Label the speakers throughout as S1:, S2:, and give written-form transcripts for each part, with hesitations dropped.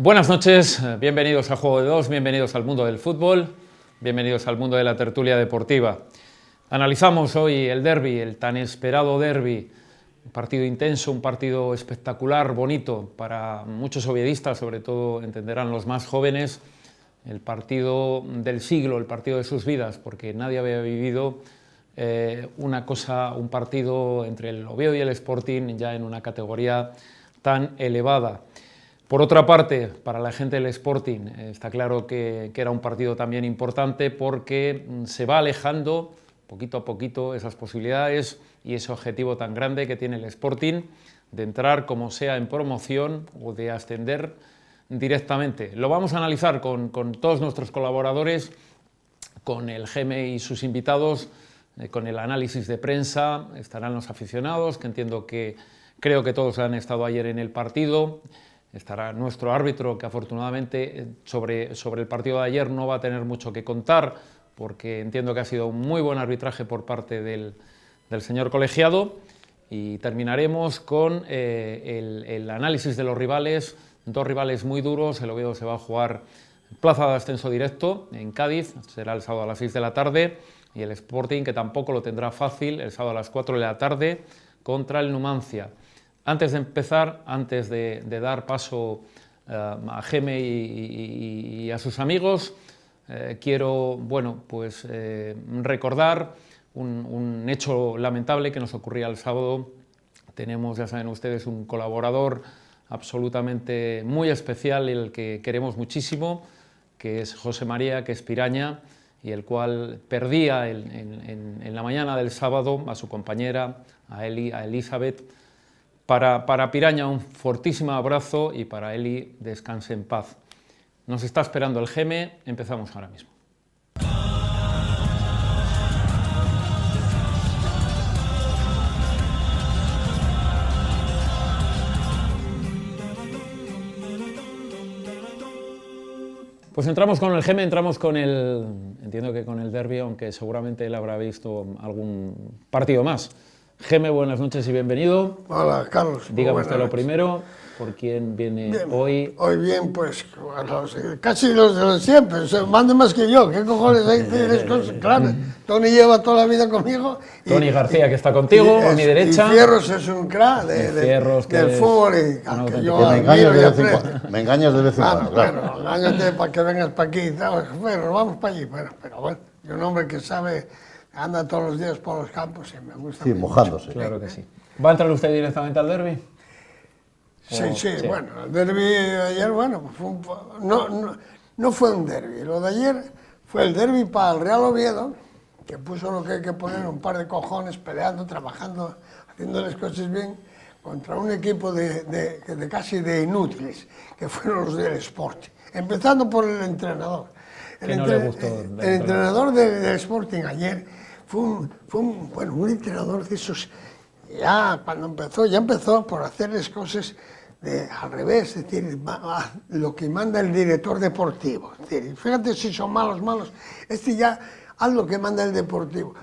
S1: Buenas noches, bienvenidos a Juego de Dos, bienvenidos al mundo del fútbol, bienvenidos al mundo de la tertulia deportiva. Analizamos hoy el derbi, el tan esperado derbi, un partido intenso, un partido espectacular, bonito para muchos oviedistas, sobre todo entenderán los más jóvenes, el partido del siglo, el partido de sus vidas, porque nadie había vivido un partido entre el Oviedo y el Sporting ya en una categoría tan elevada. Por otra parte, para la gente del Sporting está claro que era un partido también importante porque se va alejando poquito a poquito esas posibilidades y ese objetivo tan grande que tiene el Sporting de entrar como sea en promoción o de ascender directamente. Lo vamos a analizar con todos nuestros colaboradores, con el Geme y sus invitados, con el análisis de prensa, estarán los aficionados, que creo que todos han estado ayer en el partido. Estará nuestro árbitro, que afortunadamente sobre el partido de ayer no va a tener mucho que contar, porque entiendo que ha sido un muy buen arbitraje por parte del señor colegiado. Y terminaremos con el análisis de los rivales, dos rivales muy duros. El Oviedo se va a jugar plaza de ascenso directo en Cádiz, será el sábado a las 6 de la tarde, y el Sporting, que tampoco lo tendrá fácil, el sábado a las 4 de la tarde contra el Numancia. Antes de empezar, antes de dar paso a Geme y a sus amigos, quiero recordar un hecho lamentable que nos ocurría el sábado. Tenemos, ya saben ustedes, un colaborador absolutamente muy especial, el que queremos muchísimo, que es José María, que es Piraña, y el cual perdía en la mañana del sábado a su compañera, a Elizabeth. Para Piraña un fortísimo abrazo y para Eli descanse en paz. Nos está esperando el Geme, empezamos ahora mismo. Pues entramos con el Geme, entiendo que con el derbi, aunque seguramente él habrá visto algún partido más. Geme, buenas noches y bienvenido.
S2: Hola, Carlos.
S1: Dígame usted lo primero, ¿por quién viene
S2: bien,
S1: hoy?
S2: Hoy bien, pues, casi los de los siempre, mande más que yo, ¿qué cojones hay que decir cosas? Claro, Tony lleva toda la vida conmigo.
S1: Tony García, que está contigo, a mi derecha.
S2: Y Fierros es un crack del fútbol, y yo
S3: me engañas de vez en cuando, claro.
S2: Bueno, engáñate para que vengas para aquí, Fierros, vamos para allí, pero bueno, yo un hombre que sabe... Anda todos los días por los campos y me gusta.
S3: Sí, mojándose.
S2: Mucho.
S1: Claro que sí. ¿Va a entrar usted directamente al derbi?
S2: Sí, bueno, el derbi de ayer, bueno, no fue un derbi. Lo de ayer fue el derbi para el Real Oviedo, que puso lo que hay que poner, un par de cojones, peleando, trabajando, haciendo las cosas bien, contra un equipo de casi de inútiles, que fueron los del Sporting. Empezando por el entrenador. El entrenador del Sporting ayer fue un entrenador de esos, ya empezó por hacerles cosas al revés, es decir, lo que manda el director deportivo. Es decir, fíjate si son malos, ya haz lo que manda el deportivo.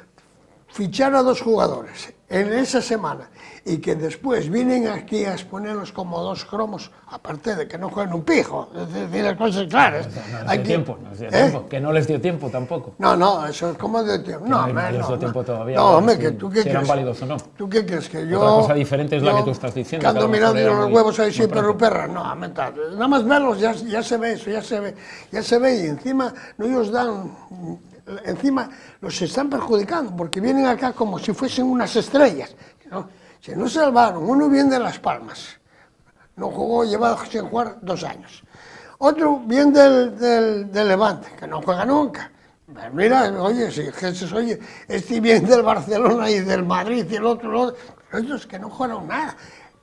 S2: Fichar a dos jugadores en esa semana y que después vienen aquí a exponerlos como dos cromos, aparte de que no jueguen un pijo, es decir, las cosas claras.
S1: No les dio tiempo, que no les dio tiempo tampoco.
S2: No, eso es como de tiempo. No
S1: les dio tiempo todavía.
S2: No, hombre, que tú qué crees.
S1: Si eran válidos o no.
S2: ¿Tú qué crees? Que yo...
S1: Otra cosa diferente es la que tú estás diciendo.
S2: Que ando mirando los huevos ahí sin perra. No, nada más verlos ya se ve eso, ya se ve y encima no ellos dan... Encima los están perjudicando porque vienen acá como si fuesen unas estrellas. Se no salvaron. Uno viene de Las Palmas, no jugó, lleva sin jugar 2 años. Otro viene del Levante, que no juega nunca. Mira, oye, si Jesús, este viene del Barcelona y del Madrid y el otro, ellos que no jugaron nada.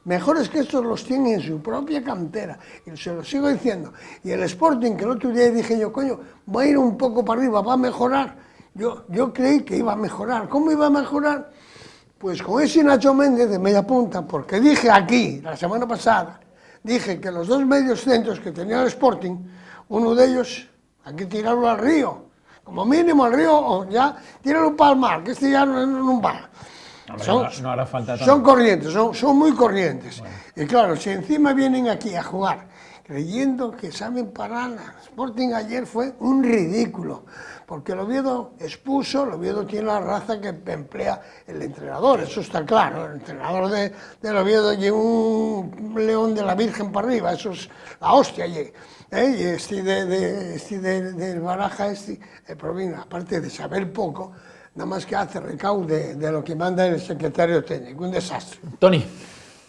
S2: Mejores que estos los tienen en su propia cantera, y se lo sigo diciendo. Y el Sporting, que el otro día dije yo, coño, va a ir un poco para arriba, va a mejorar. Yo creí que iba a mejorar. ¿Cómo iba a mejorar? Pues con ese Nacho Méndez de media punta, porque dije aquí, la semana pasada, dije que los dos medios centros que tenía el Sporting, uno de ellos, hay que tirarlo al río. Como mínimo al río, o ya, tíralo para el mar, que este ya no va.
S1: No hará falta tanto.
S2: Son corrientes, son muy corrientes. Bueno. Y claro, si encima vienen aquí a jugar, creyendo que saben parar. Sporting ayer fue un ridículo, porque el Oviedo expuso, el Oviedo tiene la raza que emplea el entrenador, eso está claro. El entrenador del Oviedo lleva un león de la Virgen para arriba, eso es la hostia. Y del Baraja, provino, aparte de saber poco, nada más que hace recaude de lo que manda el secretario técnico, un desastre.
S1: Tony.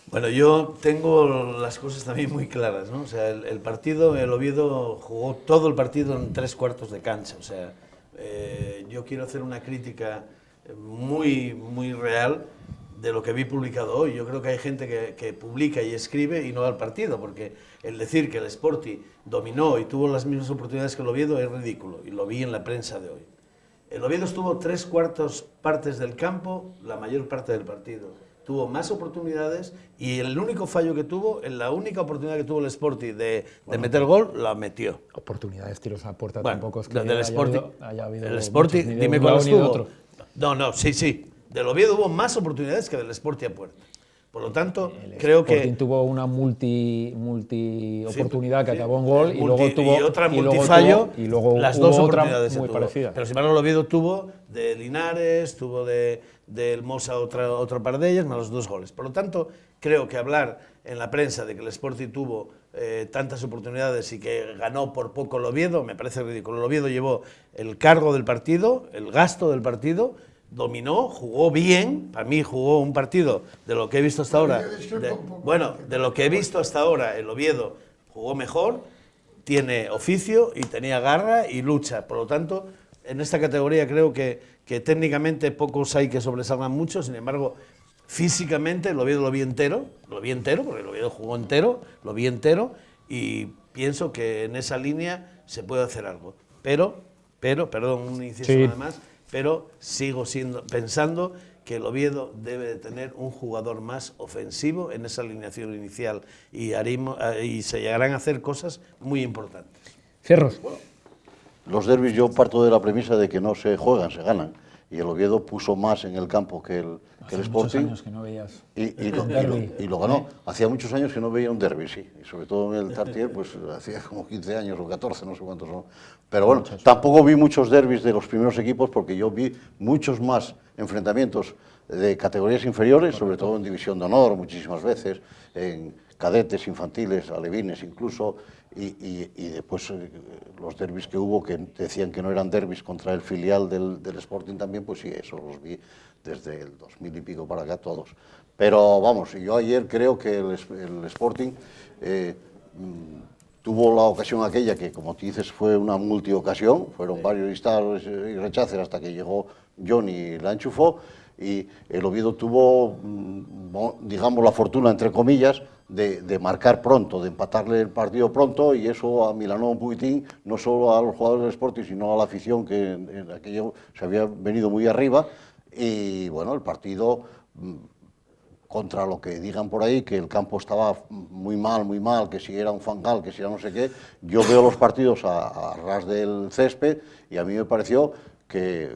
S4: Bueno, yo tengo las cosas también muy claras, ¿no? O sea, el partido, el Oviedo jugó todo el partido en 3/4 de cancha. O sea, yo quiero hacer una crítica muy, muy real de lo que vi publicado hoy. Yo creo que hay gente que publica y escribe y no va al partido, porque el decir que el Sporting dominó y tuvo las mismas oportunidades que el Oviedo es ridículo, y lo vi en la prensa de hoy. El Oviedo estuvo 3/4 partes del campo la mayor parte del partido. Tuvo más oportunidades y el único fallo que tuvo, la única oportunidad que tuvo el Sporting de meter gol, la metió.
S1: Oportunidades, tiros a puerta,
S4: Bueno,
S1: tampoco es que
S4: del Sporting,
S1: haya habido
S4: el Sporting,
S1: muchos, ni de
S4: dime
S1: un
S4: cuáles
S1: lado ni de
S4: tuvo.
S1: otro.
S4: No, sí. Del Oviedo hubo más oportunidades que del Sporting a puerta. Por lo tanto,
S1: El
S4: creo
S1: Sporting
S4: que
S1: tuvo una multi oportunidad que acabó en gol y luego
S4: multi-
S1: tuvo
S4: y otra
S1: luego
S4: multifallo,
S1: y luego
S4: las
S1: hubo
S4: dos
S1: otra
S4: oportunidades se
S1: muy
S4: tuvo.
S1: parecida.
S4: Pero sin embargo el Oviedo tuvo de Linares, tuvo del Mosa otro par de ellas, más los 2 goles. Por lo tanto, creo que hablar en la prensa de que el Sporting tuvo tantas oportunidades y que ganó por poco el Oviedo me parece ridículo. El Oviedo llevó el cargo del partido, el gasto del partido, dominó, jugó bien. Para mí jugó un partido de lo que he visto hasta ahora. De lo que he visto hasta ahora, el Oviedo jugó mejor, tiene oficio y tenía garra y lucha. Por lo tanto, en esta categoría creo que técnicamente pocos hay que sobresalgan mucho. Sin embargo, físicamente el Oviedo lo vi entero, porque el Oviedo jugó entero, lo vi entero, y pienso que en esa línea se puede hacer algo. Pero, perdón, un inciso
S1: Sí.
S4: nada más, pero sigo pensando que el Oviedo debe de tener un jugador más ofensivo en esa alineación inicial y se llegarán a hacer cosas muy importantes.
S1: Fierros.
S3: Los derbis yo parto de la premisa de que no se juegan, se ganan. Y el Oviedo puso más en el campo que el
S1: Muchos
S3: Sporting.
S1: años que no veías
S3: Y lo ganó. Hacía muchos años que no veía un derbi, sí. Y sobre todo en el Tartier, pues hacía como 15 años o 14, no sé cuántos son. Pero bueno, tampoco vi muchos derbis de los primeros equipos, porque yo vi muchos más enfrentamientos de categorías inferiores, sobre todo en División de Honor, muchísimas veces, en cadetes, infantiles, alevines incluso, y después los derbis que hubo, que decían que no eran derbis contra el filial del Sporting también, pues sí, eso los vi desde el 2000 y pico para acá todos. Pero vamos, yo ayer creo que el Sporting tuvo la ocasión aquella que, como tú dices, fue una multiocasión, fueron varios instalos y rechaces hasta que llegó Johnny y la enchufó, y el Oviedo tuvo, digamos, la fortuna, entre comillas, de marcar pronto, de empatarle el partido pronto, y eso amilanó un poquitín, no solo a los jugadores del Sporting, sino a la afición, que en aquello se había venido muy arriba. Y bueno, el partido, contra lo que digan por ahí, que el campo estaba muy mal, que si era un fangal, que si era no sé qué, yo veo los partidos a ras del césped, y a mí me pareció que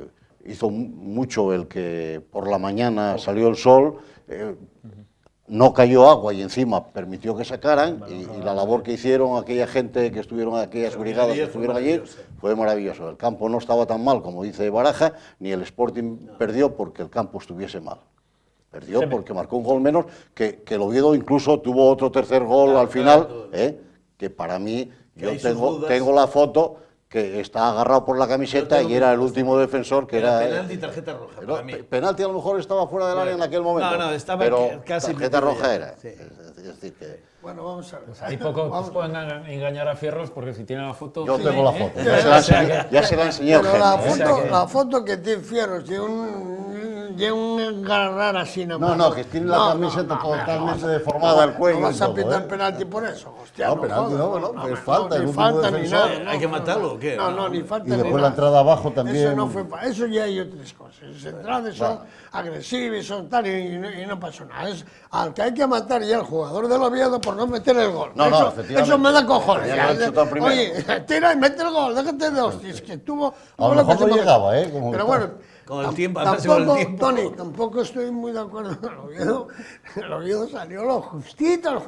S3: hizo mucho el que por la mañana salió el sol, no cayó agua y encima permitió que sacaran, y la labor que hicieron aquella gente que estuvieron, aquellas brigadas que estuvieron allí, fue maravilloso. El campo no estaba tan mal como dice Baraja, ni el Sporting perdió porque el campo estuviese mal. Perdió porque marcó un gol menos, que el Oviedo incluso tuvo otro tercer gol al final, que para mí, yo tengo la foto, que está agarrado por la camiseta y era el último defensor, que era
S4: penalti y tarjeta roja. Para mí.
S3: Penalti a lo mejor estaba fuera del área en aquel momento.
S4: No, estaba
S3: pero
S4: casi
S3: tarjeta
S4: metido
S3: roja
S4: ya.
S3: era.
S4: Sí.
S3: Es decir, que
S2: Bueno, vamos a ver.
S1: Ahí poco pueden engañar a Fierros, porque si tiene la foto...
S3: yo
S1: sí,
S3: tengo la foto. Ya se la enseñé al
S2: Pero
S3: jefe.
S2: la foto que tiene Fierros de un garrar así nomás.
S3: No, que tiene la camiseta totalmente deformada al cuello.
S2: No vas
S3: y
S2: a
S3: todo,
S2: pitar penalti por eso, hostia.
S3: No, penalti no,
S2: jodas.
S3: bueno, pues falta, el
S2: ni
S3: último
S2: falta ni
S3: defensor.
S2: nada.
S4: ¿Hay que matarlo o qué?
S2: No, ni falta
S3: Y
S2: ni
S3: después
S2: nada.
S3: la entrada abajo también.
S2: Eso no fue eso ya hay otras cosas. Las entradas son agresivas, son tal, y no pasó nada. Es al que hay que matar ya al jugador del Oviedo por no meter el gol.
S3: No,
S2: eso,
S3: efectivamente.
S2: eso me da cojones.
S3: Ya lo han chutado primero.
S2: Oye, tira y mete el gol, déjate de hostias, que tuvo
S3: A lo
S2: lo que
S3: mejor
S2: se
S3: no
S2: me-
S3: llegaba,
S2: Pero
S3: como está.
S2: bueno,
S4: Con el tiempo, además con el
S2: Tampoco,
S4: tiempo.
S2: Tony, tampoco estoy muy de acuerdo con el Oviedo salió lo justito.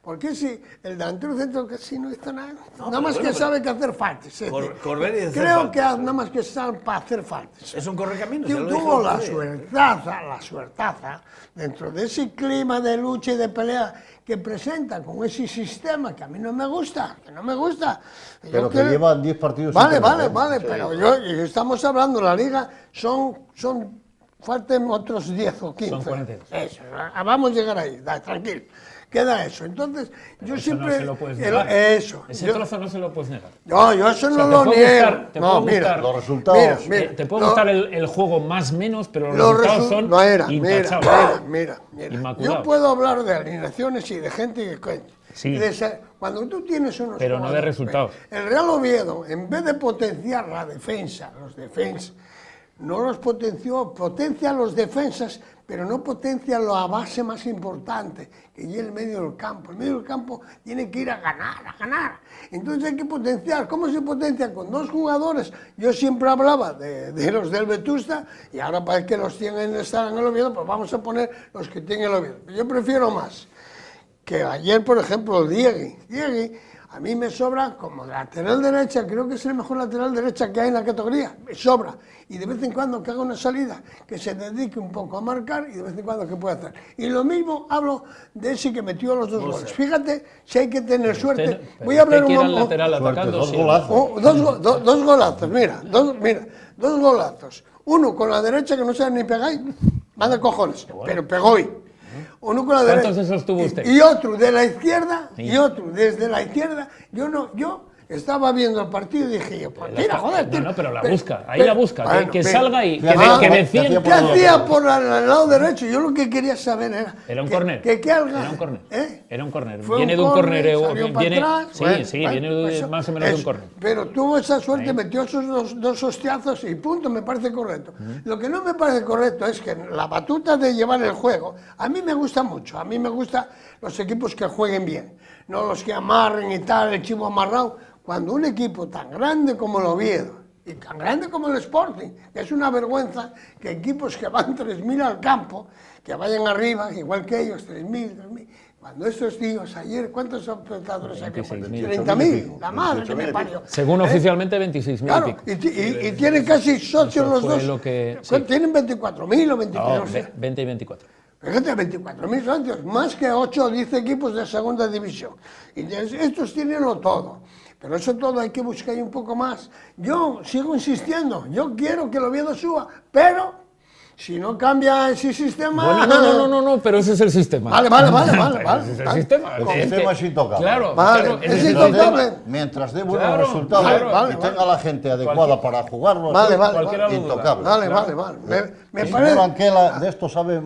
S2: Porque si el delantero centro casi no hizo nada, nada más que sabe que hacer faltas.
S4: Correr y hacer
S2: Creo
S4: faltas.
S2: que nada más que sabe para hacer faltas.
S4: Es un correcaminos. ya lo
S2: Tuvo
S4: dijo
S2: la
S4: el otro día.
S2: suertaza, dentro de ese clima de lucha y de pelea que presenta con ese sistema que a mí no me gusta,
S3: Pero que llevan 10 partidos.
S2: Vale,
S3: sin perder,
S2: vale,
S3: sí.
S2: pero y estamos hablando, la liga faltan otros 10 o 15.
S1: Son 42.
S2: Eso, vamos a llegar ahí, tranquilo. Queda eso. Entonces, yo
S1: Eso
S2: siempre...
S1: no se lo puedes negar.
S2: Eso.
S1: Ese
S2: yo-
S1: trozo no se lo puedes negar.
S2: No, yo eso
S1: O sea,
S2: no
S1: te
S2: lo
S1: puede
S2: niego.
S1: gustar- te
S2: No,
S1: puede
S2: mira,
S1: gustar-
S3: Los resultados.
S1: Te puede gustar el juego más menos, pero los resultados son
S2: Mira.
S1: inmaculados.
S2: Yo puedo hablar de alineaciones y de gente que...
S1: Sí.
S2: Cuando tú tienes unos...
S1: Pero no de
S2: jugadores,
S1: resultados.
S2: El Real Oviedo, en vez de potenciar la defensa, los defensas, no los potencia los defensas, pero no potencia la base más importante, que es el medio del campo. El medio del campo tiene que ir a ganar. Entonces hay que potenciar. ¿Cómo se potencia? Con dos jugadores. Yo siempre hablaba de los del Vetusta, y ahora para que los tienen estar en el Oviedo, pues vamos a poner los que tienen el Oviedo. Yo prefiero más que ayer, por ejemplo, Diegui, a mí me sobra como lateral derecha, creo que es el mejor lateral derecha que hay en la categoría, me sobra. Y de vez en cuando que haga una salida, que se dedique un poco a marcar y de vez en cuando que pueda hacer. Y lo mismo hablo de ese que metió los dos goles. Fíjate si hay que tener suerte. Voy a hablar un
S1: momento.
S2: momento.
S1: Lateral atacando,
S3: dos
S1: sí.
S3: golazos.
S2: Dos golazos, dos golazos. Uno con la derecha que no sabe ni pegar, más de cojones, pero pegó hoy. Uno con la derecha.
S1: ¿Cuántos de esos tuvo usted?
S2: Y otro de la izquierda,
S1: Sí.
S2: y otro desde la izquierda. Yo estaba viendo el partido y dije, pues mira, joder, tío.
S1: No, pero la busca, ahí la busca, que
S2: mira.
S1: salga y
S3: Ah,
S1: que
S3: ¿qué
S1: decían.
S3: hacía
S2: ¿Qué hacía por el lado derecho? Yo lo que quería saber era...
S1: Era un córner.
S2: ¿Qué haga?
S1: Era un córner.
S2: ¿Eh?
S1: Era un córner.
S2: Fue
S1: Viene de un
S2: córner,
S1: córner.
S2: salió para
S1: Viene,
S2: atrás.
S1: sí,
S2: Bueno,
S1: sí, viene
S2: eso,
S1: más o menos de un
S2: eso.
S1: córner.
S2: Pero tuvo esa suerte,
S1: Ahí.
S2: metió esos dos hostiazos y punto, me parece correcto. Lo que no me parece correcto es que la batuta de llevar el juego, a mí me gusta mucho, a mí me gustan los equipos que jueguen bien, no los que amarren y tal, el chivo amarrado. Cuando un equipo tan grande como el Oviedo y tan grande como el Sporting, que es una vergüenza que equipos que van 3.000 al campo, que vayan arriba, igual que ellos, 3.000, cuando estos tíos ayer, ¿cuántos espectadores hay?
S1: 26.000.
S2: 30.000, la madre que me parió.
S1: Según oficialmente 26.000
S2: Claro,
S1: y pico.
S2: y tienen casi socios
S1: Eso
S2: los
S1: fue
S2: dos.
S1: lo que- sí.
S2: Tienen 24.000 o 23.000,
S1: No,
S2: no sé.
S1: 20 y 24.
S2: Fíjate, 24.000 socios, más que 8 o 10 equipos de segunda división. Y estos tienenlo todo. Pero eso todo hay que buscar ahí un poco más. Yo sigo insistiendo, yo quiero que el Oviedo suba, pero si no cambia ese sistema...
S1: Bueno, no, pero ese es el sistema.
S2: Vale.
S1: Ese es el sistema.
S3: El sistema es intocable.
S1: Claro,
S2: Vale,
S1: claro,
S2: es
S1: ese es el
S2: intocable.
S1: sistema.
S3: Mientras dé buenos
S1: Claro,
S3: resultados
S1: claro,
S3: y tenga la gente adecuada para jugarlo,
S2: Vale,
S3: así,
S2: vale,
S1: cualquiera lo duda.
S3: intocable.
S2: Vale. Me
S3: El
S2: parece...
S3: señor Anquela de esto sabe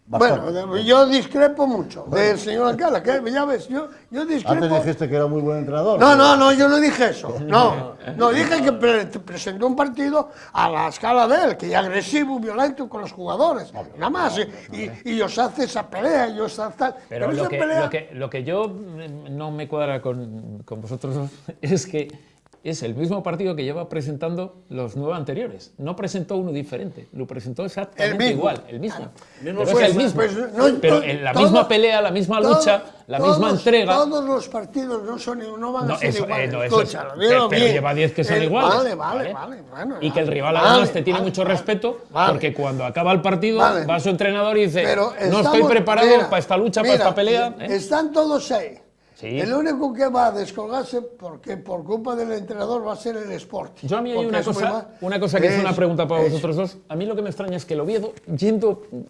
S3: bastante.
S2: Bueno, yo discrepo mucho del señor Alcalá, que ya ves, yo discrepo...
S3: Antes dijiste que era muy buen entrenador.
S2: No, yo no dije eso. No, dije que presentó un partido a la escala de él, que es agresivo, violento con los jugadores. Nada más. Y os hace esa pelea, y os hace tal.
S1: Pero
S2: esa pelea...
S1: lo que yo no me cuadra con vosotros dos es que es el mismo partido que lleva presentando los 9 anteriores. No presentó uno diferente, lo presentó exactamente
S2: El mismo.
S1: igual, el mismo.
S4: Mismo
S1: Pero
S4: fue,
S1: es el mismo.
S2: pues,
S1: Pero en la misma pelea, la misma lucha, la misma entrega.
S2: Todos los partidos no van a ser iguales.
S1: Eso es,
S2: Escúchalo,
S1: pero
S2: bien.
S1: lleva 10 que son iguales.
S2: Vale. Bueno,
S1: Y que el rival
S2: vale,
S1: además te tiene
S2: vale,
S1: mucho
S2: vale.
S1: respeto,
S2: Vale.
S1: porque cuando acaba el partido
S2: Vale.
S1: va su entrenador y dice,
S2: Pero
S1: no estoy
S2: estamos-
S1: preparado
S2: mira,
S1: para esta lucha,
S2: mira,
S1: para esta pelea.
S2: Están todos ahí.
S1: Sí.
S2: El único que va a descolgarse porque por culpa del entrenador va a ser el Sporting.
S1: Yo a mí hay
S2: Porque
S1: una
S2: es muy
S1: cosa que es una pregunta para
S2: eso.
S1: vosotros dos. A mí lo que me extraña es que el Oviedo,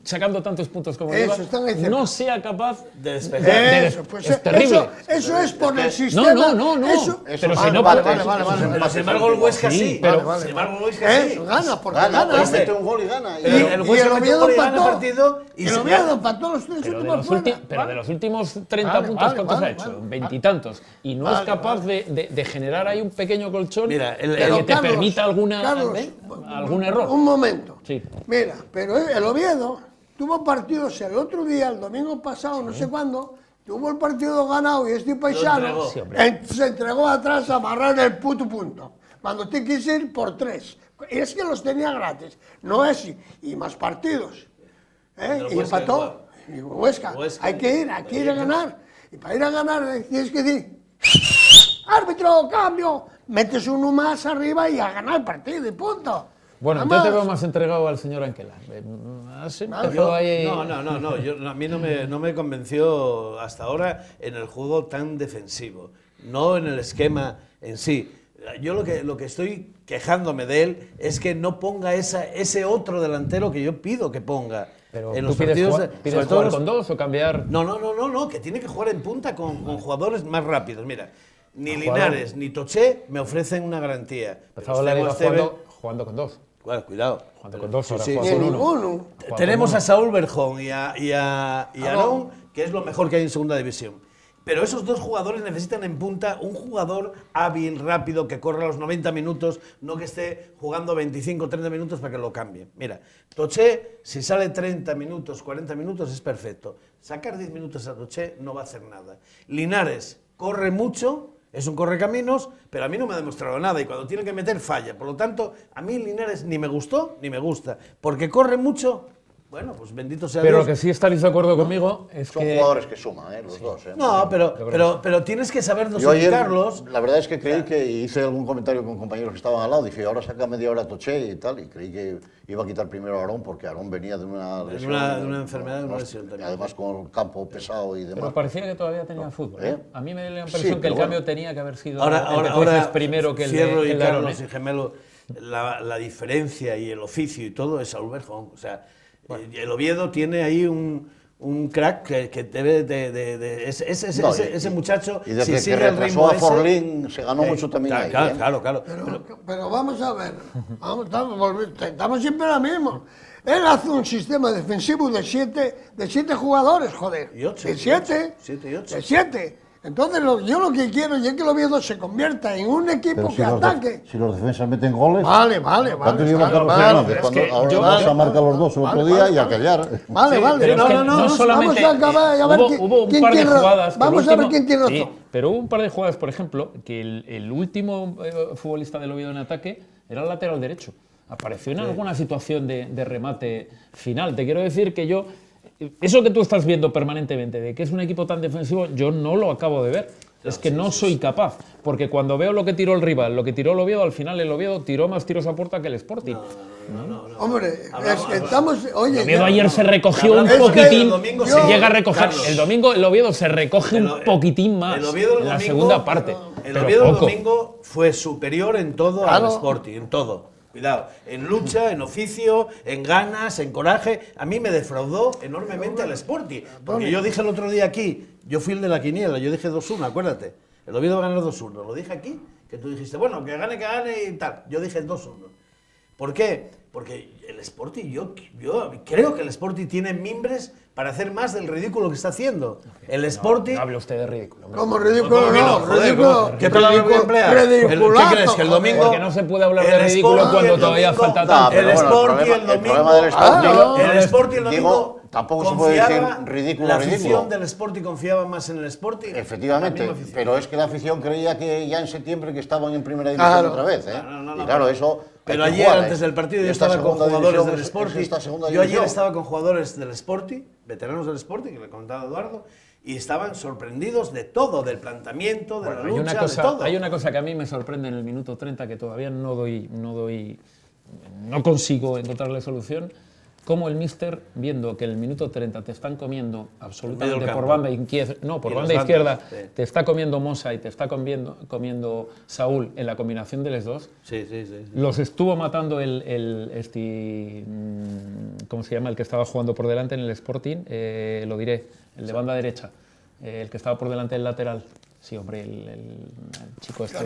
S1: sacando tantos puntos como
S2: Eso,
S1: lleva,
S2: están ahí cerca.
S1: no sea capaz
S4: De despejar.
S2: Eso, pues
S1: es terrible.
S2: Eso es por el sistema.
S1: No.
S2: Eso,
S1: Pero si
S2: vale,
S1: no
S2: vale,
S1: puede-
S2: vale.
S4: Pero sin embargo el Huesca
S1: Sí,
S4: sí.
S1: pero-
S4: Sin embargo el Huesca sí.
S2: Eso, gana, porque
S3: Gana,
S2: gana.
S3: mete un gol y gana.
S4: Pero el
S2: Y
S4: Huesca
S2: el
S4: mete un
S2: Oviedo
S4: gol y gana el
S2: empató.
S4: partido y
S2: El
S4: se
S2: Oviedo
S4: gana.
S2: empató los tres
S1: Pero
S2: últimos fuera.
S1: pero de los últimos 30
S2: Vale,
S1: puntos,
S2: vale,
S1: ¿cuántos
S2: vale,
S1: ha hecho?
S2: vale.
S1: Veintitantos. Y no es capaz de generar ahí un pequeño colchón
S4: Mira,
S1: que
S2: Pero,
S1: te
S2: Carlos,
S1: permita
S2: Carlos,
S1: algún error.
S2: Un momento.
S1: Sí.
S2: Mira, pero el Oviedo tuvo partidos el otro día, el domingo pasado, no sé cuándo, tuvo el partido ganado y este paisano
S4: entregó.
S1: Sí, hombre.
S2: se entregó atrás a amarrar el puto punto. cuando te quieres ir por 3. Es que los tenía gratis, no es, y más partidos. Y empató. Y Huesca, hay que ir a ganar. Y para ir a ganar tienes que decir, árbitro, cambio, metes uno más arriba y a ganar el partido y punto.
S1: Bueno, yo te veo más entregado al señor Anquela.
S4: A mí no me convenció hasta ahora en el juego tan defensivo, no en el esquema en sí. Yo lo que estoy quejándome de él es que no ponga ese otro delantero que yo pido que ponga.
S1: Pero
S4: en
S1: ¿tú
S4: los
S1: pides
S4: partidos
S1: jugar, jugar con dos o cambiar?
S4: No, que tiene que jugar en punta con jugadores más rápidos. Mira, ni Linares ni Toché me ofrecen una garantía.
S1: Estaba la liga jugando con dos.
S4: Bueno, cuidado.
S1: Jugando con dos, ahora
S4: sí,
S1: juega con uno.
S4: Tenemos a Saúl Berjón y a Aarón, que es lo mejor que hay en segunda división. Pero esos dos jugadores necesitan en punta un jugador hábil, rápido, que corra los 90 minutos, no que esté jugando 25 o 30 minutos para que lo cambie. Mira, Toché, si sale 30 minutos, 40 minutos, es perfecto. Sacar 10 minutos a Toché no va a hacer nada. Linares corre mucho, es un correcaminos, pero a mí no me ha demostrado nada y cuando tiene que meter falla. Por lo tanto, a mí Linares ni me gustó ni me gusta. Porque corre mucho. Bueno, pues bendito sea
S1: pero
S4: Dios.
S1: Lo que sí estaréis de acuerdo conmigo es
S3: Son
S1: que...
S3: jugadores que suman, los dos.
S4: No, pero tienes que saber dosificarlos.
S3: La verdad es que creí que hice algún comentario con compañeros que estaban al lado. Dije, ahora saca media hora Toché y tal. Y creí que iba a quitar primero a Aarón porque Aarón venía de una lesión.
S4: De una enfermedad, de una lesión también.
S3: Además con el campo pesado y demás.
S1: Pero parecía que todavía tenía fútbol. A mí me da la impresión que el cambio tenía que haber sido
S4: ahora
S1: primero que el
S4: Fierro
S1: de
S4: y
S1: Aarón.
S4: Carlos y Gemelo, la diferencia y el oficio y todo es Saúl Berjón. O sea, el Oviedo tiene ahí un crack que debe de ese muchacho,
S3: y desde
S4: si sigue
S3: que
S4: el ritmo
S3: retrasó a Forlín se ganó mucho también ahí.
S4: Claro.
S2: Pero vamos a ver, estamos siempre lo mismo. Él hace un sistema defensivo de siete jugadores, joder.
S4: Y 8.
S2: De 7. De 7. Entonces, yo lo que quiero es que el Oviedo se convierta en un equipo que ataque.
S3: Si los defensas meten goles.
S2: Vale.
S3: Ahora vas a marcar los dos el otro día y a callar.
S2: Vale.
S1: No solamente
S2: vamos a acabar a ver
S1: hubo un par de jugadas.
S2: Vamos a ver quién tiene razón.
S1: Sí, pero hubo un par de jugadas, por ejemplo, que el último futbolista del Oviedo en ataque era el lateral derecho. Apareció en alguna situación de remate final. Te quiero decir que yo... Eso que tú estás viendo permanentemente, de que es un equipo tan defensivo, yo no lo acabo de ver. Es que no soy capaz. Porque cuando veo lo que tiró el rival, lo que tiró el Oviedo, al final el Oviedo tiró más tiros a puerta que el Sporting.
S2: No. Hombre, es que estamos... Oye,
S1: el Oviedo ayer se recogió un poquitín, se llega a recoger.
S4: Carlos,
S1: el domingo el Oviedo se recoge un poquitín más en la segunda parte.
S4: El Oviedo el domingo fue superior en todo al Sporting, en todo. Cuidado, en lucha, en oficio, en ganas, en coraje. A mí me defraudó enormemente el Sporting. Porque yo dije el otro día aquí, yo fui el de la quiniela, yo dije 2-1, acuérdate. El Oviedo va a ganar 2-1. Lo dije aquí, que tú dijiste, bueno, que gane y tal. Yo dije 2-1. ¿Por qué? Porque el Sporting, yo creo que el Sporting tiene mimbres para hacer más del ridículo que está haciendo. El Sporting...
S1: No hable usted de ridículo.
S2: ¿Cómo ridículo?
S4: Ridículo. ¿Qué palabra voy a emplear? ¿Qué crees? Que el domingo...
S1: Porque no se puede hablar de ridículo cuando todavía falta tanto.
S4: El Sporting el domingo... El Sporting el domingo...
S3: Tampoco se puede decir ridículo.
S4: La afición del Sporting confiaba más en el Sporting.
S3: Efectivamente, pero es que la afición creía que ya en septiembre que estaban en primera división otra vez. Y claro, eso...
S4: Pero ayer, antes del partido, yo estaba con jugadores del Sporting. Yo ayer estaba con jugadores del Sporting, veteranos del Sporting, que le comentaba Eduardo, y estaban sorprendidos de todo, del planteamiento, de la lucha, de todo.
S1: Hay una cosa que a mí me sorprende en el minuto 30, que todavía no consigo encontrarle solución. Como el míster, viendo que en el minuto 30 te están comiendo absolutamente por banda izquierda, te está comiendo Mosa y te está comiendo Saúl en la combinación de los dos, los estuvo matando ¿cómo se llama? El que estaba jugando por delante en el Sporting, lo diré, el de banda derecha, el que estaba por delante del lateral. Sí, hombre, el chico este,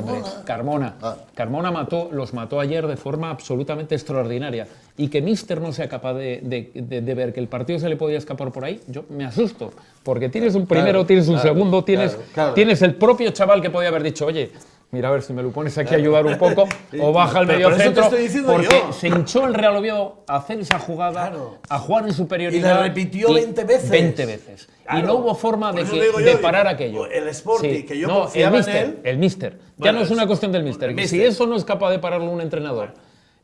S1: Carmona. Carmona los mató ayer de forma absolutamente extraordinaria. Y que míster no sea capaz de ver que el partido se le podía escapar por ahí, yo me asusto. Porque tienes un primero, tienes un segundo, tienes el propio chaval que podía haber dicho, oye, Mira a ver si me lo pones aquí a ayudar un poco, o baja al
S4: Pero
S1: medio
S4: por eso te
S1: centro,
S4: estoy diciendo
S1: porque
S4: yo.
S1: se hinchó el Real Oviedo a hacer esa jugada, a jugar en superioridad.
S4: Y la repitió 20 veces.
S1: 20 veces.
S4: Claro.
S1: Y no hubo forma
S4: Por
S1: de,
S4: eso digo yo,
S1: parar aquello.
S4: el Sporting, que yo
S1: no,
S4: confiaba en
S1: el míster. Ya
S4: Bueno,
S1: no es una cuestión del míster.
S4: el
S1: Que
S4: míster.
S1: si eso no es capaz de pararlo un entrenador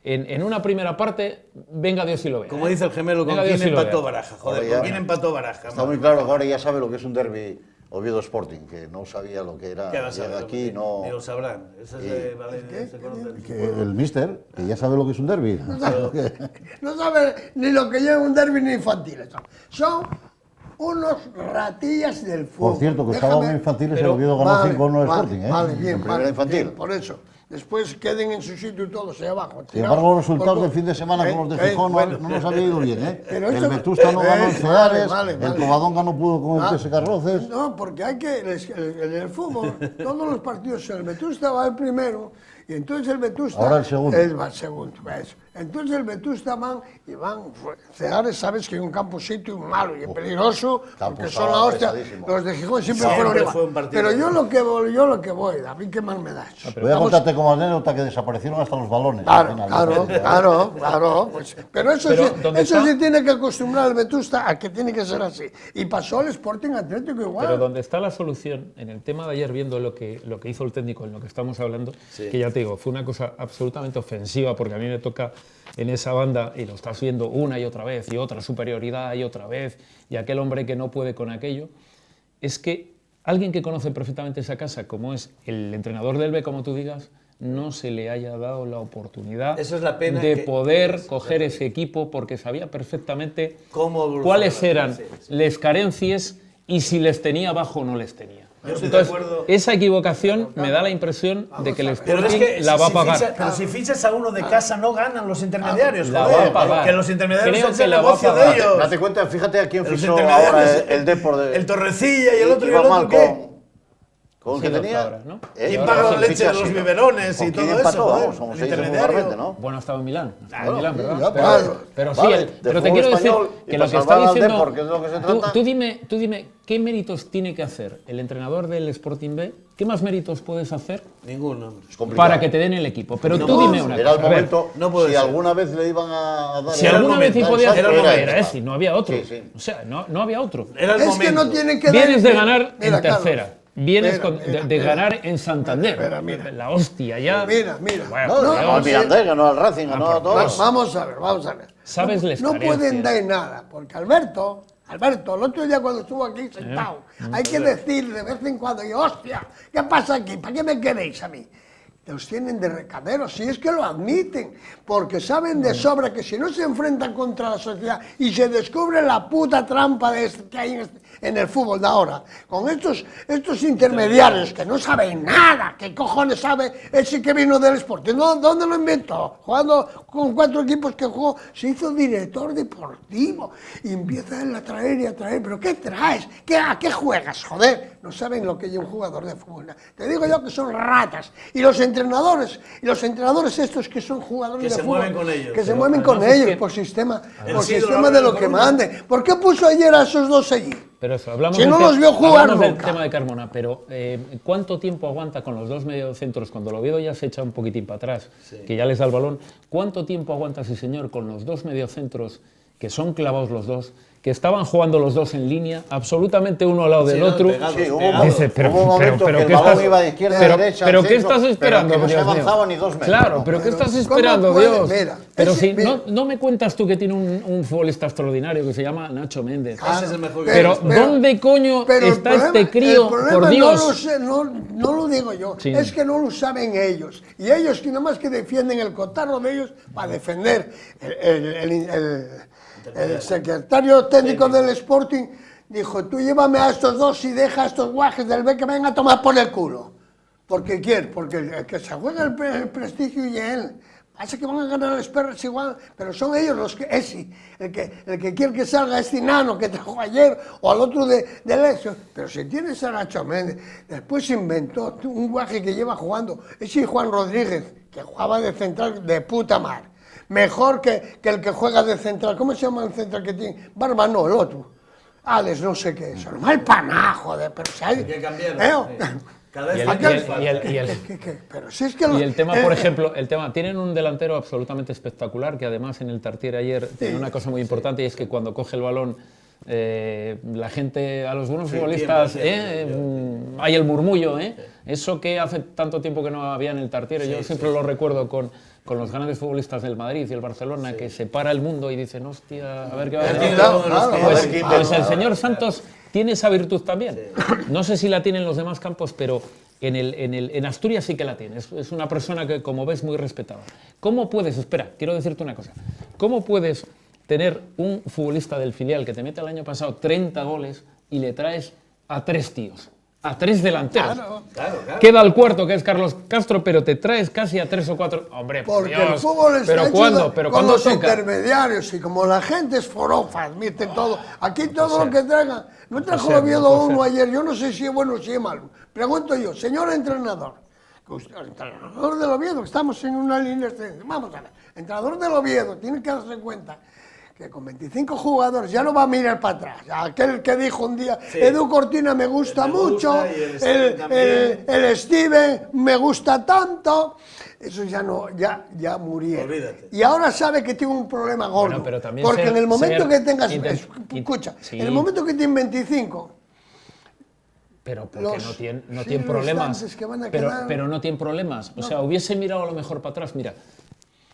S1: en una primera parte, venga Dios y lo vea.
S4: Como dice el gemelo, ¿con
S1: Venga
S4: quién
S1: Dios y lo
S4: empató
S1: vea.
S4: Baraja? Joder,
S3: Ahora
S4: ¿con
S3: ya-
S4: quién empató Baraja?
S3: Está muy claro que ahora ya sabe lo que es un derbi Oviedo Sporting, que no sabía lo que era.
S4: ¿Qué vas a
S3: Llega
S4: saber?
S3: aquí, no.
S4: Ni lo sabrán. Ese es de Valencia, se conoce.
S3: Que el míster, que ya sabe lo que es un derbi.
S2: No sabe ni lo que lleva un derbi ni infantiles. Son unos ratillas del fútbol.
S3: Por cierto, que
S2: Déjame-
S3: estábamos infantiles, el
S1: pero-
S3: Oviedo ganó 5-1 al
S2: vale,
S3: Sporting, ¿eh?
S2: Vale, bien,
S3: En primera
S2: vale,
S3: infantil.
S2: bien, por eso. Después queden en su sitio todos ahí abajo.
S3: Sin embargo, los resultados del fin de semana con los de Gijón
S2: bueno.
S3: no nos había ido bien, ¿eh?
S2: Pero
S3: El
S2: eso-
S3: Vetusta no ganó en
S2: vale,
S3: Ceares,
S2: vale,
S3: el
S2: vale.
S3: Covadonga no pudo con el
S2: Ah,
S3: TS Carroces.
S2: No, porque hay que. En el fútbol, todos los partidos, el Vetusta va el primero, y entonces el Vetusta.
S3: Ahora el segundo.
S2: Él va el segundo, eso. Entonces el Vetusta van y van. Ceares, sabes que es un campo sitio malo y es peligroso,
S3: campo
S2: porque son la hostia.
S3: pesadísimo.
S2: Los de Gijón siempre
S4: Siempre
S2: fueron igual.
S4: fue un partido.
S2: Pero yo lo que voy, a mí qué mal me da eso.
S3: Voy a contarte como anécdota que desaparecieron hasta los balones.
S2: Claro,
S3: al final.
S2: claro. Pues, pero eso,
S1: Pero,
S2: sí,
S1: ¿dónde
S2: eso
S1: está?
S2: sí tiene que acostumbrar al Vetusta a que tiene que ser así. Y pasó al Sporting Atlético igual.
S1: Pero donde está la solución, en el tema de ayer, viendo lo que hizo el técnico, en lo que estamos hablando, que ya te digo, fue una cosa absolutamente ofensiva, porque a mí me toca en esa banda, y lo estás viendo una y otra vez, y otra superioridad y otra vez, y aquel hombre que no puede con aquello, es que alguien que conoce perfectamente esa casa, como es el entrenador del B, como tú digas, no se le haya dado la oportunidad
S4: Eso es la pena
S1: de
S4: que-
S1: poder coger ese equipo, porque sabía perfectamente
S4: Cómo evolucionar.
S1: cuáles eran
S4: Sí.
S1: las carencias y si les tenía abajo o no les tenía.
S4: Yo estoy de
S1: Entonces,
S4: acuerdo.
S1: esa equivocación me da la impresión de que el
S4: Pero
S1: Sporting
S4: es que
S1: la va a pagar.
S4: Pero si fichas a uno de casa no ganan los intermediarios,
S1: La
S4: joder.
S1: va a pagar.
S4: Que los intermediarios
S1: Creo
S4: es
S1: que
S4: el
S1: la va a
S4: negocio
S1: pagar.
S4: de ellos.
S3: Date cuenta, fíjate a quién
S4: Los
S3: fichó
S4: intermediarios,
S3: ahora el Depor de.
S4: El Torrecilla y el otro,
S3: Iba mal
S4: ¿qué?
S3: con
S1: Sí,
S3: que
S1: los
S3: tenía.
S1: ahora, ¿no?
S4: ¿Quién
S3: Ahora
S4: paga la
S3: sí
S4: leche
S3: ficha
S4: de los
S3: así, ¿no?
S4: biberones
S3: ¿Con
S4: y
S3: quién
S4: todo
S3: empató?
S4: eso?
S3: Vamos,
S4: Joder,
S3: somos
S4: el
S3: 6
S4: intermediario.
S3: seguramente, ¿no?
S1: Bueno, ha estado en Milán.
S3: Claro,
S1: En Milán,
S3: sí,
S1: ¿verdad?
S3: ya,
S1: Pero sí,
S3: vale, de
S1: pero te
S3: fútbol
S1: quiero decir
S3: español y
S1: que
S3: para
S1: lo que está
S3: salvar al
S1: diciendo.
S3: Depor, que es de lo que se
S1: Tú
S3: trata.
S1: dime, ¿qué méritos tiene que hacer el entrenador del Sporting B? ¿Qué más méritos puedes hacer
S4: Ninguno.
S3: Es complicado.
S1: para que te den el equipo? Pero
S4: No,
S1: tú dime una
S3: Era el
S1: cosa. a ver,
S3: momento,
S4: no puede
S3: si
S4: ser.
S3: alguna vez le iban a dar.
S1: si
S4: Era el
S1: alguna vez
S4: momento,
S1: sí podías,
S4: era el momento.
S1: si no había otro.
S3: Sí, sí.
S1: O sea, no había otro.
S4: Era el
S2: Es
S4: momento.
S2: que no tiene que
S1: Vienes de
S2: dar-
S1: ganar
S2: Mira,
S1: en
S2: Carlos,
S1: tercera. Vienes
S2: mira, mira,
S1: de
S2: mira.
S1: ganar en Santander.
S2: Mira.
S1: La hostia ya.
S2: Mira.
S1: Bueno,
S3: No,
S1: Dios.
S3: no al Mirandés, ganó al Racing, ganó a todos.
S2: Vamos a ver.
S1: Sabes las
S2: No
S1: carencias.
S2: pueden dar nada, porque Alberto, el otro día cuando estuvo aquí sentado, hay que decir de vez en cuando, y hostia, ¿qué pasa aquí? ¿Para qué me queréis a mí? Los tienen de recaderos, si es que lo admiten, porque saben de sobra que si no se enfrentan contra la sociedad y se descubre la puta trampa que hay en el fútbol de ahora, con estos intermediarios que no saben nada, ¿qué cojones sabe ese que vino del Sporting? ¿Dónde lo inventó? Jugando con 4 equipos que jugó, se hizo director deportivo y empieza él a traer y a traer, ¿pero qué traes? ¿A qué juegas, joder? No saben lo que es un jugador de fútbol. Te digo yo que son ratas. Y los entrenadores estos que son jugadores
S4: Que
S2: de
S4: se
S2: fútbol,
S4: mueven con ellos.
S2: que se
S4: Pero
S2: mueven con
S1: además es
S2: ellos
S1: que-
S2: por sistema
S4: síndrome
S2: de
S4: de
S2: lo
S4: la
S2: que
S4: Coruña.
S2: mande. ¿Por qué puso ayer a esos dos allí?
S1: Pero eso, hablamos
S2: Si
S1: del
S2: no
S1: te-
S2: los vio jugar
S1: hablamos del
S2: nunca.
S1: tema de Carmona, pero ¿cuánto tiempo aguanta con los dos mediocentros cuando el Oviedo ya se echa un poquitín para atrás, que ya les da el balón? ¿Cuánto tiempo aguanta ese señor con los dos mediocentros que son clavados los dos, que estaban jugando los dos en línea, absolutamente uno al lado del
S4: no,
S1: otro?
S4: pegados,
S3: Sí, hubo,
S4: pegados.
S1: Dice, pero-
S3: hubo un momento
S1: pero
S3: que el
S1: ¿qué
S3: balón
S1: estás-
S3: iba de izquierda a
S1: pero-
S3: derecha.
S1: pero
S3: al
S1: ¿qué
S3: centro,
S1: estás esperando,
S3: pero que no se
S1: Dios mío?
S3: avanzaba ni 2 metros.
S1: Claro, pero ¿qué
S2: Pero
S1: estás
S2: ¿cómo
S1: esperando,
S2: puede?
S1: Dios?
S2: Mira,
S1: Pero
S2: ese-
S1: si
S2: mira.
S1: no me cuentas tú que tiene un futbolista extraordinario que se llama Nacho Méndez.
S4: Ese es el mejor que
S1: Pero,
S4: hay.
S1: ¿dónde coño
S2: pero el
S1: está
S2: problema-
S1: este crío?
S2: el problema
S1: Por
S2: No
S1: Dios.
S2: lo sé, no lo digo yo,
S1: Sí.
S2: es que no lo saben ellos. Y ellos que nada más que defienden el cotarro de ellos para defender el secretario técnico del Sporting dijo, tú llévame a estos dos y deja a estos guajes del B que vengan a tomar por el culo. ¿Porque quién? Porque el que se juega el prestigio y él. Pasa que van a ganar las perras igual, pero son ellos los que, el que quiere que salga este nano que trajo ayer o al otro de Lexio. Pero si tienes a Nacho Méndez, después inventó un guaje que lleva jugando, ese Juan Rodríguez, que jugaba de central de puta mar. Mejor que el que juega de central. ¿Cómo se llama el central que tiene? Barba no, el otro. Alex, no sé qué es. Mal panajo, pero si hay...
S4: Hay que cambiarlo, Cada vez
S2: Pero si es que
S1: y el tema, por ejemplo, tienen un delantero absolutamente espectacular que además en el Tartiere ayer tiene una cosa muy importante y es que cuando coge el balón la gente, a los buenos futbolistas, hay el murmullo, eso que hace tanto tiempo que no había en el Tartiere, yo siempre lo recuerdo con los grandes futbolistas del Madrid y el Barcelona, que se para el mundo y dicen, hostia, a ver qué va a hacer. Pues el señor Santos tiene esa virtud también. No sé si la tienen los demás campos, pero en Asturias sí que la tiene. Es una persona que, como ves, muy respetada. ¿Cómo puedes, espera, quiero decirte una cosa, cómo puedes tener un futbolista del filial que te mete el año pasado 30 goles y le traes a 3 tíos, a 3 delanteros?
S4: Claro.
S1: Queda el cuarto, que es Carlos Castro, pero te traes casi a 3 o 4. Hombre, por
S2: porque
S1: Dios.
S2: el fútbol está
S1: pero
S2: hecho
S1: ¿cuándo? Pero
S2: con
S1: ¿cuándo
S2: los
S1: toca?
S2: intermediarios y como la gente es forofa, admiten todo. Aquí todo lo
S1: ser.
S2: que traigan. No trajo
S1: ser,
S2: Oviedo
S1: no puede
S2: uno
S1: ser.
S2: ayer, yo no sé si es bueno o si es malo. Pregunto yo, señor entrenador, el entrenador del Oviedo, estamos en una línea extensa. Vamos a ver, entrenador del Oviedo, tiene que darse cuenta que con 25 jugadores ya no va a mirar para atrás. Aquel que dijo un día, Edu Cortina me gusta mucho, el Steven me gusta tanto, eso ya no, ya murieron.
S4: Olvídate.
S2: Y ahora sabe que tiene un problema gordo.
S1: Bueno, pero también
S2: porque en el momento que tengas,
S1: escucha,
S2: en el momento que tienes 25,
S1: pero porque
S2: los
S1: no tiene problemas.
S2: restantes que van a quedar-
S1: Pero no tiene problemas. O sea, hubiese mirado a lo mejor para atrás, mira.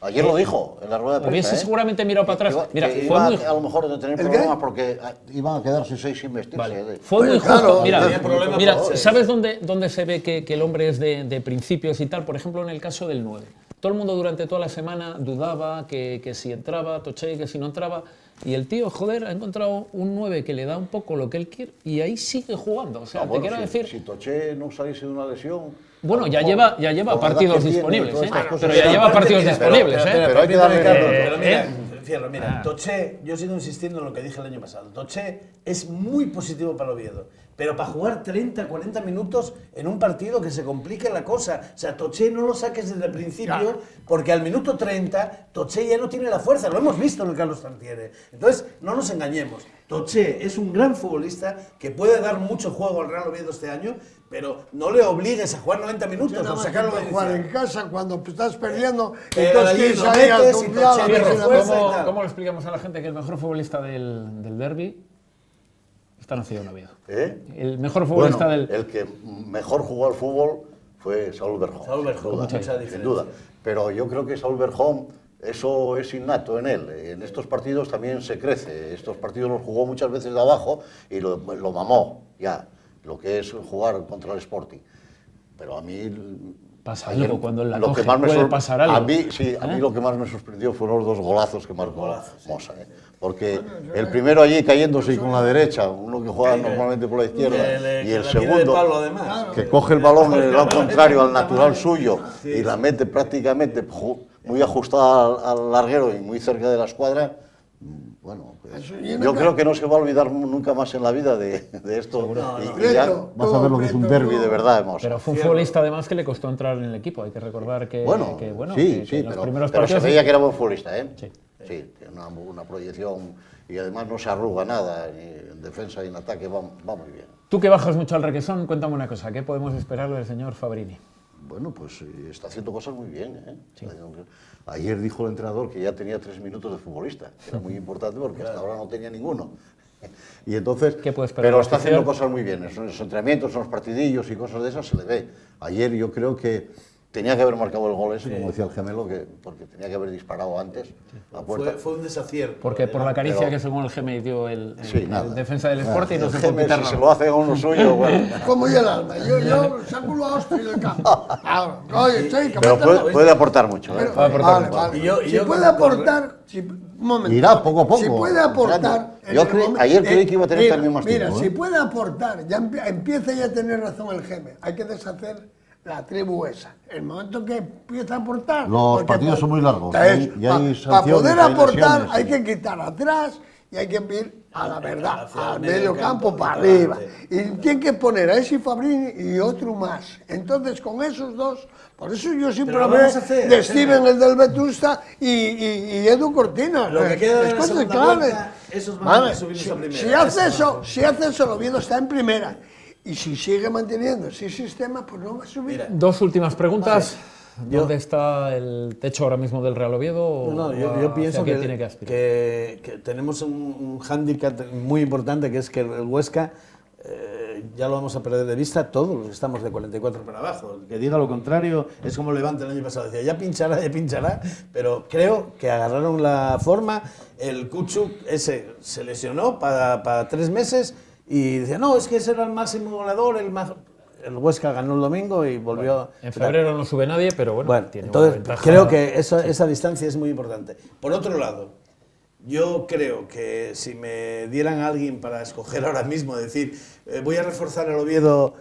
S3: Ayer lo dijo en la rueda de prensa.
S1: Hubiese seguramente mirado para atrás. Mira,
S3: que
S1: fue
S3: iba
S1: muy...
S3: a lo mejor de tener
S2: ¿El
S3: problemas
S2: qué?
S3: porque iban a quedarse 6 sin vestirse.
S1: Vale. Fue muy
S2: Claro,
S1: justo.
S4: tenía
S1: Mira,
S4: problemas
S1: mira,
S4: por-
S1: ¿sabes dónde se ve que el hombre es de principios y tal? Por ejemplo, en el caso del 9. Todo el mundo durante toda la semana dudaba que si entraba Toché, que si no entraba. Y el tío, joder, ha encontrado un 9 que le da un poco lo que él quiere y ahí sigue jugando. O sea, te quiero decir...
S3: Si Toché no saliese de una lesión...
S1: Bueno,
S3: a lo
S1: ya
S3: mejor,
S1: lleva
S3: con la edad
S1: partidos
S3: que tiene y
S1: disponibles,
S3: todas estas cosas,
S1: pero ya lleva partidos disponibles,
S3: pero hay que darle
S4: Pero mira,
S1: ¿eh?
S4: Fierro, mira, Toché, yo sigo insistiendo en lo que dije el año pasado. Toché es muy positivo para el Oviedo, pero para jugar 30, 40 minutos en un partido que se complique la cosa. O sea, Toché no lo saques desde el principio, porque al minuto 30 Toché ya no tiene la fuerza. Lo hemos visto en el Carlos Tartiere. Entonces, no nos engañemos. Toché es un gran futbolista que puede dar mucho juego al Real Oviedo este año, pero no le obligues a jugar 90 minutos
S2: nada
S4: o
S2: más
S4: sacarlo
S2: que
S4: de
S2: jugar en
S4: inicial.
S2: casa cuando estás perdiendo,
S4: Pero
S2: entonces
S4: allí
S2: quieres
S4: lo
S2: salir al
S4: metes y
S2: mundial,
S4: Toché
S2: a ver
S4: tiene
S2: si la
S4: fuerza.
S2: pasa.
S1: ¿Cómo le explicamos a la gente que el mejor futbolista del derbi está nacido en Oviedo? El mejor futbolista
S3: Bueno,
S1: del...
S3: el que mejor jugó al fútbol fue Saúl Berjón.
S4: Saúl Berjón, mucha
S3: sin
S4: diferencia.
S3: duda. Pero yo creo que Saúl Berjón, eso es innato en él. En estos partidos también se crece. Estos partidos los jugó muchas veces de abajo y lo mamó ya, lo que es jugar contra el Sporting. Pero a mí...
S1: Pasa
S3: ayer
S1: algo cuando él la
S3: lo
S1: coge,
S3: que más me
S1: puede pasar algo.
S3: A mí, sí, a mí lo que más me sorprendió fueron los 2 golazos que marcó Mosa. Porque el primero allí cayéndose con la derecha, uno que juega normalmente por la izquierda, y el segundo que coge el balón en el lado contrario al natural suyo y la mete prácticamente muy ajustada al larguero y muy cerca de la escuadra. Bueno, pues, yo creo que no se va a olvidar nunca más en la vida de esto. Y ya vas a ver lo que es un derbi de verdad, Mosa.
S1: Pero fue un futbolista además que le costó entrar en el equipo. Hay que recordar que,
S3: Bueno,
S1: que
S3: sí,
S1: en los
S3: pero
S1: primeros
S3: se
S1: partidos...
S3: veía que era buen futbolista, ¿eh?
S1: Sí.
S3: Sí, tiene una proyección y además no se arruga nada, ni en defensa ni en ataque, va muy bien.
S1: Tú que bajas mucho al requesón, cuéntame una cosa. ¿Qué podemos esperar del señor Fabrini?
S3: Bueno, pues está haciendo cosas muy bien, ¿eh? Sí. Ayer dijo el entrenador que ya tenía 3 minutos de futbolista, que era muy importante porque hasta ahora no tenía ninguno. Y entonces,
S1: ¿Qué puede esperar
S3: pero
S1: la
S3: está haciendo
S1: afición?
S3: cosas muy bien. En los entrenamientos, en los partidillos y cosas de esas se le ve. Ayer yo creo que tenía que haber marcado el gol ese, como decía el gemelo, porque tenía que haber disparado antes a puerta.
S4: Fue un desacierto.
S1: Porque por la caricia
S3: pero-
S1: que según el GM dio el
S3: nada.
S1: defensa del Sporting no
S3: El
S1: se puede
S3: Geme,
S1: quitar
S3: si
S1: nada.
S3: se lo hace a uno suyo, bueno.
S2: Como yo el alma, yo saco la hostia del campo. Ahora, oye, sí, que
S3: Pero
S2: mételo.
S3: puede aportar mucho, ¿eh?
S2: Pero-
S1: Va a aportar
S2: vale,
S1: mucho.
S2: vale.
S4: Y yo
S2: si puede
S4: con-
S2: aportar, un momento.
S3: Irá poco a poco,
S2: Si puede aportar.
S3: entrando. Yo ayer creí que iba a tener
S2: mira,
S3: también más
S2: mira,
S3: tiempo,
S2: si
S3: ¿eh?
S2: puede aportar, ya empieza ya a tener razón el GM. Hay que deshacer la tribu esa. El momento que empieza a aportar.
S3: Los
S2: porque
S3: partidos son muy largos,
S2: Para
S3: y hay
S2: poder
S3: sanciones, hay
S2: aportar,
S3: lesiones,
S2: hay
S3: sí.
S2: que quitar atrás y hay que ir a la verdad,
S4: hacia
S2: al
S4: el
S2: medio campo para arriba. Y tiene que poner a ese Fabrini y otro más. Entonces, con esos dos, por eso yo siempre
S4: Pero lo
S2: hablé
S4: vamos a hacer,
S2: de Steven, el del Vetusta, y Edu Cortina.
S4: Lo que queda de la
S2: cosas
S4: segunda
S2: claves.
S4: vuelta, esos van a subirnos a primera.
S2: Si hace eso, el Oviedo está en primera. y si sigue manteniendo ese sistema, pues no va a subir.
S4: Mira,
S1: Dos últimas preguntas. ¿Dónde está el techo ahora mismo del Real Oviedo? ¿O
S4: yo pienso
S1: hacia qué
S4: que,
S1: tiene que aspirar?
S4: que tenemos un hándicap muy importante, que es que el Huesca ya lo vamos a perder de vista, todos estamos de 44 para abajo. El que diga lo contrario es como Levante el año pasado, decía, ya pinchará, pero creo que agarraron la forma. El Kuchuk ese se lesionó para 3 meses y decía, no, es que ese era el máximo goleador, el Huesca ganó el domingo y volvió...
S1: Bueno, en febrero no sube nadie, pero bueno, tiene
S4: entonces
S1: una ventaja.
S4: creo que esa distancia es muy importante. Por otro lado, yo creo que si me dieran a alguien para escoger ahora mismo, decir, voy a reforzar el Oviedo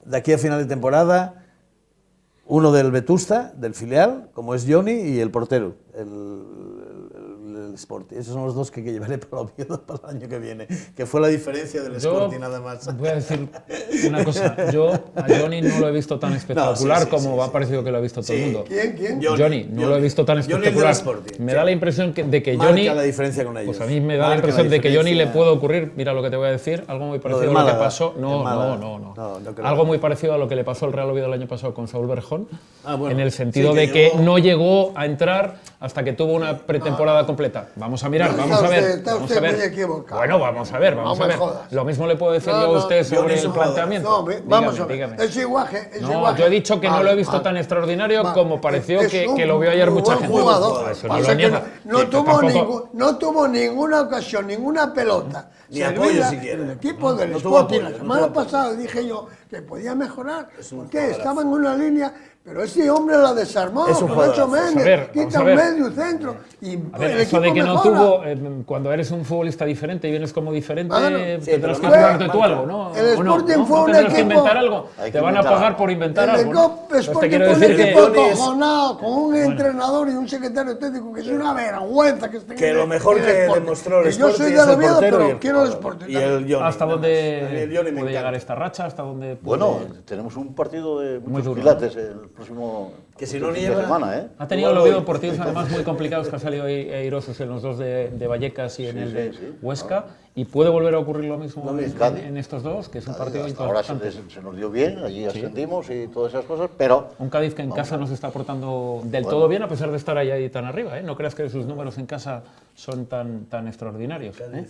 S4: de aquí a final de temporada, uno del Vetusta, del filial, como es Johnny, y el portero, el Sporting. Esos son los dos que llevaré para el Oviedo para el año que viene, que fue la diferencia del Sporting nada más.
S1: Voy a decir una cosa, yo a Johnny no lo he visto tan espectacular como ha parecido que lo ha visto todo el mundo.
S2: ¿Quién?
S1: Johnny, no lo he visto tan espectacular. Me da la impresión de que Johnny...
S4: Marca la diferencia con ellos.
S1: Pues a mí me da la impresión de que Johnny le puede ocurrir, mira lo que te voy a decir, algo muy parecido a lo que pasó... No. Algo muy parecido a lo que le pasó al Real Oviedo el año pasado con Saúl Berjón, en el sentido de que no llegó a entrar hasta que tuvo una pretemporada completa. Vamos a mirar, vamos a ver.
S2: Está usted muy equivocado.
S1: Bueno, vamos a ver. Lo mismo le puedo decir yo a usted sobre el planteamiento.
S2: No, vamos a ver.
S1: Dígame.
S2: Es iguaje.
S1: No, yo he dicho que no lo he visto tan extraordinario como pareció que lo vio ayer mucha gente.
S2: Jugador.
S1: Eso no lo niega.
S2: No tuvo ninguna ocasión, ninguna pelota.
S4: Ni apoyo siquiera.
S2: El equipo del Sporting la semana pasada dije yo que podía mejorar, porque estaba en una línea, pero ese hombre la desarmó, Nacho Méndez, quita un medio centro y
S1: a ver,
S2: el
S1: eso
S2: equipo
S1: de que
S2: mejora.
S1: no tuvo, cuando eres un futbolista diferente y vienes como diferente, tendrás que
S2: fue-
S1: jugarte tú algo, ¿no?
S2: el
S1: ¿O no?
S2: Sporting
S1: ¿No?
S2: fue
S1: ¿No
S2: un
S1: tendrás que
S2: equipo-
S1: inventar algo?
S3: Hay que
S1: Te van a
S3: inventar
S1: pagar
S3: algo.
S1: por inventar
S2: El
S1: algo, ¿no?
S2: Sporting
S1: Pues te quiero
S2: fue un
S1: decir
S2: equipo
S1: que...
S2: acojonado, con un entrenador y un secretario técnico que es una vergüenza que estén
S4: Que lo mejor
S2: en el
S4: que
S2: Sporting.
S4: demostró el
S2: Y yo
S4: Sporting
S2: soy
S4: es
S2: del
S4: el
S2: Oviedo,
S4: portero y
S2: pero
S4: el
S2: quiero el
S4: jugador.
S2: Sporting.
S4: Y el Johnny.
S1: ¿Hasta
S4: nada
S1: dónde
S4: más. A mí el Johnny me
S1: puede llegar
S4: encanta.
S1: esta racha? ¿Hasta dónde puede...
S3: Bueno, tenemos un partido de muchos
S1: duro,
S3: pilates el próximo
S4: Que si no
S3: fin de
S4: nieva-
S3: semana, ¿eh?
S1: Ha tenido el Oviedo partidos además muy complicados que han salido airosos en los dos de Vallecas y en el de Huesca, y puede volver a ocurrir lo mismo en estos dos, que es un partido
S3: Hasta ahora
S1: importante.
S3: se nos dio bien, allí ascendimos y todas esas cosas, pero
S1: Un Cádiz que en casa no se está portando del todo bien a pesar de estar ahí tan arriba, ¿eh? No creas que sus números en casa son tan extraordinarios. ¿eh?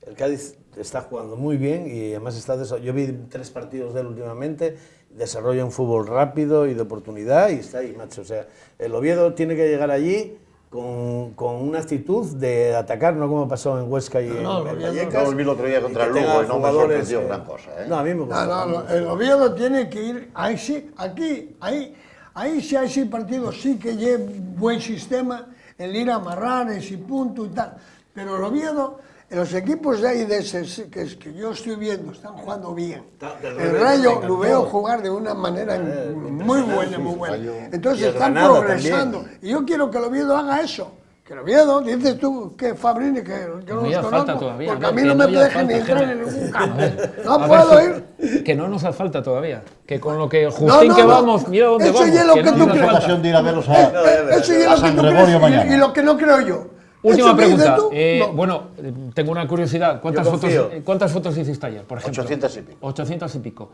S4: El Cádiz está jugando muy bien y además yo vi 3 partidos de él últimamente, desarrolla un fútbol rápido y de oportunidad y está ahí, macho. O sea, el Oviedo tiene que llegar allí con una actitud de atacar, no como pasó en Huesca y en Vallecas.
S3: lo vi el otro día contra
S4: y
S3: el
S4: que
S3: Lugo
S4: tenga
S3: y no me
S4: jugadores,
S3: sorprendió gran cosa, ¿eh?
S4: No, a mí me gusta.
S2: No, el Oviedo tiene que ir, ahí sí, ahí sí hay partidos, sí que lleva buen sistema, el ir a amarrar, ese punto y tal, pero el Oviedo, los equipos de ahí, que yo estoy viendo, están jugando bien. El Rayo lo veo jugar de una manera muy buena. Entonces
S4: Y el
S2: están
S4: Granada
S2: progresando.
S4: también.
S2: Y yo quiero que el Oviedo haga eso. Que el Oviedo, dices tú, que Fabrini, que yo no
S1: No ya
S2: los
S1: falta
S2: conozco,
S1: todavía,
S2: porque
S1: ¿no?
S2: a mí
S1: Que
S2: no
S1: no
S2: me
S1: ya
S2: dejan ni
S1: falta,
S2: entrar
S1: Gemma.
S2: en ningún campo.
S1: A
S2: No
S1: ver,
S2: puedo ir.
S1: Que no nos hace falta todavía. Que con lo que Justín que vamos, mira dónde
S2: Eso
S1: vamos.
S2: ya es lo que
S1: no
S2: tú
S1: nos
S2: crees.
S1: falta.
S3: ocasión de ir a verlos
S2: Eso ya
S3: a
S2: es lo que
S3: San
S2: tú
S3: Gregorio
S2: crees
S3: mañana.
S2: y lo que no creo yo.
S1: Última
S2: Eso que dices
S1: pregunta.
S2: tú, no.
S1: Bueno, tengo una curiosidad.
S4: confío.
S1: ¿Cuántas fotos hiciste ayer, por ejemplo?
S3: 800 y pico.
S1: 800 y pico.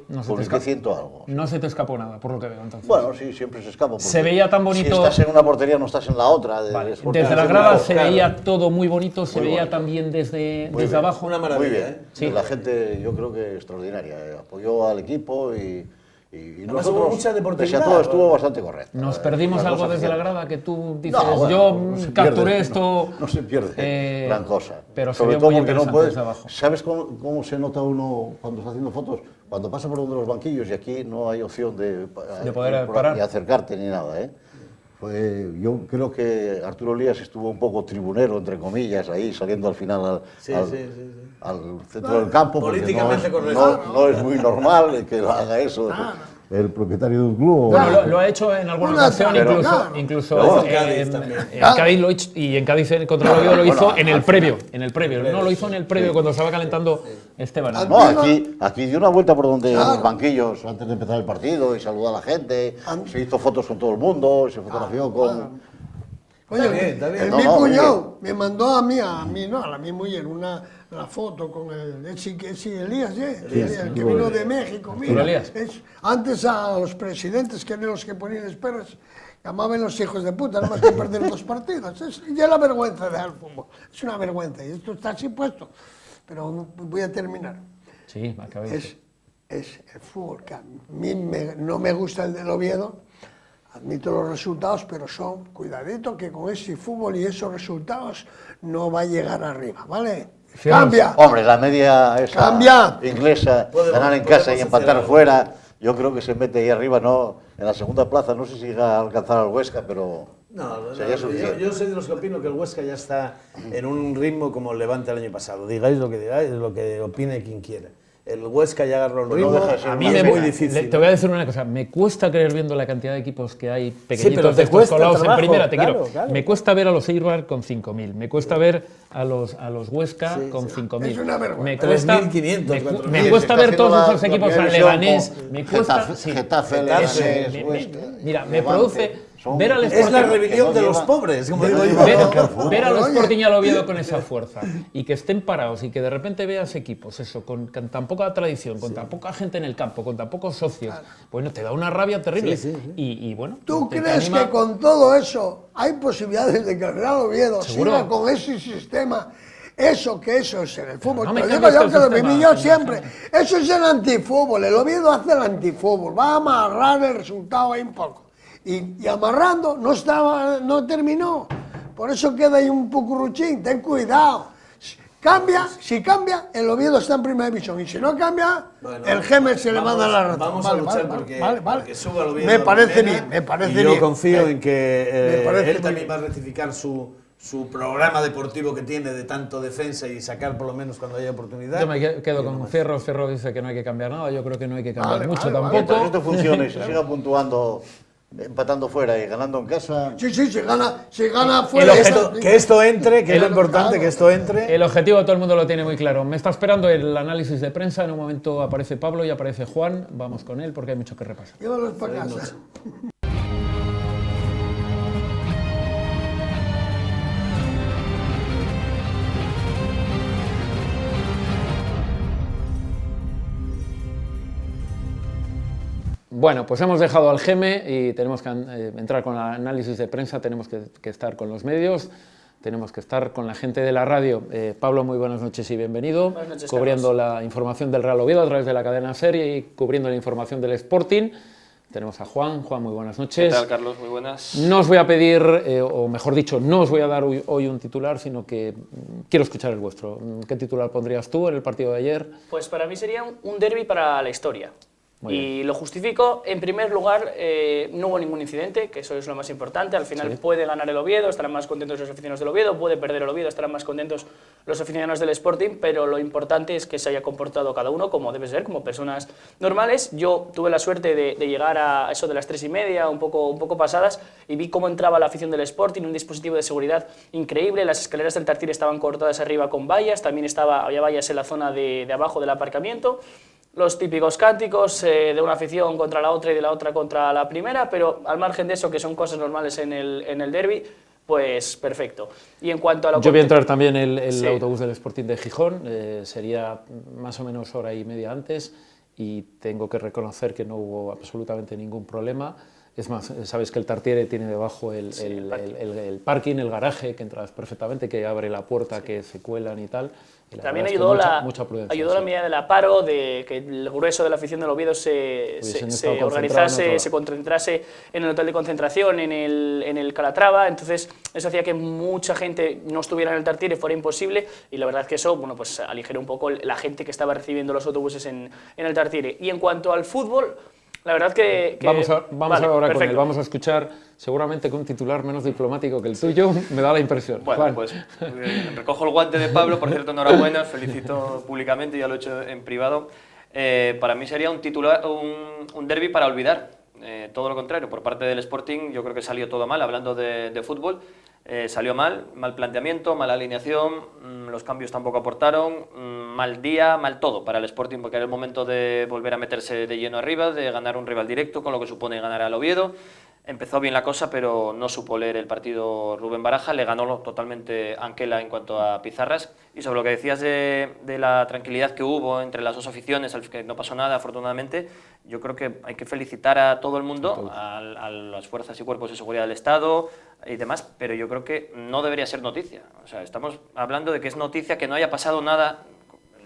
S1: No se te
S3: Publiqué
S1: escapó.
S3: 100 algo.
S1: No se te escapó nada, por lo que veo entonces.
S3: Bueno, sí, siempre se escapa. porque
S1: Se veía tan bonito-
S3: Si estás en una portería, no estás en la otra.
S1: Vale.
S3: Sporting
S1: Desde la
S3: es
S1: grada
S3: una-
S1: se veía todo muy bonito, se
S3: Muy
S1: veía
S3: bonito.
S1: también desde
S3: bien.
S1: abajo.
S4: Una
S3: Muy
S4: maravilla,
S3: bien.
S4: ¿eh?
S1: Sí.
S3: La gente, yo creo que extraordinaria. Apoyó al equipo y
S4: Además, hubo mucha deportividad.
S3: pese a todo, estuvo bastante correcto.
S1: Nos perdimos
S3: Las
S1: algo
S3: cosas
S1: desde la
S3: bien.
S1: grada que tú dices,
S3: No, bueno,
S1: yo
S3: no se
S1: capturé
S3: pierde,
S1: esto.
S3: No se pierde gran cosa.
S1: Pero se
S3: Sobre
S1: ve
S3: todo
S1: muy
S3: porque no
S1: interesante
S3: puedes.
S1: desde abajo.
S3: ¿Sabes cómo se nota uno cuando está haciendo fotos? Cuando pasa por uno de los banquillos y aquí no hay opción de
S1: poder
S3: por
S1: parar.
S3: aquí, acercarte ni nada, ¿eh? Yo creo que Arturo Elías estuvo un poco tribunero, entre comillas, ahí saliendo al final al centro del campo. porque
S4: Políticamente
S3: no es,
S4: correcto.
S3: no es muy normal que lo haga eso el propietario de un club.
S1: Bueno, lo ha hecho en alguna
S2: Una
S1: ocasión,
S2: pero
S1: incluso
S4: Pero en
S1: en
S4: Cádiz también.
S1: en Cádiz lo hizo, y en Cádiz contra el Oviedo lo hizo en el previo.
S4: previo,
S1: No lo hizo en el previo cuando estaba calentando Esteban.
S3: No, aquí dio una vuelta por donde los banquillos antes de empezar el partido y saludó a la gente, se hizo fotos con todo el mundo, se fotografió
S2: Oye,
S4: está bien.
S2: mi
S3: No,
S2: cuñado me mandó a mi mujer, la foto con Elías, el que vino de México. Mira,
S1: Elías.
S2: Antes a los presidentes, que eran los que ponían esperas, llamaban los hijos de puta, nada más que perder 2 partidos. Ya es la vergüenza del fútbol. Es una vergüenza, y esto está así puesto. Pero voy a terminar.
S1: Sí, acabé.
S2: Es el fútbol, que a mí no me gusta el del Oviedo. Admito los resultados, pero cuidadito, que con ese fútbol y esos resultados no va a llegar arriba, ¿vale?
S1: Fijaos.
S2: ¡Cambia!
S3: Hombre, la media esa
S2: Cambia.
S3: inglesa, ganar en casa y empatar
S4: hacer
S3: fuera, yo creo que se mete ahí arriba, no, en la segunda plaza, no sé si llega a alcanzar al Huesca, pero sería suficiente.
S4: Yo soy de los que opino que el Huesca ya está en un ritmo como el Levante el año pasado. Digáis, lo que opine quien quiera. El Huesca ya agarró el
S3: Pues no
S4: ritmo,
S3: deja de ser
S4: a mí
S3: una
S4: es
S3: pena.
S4: muy difícil.
S1: Te voy a decir una cosa, me cuesta creer viendo la cantidad de equipos que hay pequeñitos
S4: pero te
S1: de estos
S4: cuesta
S1: colados en
S4: trabajo,
S1: primera,
S4: claro, claro.
S1: Me cuesta ver a los Eibar con 5.000, me cuesta ver a los Huesca con 5.000.
S2: Es una vergüenza.
S1: Me cuesta,
S4: 3.500, 4.000.
S1: me cuesta ver todos
S3: Haciendo
S1: esos equipos,
S3: la
S1: al
S3: división
S1: Leganés,
S3: con
S1: me cuesta...
S3: Getafe,
S1: Eso,
S3: Leganés, Huesca,
S1: mira, me
S3: Levante,
S1: produce
S3: son-
S1: ver al
S4: Es la
S1: Sporting...
S4: rebelión de los
S3: lleva-
S4: pobres, como
S3: que no
S4: digo
S3: lleva
S4: yo.
S3: nunca al fútbol.
S1: Ver a los
S2: Oye.
S1: Sporting y al Oviedo con esa fuerza y que estén parados y que de repente veas equipos, eso, con tan poca tradición, con tan poca gente en el campo, con tan pocos socios, bueno, te da una rabia terrible. Y bueno,
S2: ¿Tú
S1: te
S2: crees
S1: anima-
S2: que con todo eso hay posibilidades de que el Real Oviedo
S1: ¿Seguro?
S2: siga con ese sistema? Eso es en el fútbol.
S1: no me
S2: Te lo digo
S1: cambies
S2: yo
S1: el
S2: que lo
S1: sistema,
S2: viví yo
S1: señor
S2: siempre. Eso es el antifútbol. El Oviedo hace el antifútbol. Va a amarrar el resultado ahí un poco. Y amarrando no terminó. Por eso queda ahí un pocuruchín. Ten cuidado. Si cambia, el Oviedo está en primera división. Y si no cambia,
S4: Bueno,
S2: el Gemer se le va a dar la razón.
S4: Vamos a luchar porque suba el Oviedo
S2: Me
S4: a
S2: parece
S4: primera,
S2: bien, me parece
S4: y yo
S2: bien.
S4: confío en que
S2: Me parece
S4: él
S2: muy
S4: también
S2: bien.
S4: va a rectificar su programa deportivo que tiene de tanto defensa y sacar por lo menos cuando haya oportunidad.
S1: Yo me quedo con Ferro. Ferro dice que no hay que cambiar nada. Yo creo que no hay que cambiar
S2: Vale,
S1: mucho
S2: vale, vale.
S1: tampoco.
S3: Mientras esto funcione y se siga puntuando, empatando fuera y ganando en casa,
S2: Sí, se gana fuera.
S4: Que esto entre, que es lo
S2: Claro,
S4: importante,
S2: claro.
S4: que esto entre.
S1: El objetivo todo el mundo lo tiene muy claro. Me está esperando el análisis de prensa. En un momento aparece Pablo y aparece Juan. Vamos con él porque hay mucho que repasar.
S2: Llévalos para casa.
S1: Bueno, pues hemos dejado al Geme y tenemos que entrar con el análisis de prensa, tenemos que estar con los medios, tenemos que estar con la gente de la radio. Pablo, muy buenas noches y bienvenido.
S5: Buenas noches,
S1: cubriendo
S5: Carlos.
S1: la información del Real Oviedo a través de la cadena Serie y cubriendo la información del Sporting. Tenemos a Juan. Juan, muy buenas noches.
S5: ¿Qué tal, Carlos? Muy buenas.
S1: No os voy a pedir, o mejor dicho, no os voy a dar hoy un titular, sino que quiero escuchar el vuestro. ¿Qué titular pondrías tú en el partido de ayer?
S5: Pues para mí sería un derbi para la historia.
S1: Muy
S5: Y lo justifico, en primer lugar, no hubo ningún incidente, que eso es lo más importante. Al final puede ganar el Oviedo, estarán más contentos los aficionados del Oviedo, puede perder el Oviedo, estarán más contentos los aficionados del Sporting, pero lo importante es que se haya comportado cada uno como debe ser, como personas normales. Yo tuve la suerte de llegar a eso de las 3:30, un poco pasadas, y vi cómo entraba la afición del Sporting, un dispositivo de seguridad increíble. Las escaleras del Tartiere estaban cortadas arriba con vallas, también había vallas en la zona de abajo del aparcamiento. Los típicos cánticos de una afición contra la otra y de la otra contra la primera, pero al margen de eso, que son cosas normales en el derbi, pues perfecto. Y en cuanto a lo
S1: Yo voy a entrar también el
S5: Sí.
S1: autobús del Sporting de Gijón, sería más o menos hora y media antes y tengo que reconocer que no hubo absolutamente ningún problema. Es más, sabes que el Tartiere tiene debajo el parking, el garaje, que entras perfectamente, que abre la puerta, que se cuelan y tal. Y la
S5: También
S1: verdad es que
S5: ayudó,
S1: mucha prudencia,
S5: ayudó la
S1: sí.
S5: medida del aparo, de que el grueso de la afición del Oviedo se
S1: estado
S5: se
S1: concentrado en
S5: organizase,
S1: otro
S5: se concentrase en el hotel de concentración, en el Calatrava. Entonces eso hacía que mucha gente no estuviera en el Tartiere, fuera imposible, y la verdad es que eso, bueno, pues aligeró un poco la gente que estaba recibiendo los autobuses en el Tartiere. Y en cuanto al fútbol, la verdad que
S1: Vamos
S5: vale,
S1: ahora con
S5: perfecto.
S1: él, vamos a escuchar seguramente con un titular menos diplomático que el tuyo, me da la impresión.
S6: Bueno,
S1: Juan.
S6: pues recojo el guante de Pablo, por cierto, enhorabuena, os felicito públicamente, ya lo he hecho en privado. Para mí sería un titular, un derbi para olvidar, todo lo contrario, por parte del Sporting yo creo que salió todo mal, hablando de fútbol, salió mal planteamiento, mala alineación, los cambios tampoco aportaron, mal día, mal todo para el Sporting, porque era el momento de volver a meterse de lleno arriba, de ganar un rival directo, con lo que supone ganar al Oviedo. empezó bien la cosa, pero no supo leer el partido Rubén Baraja, le ganó totalmente Anquela en cuanto a pizarras. Y sobre lo que decías de la tranquilidad que hubo entre las dos aficiones, al que no pasó nada, afortunadamente, yo creo que hay que felicitar a todo el mundo, a las fuerzas y cuerpos de seguridad del Estado y demás, pero yo creo que no debería ser noticia. O sea, estamos hablando de que es noticia que no haya pasado nada.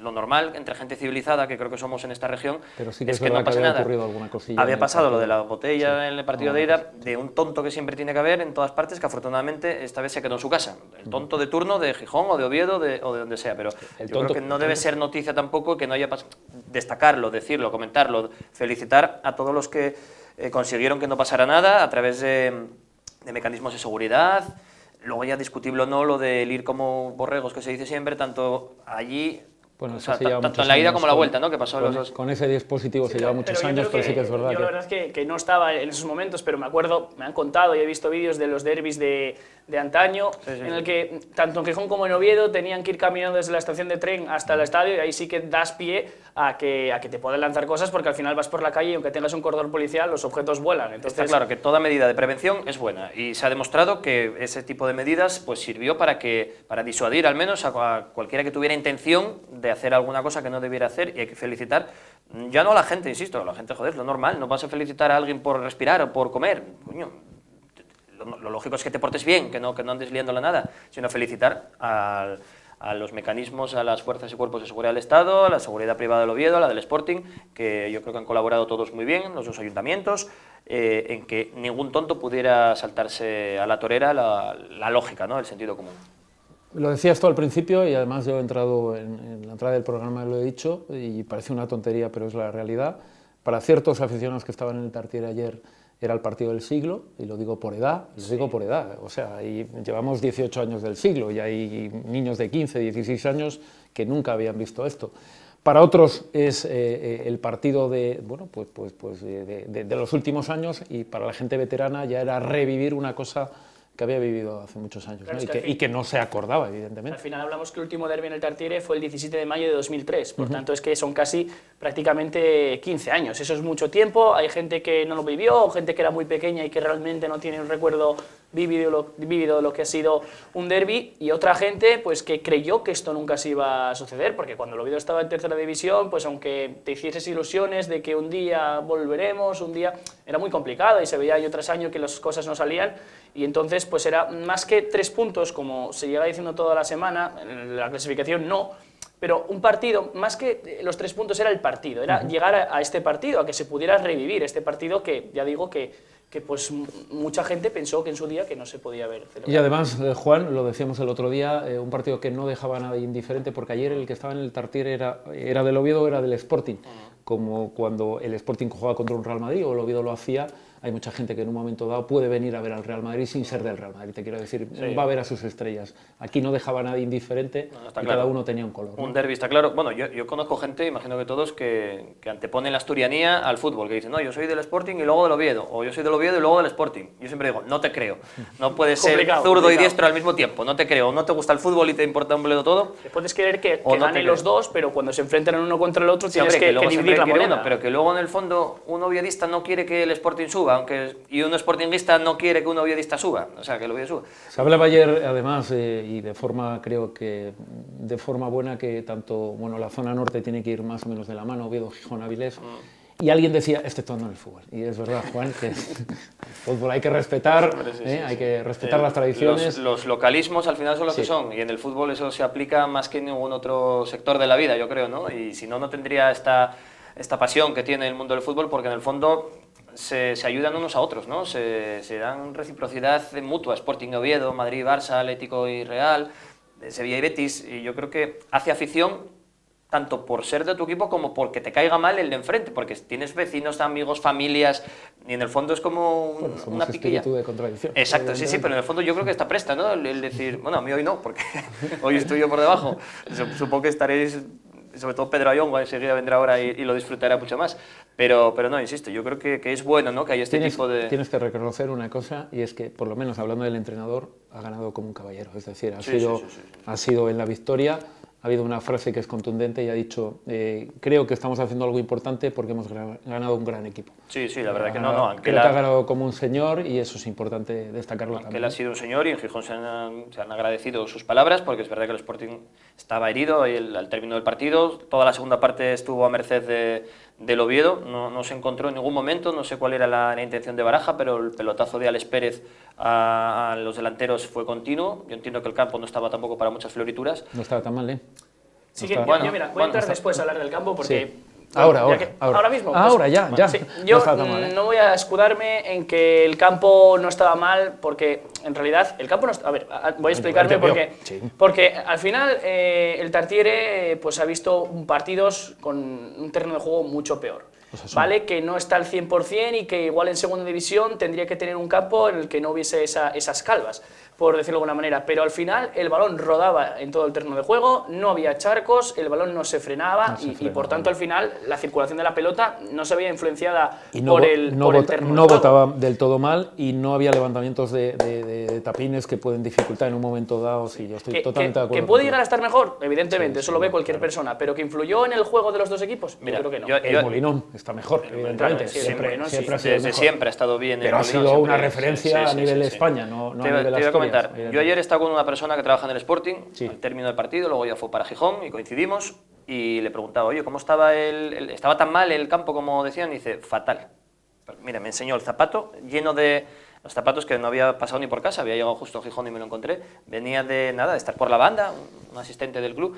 S6: Lo normal entre gente civilizada, que creo que somos en esta región,
S1: pero sí que
S6: es que no pase nada.
S1: Ocurrido alguna cosilla
S6: había pasado lo de la botella
S1: sí,
S6: en el partido de ida, de un tonto que siempre tiene que haber en todas partes, que afortunadamente esta vez se quedó en su casa. El tonto de turno de Gijón o de Oviedo o de donde sea, pero yo creo que no debe ser noticia tampoco que no haya pasado. Destacarlo, decirlo, comentarlo, felicitar a todos los que consiguieron que no pasara nada a través de mecanismos de seguridad. Luego ya discutible o no lo del ir como borregos, que se dice siempre, tanto allí...
S1: Bueno,
S6: o sea,
S1: se lleva
S6: tanto en la ida
S1: años
S6: como la vuelta, ¿no? Que pasó
S1: con ese dispositivo se lleva muchos años, pero sí que es verdad.
S5: Yo la verdad es que no estaba en esos momentos, pero me acuerdo, me han contado y he visto vídeos de los derbis de antaño, en el que tanto en Gijón como en Oviedo tenían que ir caminando desde la estación de tren hasta el estadio, y ahí sí que das pie a que te puedan lanzar cosas, porque al final vas por la calle y aunque tengas un cordón policial, los objetos vuelan. Entonces,
S6: está claro que toda medida de prevención es buena, y se ha demostrado que ese tipo de medidas pues sirvió para disuadir al menos a cualquiera que tuviera intención de hacer alguna cosa que no debiera hacer, y hay que felicitar, ya no a la gente, insisto, a la gente, joder, lo normal, no vas a felicitar a alguien por respirar o por comer, coño, lo lógico es que te portes bien, que no andes liándola nada, sino felicitar a los mecanismos, a las fuerzas y cuerpos de seguridad del Estado, a la seguridad privada del Oviedo, a la del Sporting, que yo creo que han colaborado todos muy bien, los dos ayuntamientos, en que ningún tonto pudiera saltarse a la torera la lógica, ¿no? El sentido común.
S1: Lo decías tú al principio, y además yo he entrado en la entrada del programa, lo he dicho, y parece una tontería, pero es la realidad. Para ciertos aficionados que estaban en el Tartiere ayer, era el partido del siglo, y lo digo por edad, o sea, y llevamos 18 años del siglo, y hay niños de 15, 16 años que nunca habían visto esto. Para otros es el partido de los últimos años, y para la gente veterana ya era revivir una cosa que había vivido hace muchos años,
S5: claro,
S1: ¿no? y que no se acordaba, evidentemente.
S5: Al final hablamos que el último derbi en el Tartiere fue el 17 de mayo de 2003, por tanto es que son casi prácticamente 15 años, eso es mucho tiempo, hay gente que no lo vivió, gente que era muy pequeña y que realmente no tiene un recuerdo vívido de lo que ha sido un derbi, y otra gente pues que creyó que esto nunca se iba a suceder, porque cuando el Oviedo estaba en tercera división, pues aunque te hicieses ilusiones de que un día volveremos, un día, era muy complicado y se veía año tras año que las cosas no salían, y entonces pues era más que 3 puntos, como se lleva diciendo toda la semana, en la clasificación no, pero un partido, más que los 3 puntos era el partido, era llegar a este partido, a que se pudiera revivir este partido que, ya digo, que pues mucha gente pensó que en su día que no se podía ver celebrado.
S1: Y además, Juan, lo decíamos el otro día, un partido que no dejaba a nadie indiferente, porque ayer el que estaba en el Tartiere era del Oviedo o era del Sporting, como cuando el Sporting jugaba contra un Real Madrid o el Oviedo lo hacía. Hay mucha gente que en un momento dado puede venir a ver al Real Madrid sin ser del Real Madrid, te quiero decir, va a ver a sus estrellas. Aquí no dejaba a nadie indiferente, y claro, cada uno tenía un color, ¿no?
S6: Un derbi, está claro. Bueno, yo conozco gente, imagino que todos, que anteponen la asturianía al fútbol, que dicen, no, yo soy del Sporting y luego del Oviedo, o yo soy del Oviedo y luego del Sporting. Yo siempre digo, no te creo. No puedes ser zurdo y diestro al mismo tiempo, no te creo. No te gusta el fútbol y te importa un bledo todo.
S5: Te puedes querer que ganen los dos, pero cuando se enfrentan uno contra el otro tienes que dividir la moneda.
S6: Pero que luego en el fondo un oviedista no quiere que el Sporting suba, y un sportinguista no quiere que un oviedista suba, o sea, que el Oviedo suba.
S1: Se hablaba ayer, además, y de forma, creo que de forma buena, que tanto, bueno, la zona norte tiene que ir más o menos de la mano, Oviedo, Gijón, Avilés, y alguien decía, exceptuando el fútbol. Y es verdad, Juan, que el fútbol hay que respetar, hay que respetar las tradiciones.
S6: Los localismos al final son lo que son, y en el fútbol eso se aplica más que en ningún otro sector de la vida, yo creo, ¿no? Y si no, no tendría esta pasión que tiene el mundo del fútbol, porque en el fondo se ayudan unos a otros, ¿no? Se dan reciprocidad mutua, Sporting, Oviedo, Madrid, Barça, Atlético y Real, Sevilla y Betis, y yo creo que hace afición tanto por ser de tu equipo como porque te caiga mal el de enfrente, porque tienes vecinos, amigos, familias, y en el fondo es como una piquilla.
S1: Espíritu de contradicción.
S6: Exacto, sí, pero en el fondo yo creo que está presta, ¿no? El decir, bueno, a mí hoy no, porque hoy estoy yo por debajo. Supongo que estaréis, sobre todo Pedro Ayongo, enseguida vendrá ahora y lo disfrutará mucho más. Pero no, insisto, yo creo que es bueno, ¿no?, que haya este tipo de...
S1: Tienes que reconocer una cosa, y es que, por lo menos hablando del entrenador, ha ganado como un caballero. Es decir, ha sido en la victoria, ha habido una frase que es contundente y ha dicho, creo que estamos haciendo algo importante porque hemos ganado un gran equipo.
S6: Sí, sí, la verdad que no.
S1: Creo que ha ganado como un señor y eso es importante destacarlo también.
S6: Él ha sido un señor y en Gijón se han agradecido sus palabras, porque es verdad que el Sporting estaba herido al término del partido. Toda la segunda parte estuvo a merced del Oviedo, no se encontró en ningún momento, no sé cuál era la intención de Baraja, pero el pelotazo de Alex Pérez a los delanteros fue continuo. Yo entiendo que el campo no estaba tampoco para muchas florituras.
S1: No estaba tan mal, ¿eh?
S5: Sí, que, bueno, mira, voy a entrar después a hablar del campo porque...
S1: Sí. Ahora
S5: mismo.
S1: Ahora,
S5: pues,
S1: ya.
S5: Sí, yo no voy a escudarme en que el campo no estaba mal, porque en realidad el campo no estaba... A ver, voy a explicarme por qué. Sí. Porque al final el Tartiere pues, ha visto partidos con un terreno de juego mucho peor. ¿Vale? Que no está al 100% y que igual en segunda división tendría que tener un campo en el que no hubiese esas calvas, por decirlo de alguna manera, pero al final el balón rodaba en todo el terreno de juego, no había charcos, el balón no se frenaba, y por tanto al final la circulación de la pelota no se veía influenciada por el terreno de juego.
S1: No botaba del todo mal y no había levantamientos de tapines que pueden dificultar en un momento dado. Sí, yo estoy totalmente de acuerdo.
S5: ¿Que puede llegar a estar mejor? Evidentemente, eso lo ve cualquier persona, pero que influyó en el juego de los dos equipos, mira, yo creo que no.
S1: El Molinón está mejor, evidentemente.
S5: Siempre ha sido
S6: desde siempre ha estado bien.
S1: Pero ha sido una referencia a nivel de España, no a nivel de Asturias.
S6: Yo ayer estaba con una persona que trabaja en el Sporting, al término del partido, luego ya fue para Gijón y coincidimos, y le preguntaba, oye, ¿cómo estaba estaba tan mal el campo como decían? Y dice, fatal. Mira, me enseñó el zapato lleno de... Los zapatos que no había pasado ni por casa, había llegado justo a Gijón y me lo encontré. Venía de estar por la banda, un asistente del club,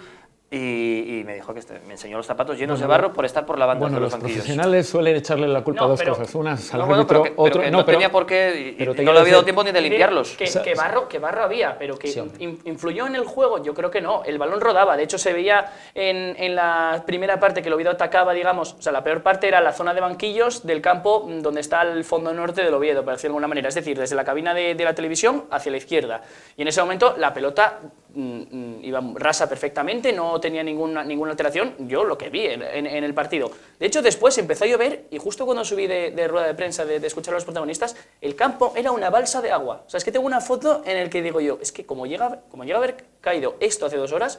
S6: y me dijo que me enseñó los zapatos llenos de barro por estar por la banda de los banquillos.
S1: Los profesionales suelen echarle la culpa a dos cosas. Una al árbitro,
S6: otro... No tenía por qué, y no le había dado tiempo ni de limpiarlos.
S5: Que barro había, pero que influyó en el juego, yo creo que no. El balón rodaba, de hecho se veía en la primera parte que el Oviedo atacaba, digamos, o sea, la peor parte era la zona de banquillos del campo donde está el fondo norte del Oviedo, por decirlo de alguna manera, es decir, desde la cabina de la televisión hacia la izquierda. Y en ese momento la pelota iba rasa perfectamente, no tenía ninguna alteración, yo lo que vi en el partido. De hecho, después empezó a llover y justo cuando subí de rueda de prensa de escuchar a los protagonistas, el campo era una balsa de agua. O sea, es que tengo una foto en la que digo yo, es que como llega a haber caído esto hace 2 horas,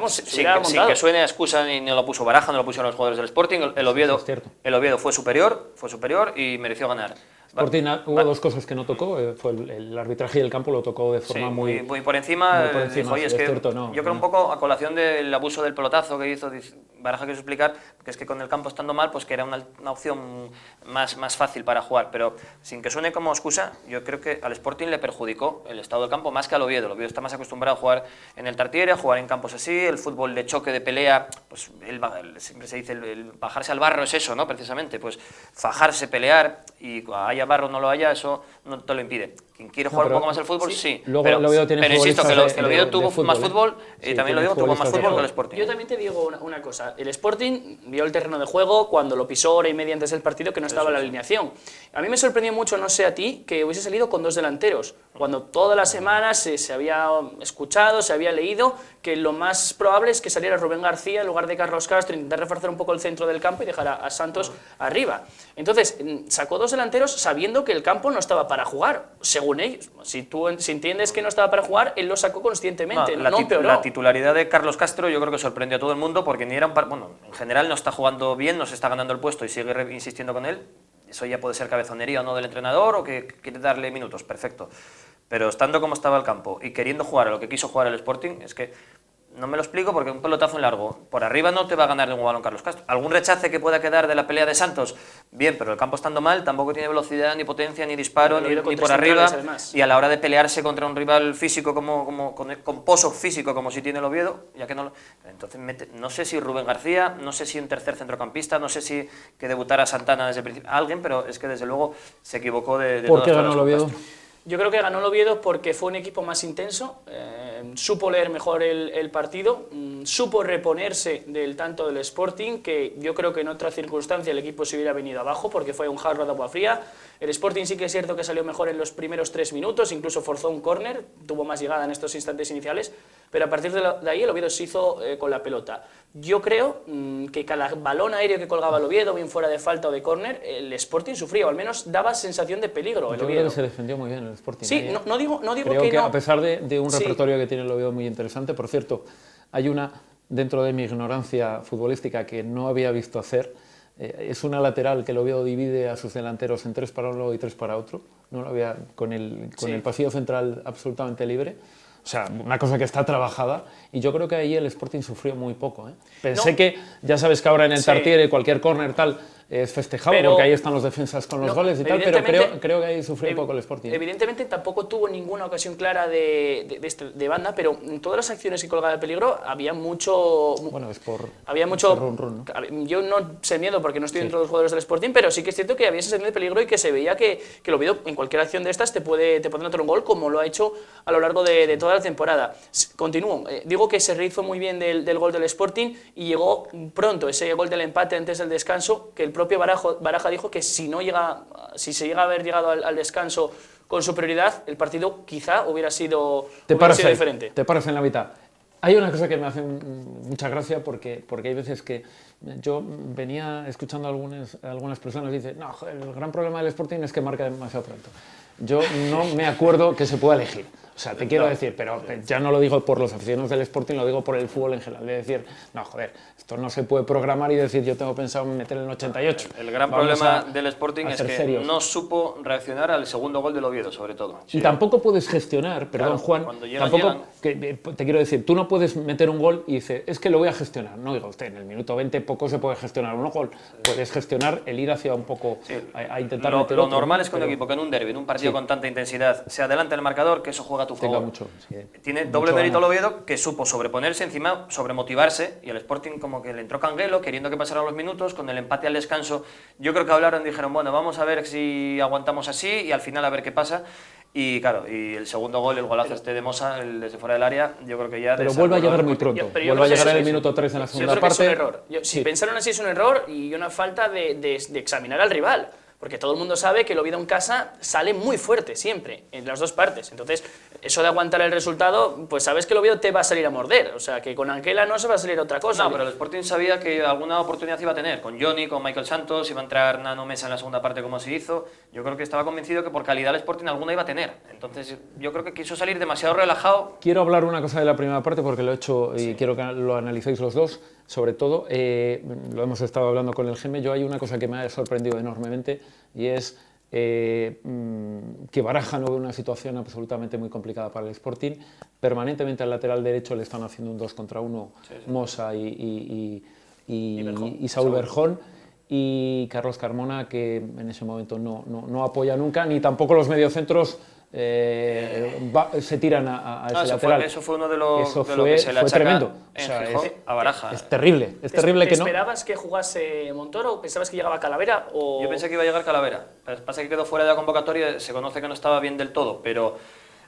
S6: sin que suene a excusa, ni no lo puso Baraja, no lo pusieron los jugadores del Sporting, el Oviedo fue superior y mereció ganar.
S1: Sporting hubo dos cosas que no tocó, fue el arbitraje y el campo lo tocó de forma muy
S6: por encima. Dijo, oye, es que
S1: cierto,
S6: yo creo un poco a colación del abuso del pelotazo que hizo Baraja, quiso explicar que es que con el campo estando mal, pues que era una opción más fácil para jugar, pero sin que suene como excusa, yo creo que al Sporting le perjudicó el estado del campo más que al Oviedo. El Oviedo está más acostumbrado a jugar en el Tartiere, a jugar en campos así, el fútbol de choque, de pelea, pues siempre se dice el bajarse al barro es eso, ¿no? Precisamente, pues fajarse, pelear, y haya barro o no lo haya, eso no te lo impide. Quien quiere jugar un poco más el fútbol, sí.
S1: Luego el Oviedo tiene
S6: pero insisto, que el Oviedo tuvo más fútbol,
S1: y
S6: también lo digo, tuvo más fútbol que el Sporting.
S5: Yo también te digo una cosa, el Sporting vio el terreno de juego cuando lo pisó hora y media antes del partido, que no estaba en la alineación. A mí me sorprendió mucho, no sé a ti, que hubiese salido con 2 delanteros, cuando todas las semanas se había escuchado, se había leído que lo más probable es que saliera Rubén García en lugar de Carlos Castro, intentar reforzar un poco el centro del campo y dejar a Santos arriba. Entonces, sacó 2 delanteros sabiendo que el campo no estaba para jugar, según ellos. Si entiendes que no estaba para jugar, él lo sacó conscientemente, no empeoró.
S6: La titularidad de Carlos Castro yo creo que sorprendió a todo el mundo, porque ni era en general no está jugando bien, no se está ganando el puesto y sigue insistiendo con él. Eso ya puede ser cabezonería o no del entrenador, o que quiere darle minutos, perfecto. Pero estando como estaba el campo y queriendo jugar a lo que quiso jugar el Sporting, es que no me lo explico, porque un pelotazo en largo por arriba no te va a ganar ningún balón Carlos Castro. Algún rechace que pueda quedar de la pelea de Santos, bien, pero el campo estando mal tampoco tiene velocidad, ni potencia, ni disparo, ni por arriba. Y a la hora de pelearse contra un rival físico con pozo físico como si tiene el Oviedo, ya que no lo... Entonces no sé si Rubén García, no sé si un tercer centrocampista, no sé si que debutara Santana desde el principio, alguien, pero es que desde luego se equivocó de
S1: ¿Por qué ganó el Oviedo?
S5: Yo creo que ganó el Oviedo porque fue un equipo más intenso, supo leer mejor el partido, supo reponerse del tanto del Sporting, que yo creo que en otra circunstancia el equipo se hubiera venido abajo porque fue un jarro de agua fría. El Sporting sí que es cierto que salió mejor en los primeros 3 minutos, incluso forzó un córner, tuvo más llegada en estos instantes iniciales, pero a partir de ahí el Oviedo se hizo con la pelota. Yo creo que cada balón aéreo que colgaba el Oviedo, bien fuera de falta o de córner, el Sporting sufría, o al menos daba sensación de peligro el
S1: Yo
S5: Oviedo.
S1: creo que se defendió muy bien el Sporting.
S5: Sí, no digo
S1: creo que
S5: no.
S1: a pesar de un
S5: Sí.
S1: repertorio que tiene el Oviedo muy interesante, por cierto, hay una, dentro de mi ignorancia futbolística, que no había visto hacer, es una lateral que el Oviedo divide a sus delanteros en 3 para un lado y 3 para otro, no lo había, con el pasillo central absolutamente libre. O sea, una cosa que está trabajada, y yo creo que ahí el Sporting sufrió muy poco. Pensé que, ya sabes que ahora en el Tartiere cualquier córner tal es festejado, porque ahí están los defensas con los goles y tal, pero creo que ahí sufrió un poco el Sporting.
S5: Evidentemente tampoco tuvo ninguna ocasión clara de banda, pero en todas las acciones que colgaba de peligro había mucho...
S1: Bueno, es por...
S5: Había mucho...
S1: run, ¿no?
S5: Yo no sé miedo porque no estoy dentro de los jugadores del Sporting, pero sí que es cierto que había esa sensación de peligro y que se veía que el Oviedo en cualquier acción de estas te puede anotar un gol, como lo ha hecho a lo largo de toda la temporada. Continúo. Digo que se rehizo muy bien del gol del Sporting y llegó pronto ese gol del empate antes del descanso, que el propio Baraja dijo que si se llega a haber llegado al descanso con superioridad, el partido quizá hubiera sido diferente.
S1: Te paras en la mitad. Hay una cosa que me hace mucha gracia porque hay veces que yo venía escuchando a algunas personas y dicen, no, joder, el gran problema del Sporting es que marca demasiado pronto. Yo no me acuerdo que se pueda elegir. O sea, te quiero decir, pero ya no lo digo por los aficionados del Sporting, lo digo por el fútbol en general. De decir, no, joder, esto no se puede programar y decir, yo tengo pensado meter en el 88.
S6: El gran problema del Sporting es que
S1: serios.
S6: no supo reaccionar al segundo gol del Oviedo, sobre todo.
S1: Y tampoco puedes gestionar, perdón,
S6: Claro,
S1: Juan,
S6: cuando llegan,
S1: tampoco, te quiero decir, tú no puedes meter un gol y dices, es que lo voy a gestionar. No, digo usted, en el minuto 20 poco se puede gestionar un gol. Puedes gestionar el ir hacia un poco, a intentar meter
S6: Lo
S1: otro,
S6: normal
S1: ¿no?
S6: es que un
S1: Pero
S6: equipo que en un derbi, en un partido con tanta intensidad, se adelante en el marcador, que eso juega a tu
S1: tenga
S6: favor.
S1: mucho. Sí,
S6: Tiene
S1: mucho
S6: doble mérito el
S1: ganas.
S6: Oviedo, que supo sobreponerse, encima sobremotivarse, y el Sporting como que le entró canguelo, queriendo que pasaran los minutos, con el empate al descanso. Yo creo que hablaron y dijeron, bueno, vamos a ver si aguantamos así, y al final a ver qué pasa. Y claro, y el segundo gol, el golazo de Mosa, el desde fuera del área, yo creo que ya...
S1: Pero vuelve a llegar muy pronto. Vuelve a llegar en el minuto 3 en la segunda parte.
S5: Yo creo que es un error. Si pensaron así es un error y una falta de examinar al rival. Porque todo el mundo sabe que el Oviedo en casa sale muy fuerte, siempre, en las dos partes. Entonces, eso de aguantar el resultado, pues sabes que el Oviedo te va a salir a morder. O sea, que con Anquela no se va a salir otra cosa.
S6: No, pero el Sporting sabía que alguna oportunidad iba a tener. Con Johnny, con Michael Santos, iba a entrar Nano Mesa en la segunda parte como se hizo. Yo creo que estaba convencido que por calidad el Sporting alguna iba a tener. Entonces, yo creo que quiso salir demasiado relajado.
S1: Quiero hablar una cosa de la primera parte porque lo he hecho y quiero que lo analicéis los dos. Sobre todo, lo hemos estado hablando con el Geme, yo hay una cosa que me ha sorprendido enormemente y es que Baraja no ve una situación absolutamente muy complicada para el Sporting. Permanentemente al lateral derecho le están haciendo un 2 contra 1 Mosa y Saúl Berjón, y Carlos Carmona, que en ese momento no apoya nunca, ni tampoco los mediocentros se tiran a ese lateral.
S6: Eso fue uno de los
S1: Eso
S6: de lo que se le
S1: fue
S6: achaca
S1: tremendo.
S6: en
S1: O sea,
S6: Gijón a Baraja.
S1: Es terrible, es terrible que no.
S5: ¿Esperabas que jugase Montoro? ¿Pensabas que llegaba Calavera? O...
S6: Yo pensé que iba a llegar Calavera. Pasa que quedó fuera de la convocatoria, se conoce que no estaba bien del todo, pero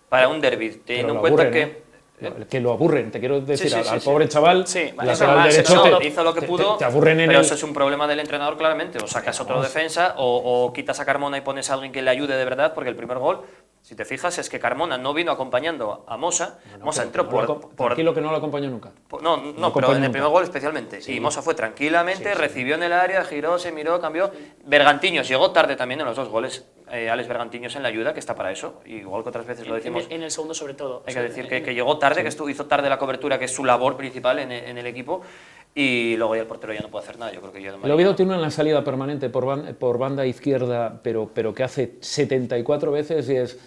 S6: para un derbi, teniendo en cuenta
S1: que lo aburren, te quiero decir,
S6: Sí,
S1: al pobre chaval,
S5: lateral
S1: derecho,
S5: te
S1: hizo
S6: lo que pudo,
S1: te aburren en
S6: pero
S1: el...
S6: eso es un problema del entrenador claramente, o sacas otro defensa o quitas a Carmona y pones a alguien que le ayude de verdad, porque el primer gol, si te fijas, es que Carmona no vino acompañando a Mosa, Mosa entró por...
S1: Tranquilo, que no lo acompañó nunca.
S6: No, pero en el primer gol especialmente. Y Mosa fue tranquilamente, recibió en el área, giró, se miró, cambió. Bergantiños llegó tarde también en los dos goles. Alex Bergantiños en la ayuda, que está para eso, igual que otras veces lo decimos.
S5: En el segundo sobre todo.
S6: Hay que decir que llegó tarde, que hizo tarde la cobertura, que es su labor principal en el equipo. Y luego ya el portero ya no puede hacer nada. Yo creo que ya
S1: el Oviedo tiene una salida permanente por banda izquierda, pero que hace 74 veces, y es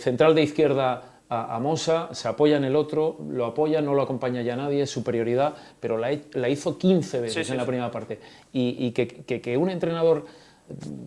S1: central de izquierda a Mosa, se apoya en el otro, lo apoya, no lo acompaña ya nadie, es superioridad, pero la hizo 15 veces en la primera parte. Y que un entrenador,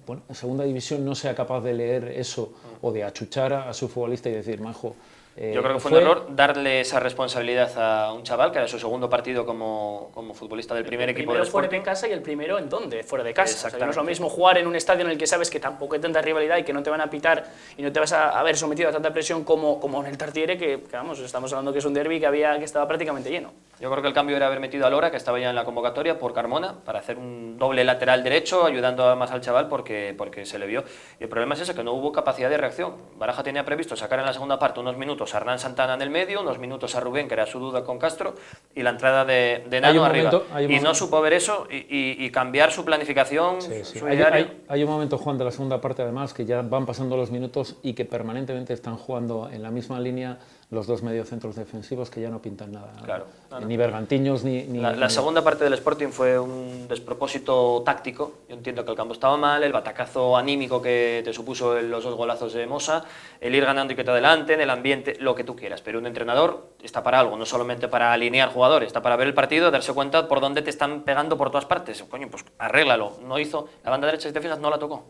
S1: bueno, en segunda división no sea capaz de leer eso o de achuchar a su futbolista y decir, majo...
S6: Yo creo que fue un error darle esa responsabilidad a un chaval que era su segundo partido como futbolista del primer equipo del
S5: Sporting. El primero fuera
S6: Sporting.
S5: de casa y el primero en dónde, fuera de casa. O sea, no es lo mismo jugar en un estadio en el que sabes que tampoco hay tanta rivalidad y que no te van a pitar y no te vas a ver sometido a tanta presión como en el Tartiere, que vamos, estamos hablando que es un derbi que estaba prácticamente lleno.
S6: Yo creo que el cambio era haber metido a Lora, que estaba ya en la convocatoria, por Carmona, para hacer un doble lateral derecho, ayudando más al chaval porque se le vio. Y el problema es ese, que no hubo capacidad de reacción. Baraja tenía previsto sacar en la segunda parte unos minutos a Hernán Santana en el medio, unos minutos a Rubén, que era su duda con Castro, y la entrada de Nano arriba. Y no supo ver eso y cambiar su planificación.
S1: Sí.
S6: Su
S1: Hay un momento, Juan, de la segunda parte, además, que ya van pasando los minutos y que permanentemente están jugando en la misma línea los dos mediocentros defensivos que ya no pintan nada.
S6: Claro.
S1: Ni Bergantiños ni...
S6: La segunda parte del Sporting fue un despropósito táctico. Yo entiendo que el campo estaba mal, el batacazo anímico que te supuso los 2 golazos de Mosa, el ir ganando y que te adelanten, el ambiente, lo que tú quieras. Pero un entrenador está para algo, no solamente para alinear jugadores, está para ver el partido, darse cuenta por dónde te están pegando por todas partes. Coño, pues arréglalo. No hizo, la banda derecha, si te fijas, no la tocó.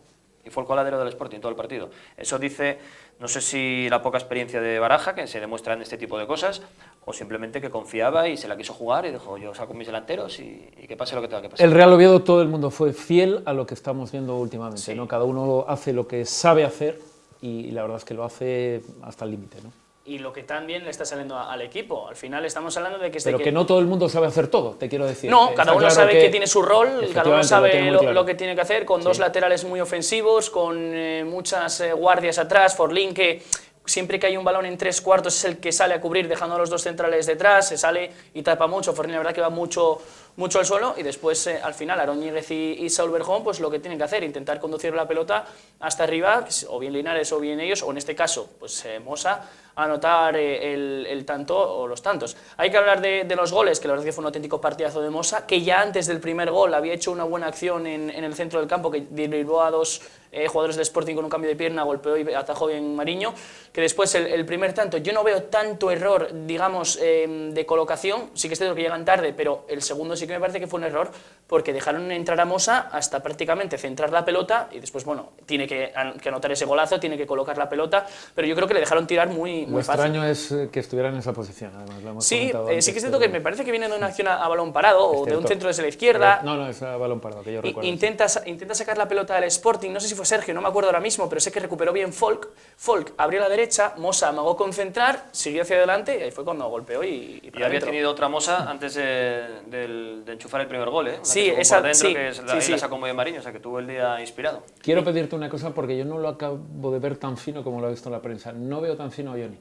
S6: Y fue el coladero del Sporting todo el partido. Eso dice, no sé si la poca experiencia de Baraja, que se demuestra en este tipo de cosas, o simplemente que confiaba y se la quiso jugar y dijo, yo saco mis delanteros y que pase lo que tenga que pasar.
S1: El Real Oviedo, todo el mundo fue fiel a lo que estamos viendo últimamente,
S6: Sí.
S1: ¿no? Cada uno hace lo que sabe hacer y la verdad es que lo hace hasta el límite, ¿no?
S5: Y lo que también le está saliendo al equipo. Al final estamos hablando de que...
S1: Pero que no todo el mundo sabe hacer todo, te quiero decir.
S5: No,
S1: Está
S5: cada uno
S1: claro
S5: sabe que tiene su rol, cada uno
S1: efectivamente,
S5: sabe
S1: tiene muy claro.
S5: lo que tiene que hacer, con 2 laterales muy ofensivos, con muchas guardias atrás, Forlín, que siempre que hay un balón en 3/4 es el que sale a cubrir, dejando a los 2 centrales detrás, se sale y tapa mucho. Forlín, la verdad que va mucho al suelo, y después al final Aarón Ñíguez y Saúl Berjón, pues lo que tienen que hacer, intentar conducir la pelota hasta arriba, o bien Linares o bien ellos, o en este caso pues Mosa, anotar el tanto o los tantos. Hay que hablar de los goles, que la verdad que fue un auténtico partidazo de Mosa, que ya antes del primer gol había hecho una buena acción en el centro del campo, que derribó a 2 jugadores del Sporting con un cambio de pierna, golpeó y atajó bien Mariño, que después el primer tanto, yo no veo tanto error, digamos, de colocación, sí que es cierto que llegan tarde, pero el segundo sí que me parece que fue un error, porque dejaron entrar a Mosa hasta prácticamente centrar la pelota, y después, bueno, tiene que anotar ese golazo, tiene que colocar la pelota, pero yo creo que le dejaron tirar muy
S1: Lo
S5: fácil.
S1: extraño es que estuviera en esa posición, además. Lo hemos
S5: Sí,
S1: comentado
S5: sí
S1: antes,
S5: que es cierto
S1: pero-
S5: que me parece que viene de una acción a balón parado, o de un
S1: cierto.
S5: centro desde la izquierda.
S1: No, es a balón parado, que yo recuerdo.
S5: Intenta sacar la pelota del Sporting, no sé si fue Sergio, no me acuerdo ahora mismo, pero sé que recuperó bien Folk abrió a la derecha, Mosa amagó concentrar, siguió hacia adelante y ahí fue cuando golpeó y
S6: Y
S5: para
S6: había
S5: adentro.
S6: tenido otra Mosa antes de enchufar el primer gol, ¿eh? Una
S5: Sí,
S6: que se
S5: esa-
S6: por dentro,
S5: sí,
S6: que
S5: sí,
S6: ahí
S5: sí.
S6: la sacó muy bien Mariño, o sea que tuvo el día inspirado.
S1: Quiero pedirte una cosa porque yo no lo acabo de ver tan fino como lo he visto en la prensa. No veo tan fino a Johnny.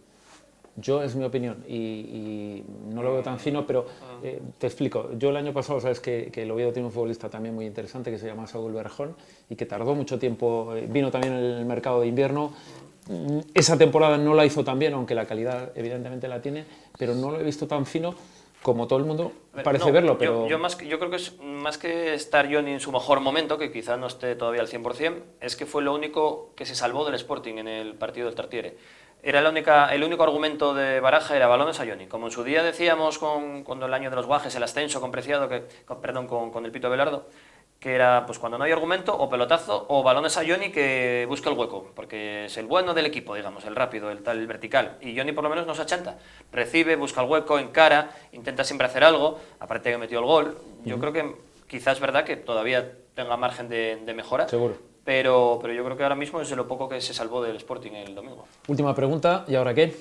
S1: Yo, es mi opinión, y no lo veo tan fino, pero te explico. Yo el año pasado, sabes que el Oviedo tiene un futbolista también muy interesante que se llama Saúl Berjón y que tardó mucho tiempo, vino también en el mercado de invierno. Esa temporada no la hizo tan bien, aunque la calidad evidentemente la tiene, pero no lo he visto tan fino como todo el mundo parece
S6: No,
S1: verlo. Pero
S6: yo creo que es más que estar Johnny en su mejor momento, que quizá no esté todavía al 100%, es que fue lo único que se salvó del Sporting en el partido del Tartiere. Era el único argumento de Baraja era balones a Johnny. Como en su día decíamos cuando el año de los Guajes, el ascenso con Preciado, con el Pito Belardo, que era pues cuando no hay argumento, o pelotazo, o balones a Johnny que busca el hueco, porque es el bueno del equipo, digamos, el rápido, el vertical. Y Johnny por lo menos no se achanta. Recibe, busca el hueco, encara, intenta siempre hacer algo, aparte que metió el gol. Yo creo que quizás es verdad que todavía tenga margen de mejora.
S1: seguro.
S6: Pero yo creo que ahora mismo es de lo poco que se salvó del Sporting el domingo.
S1: Última pregunta, ¿y ahora qué?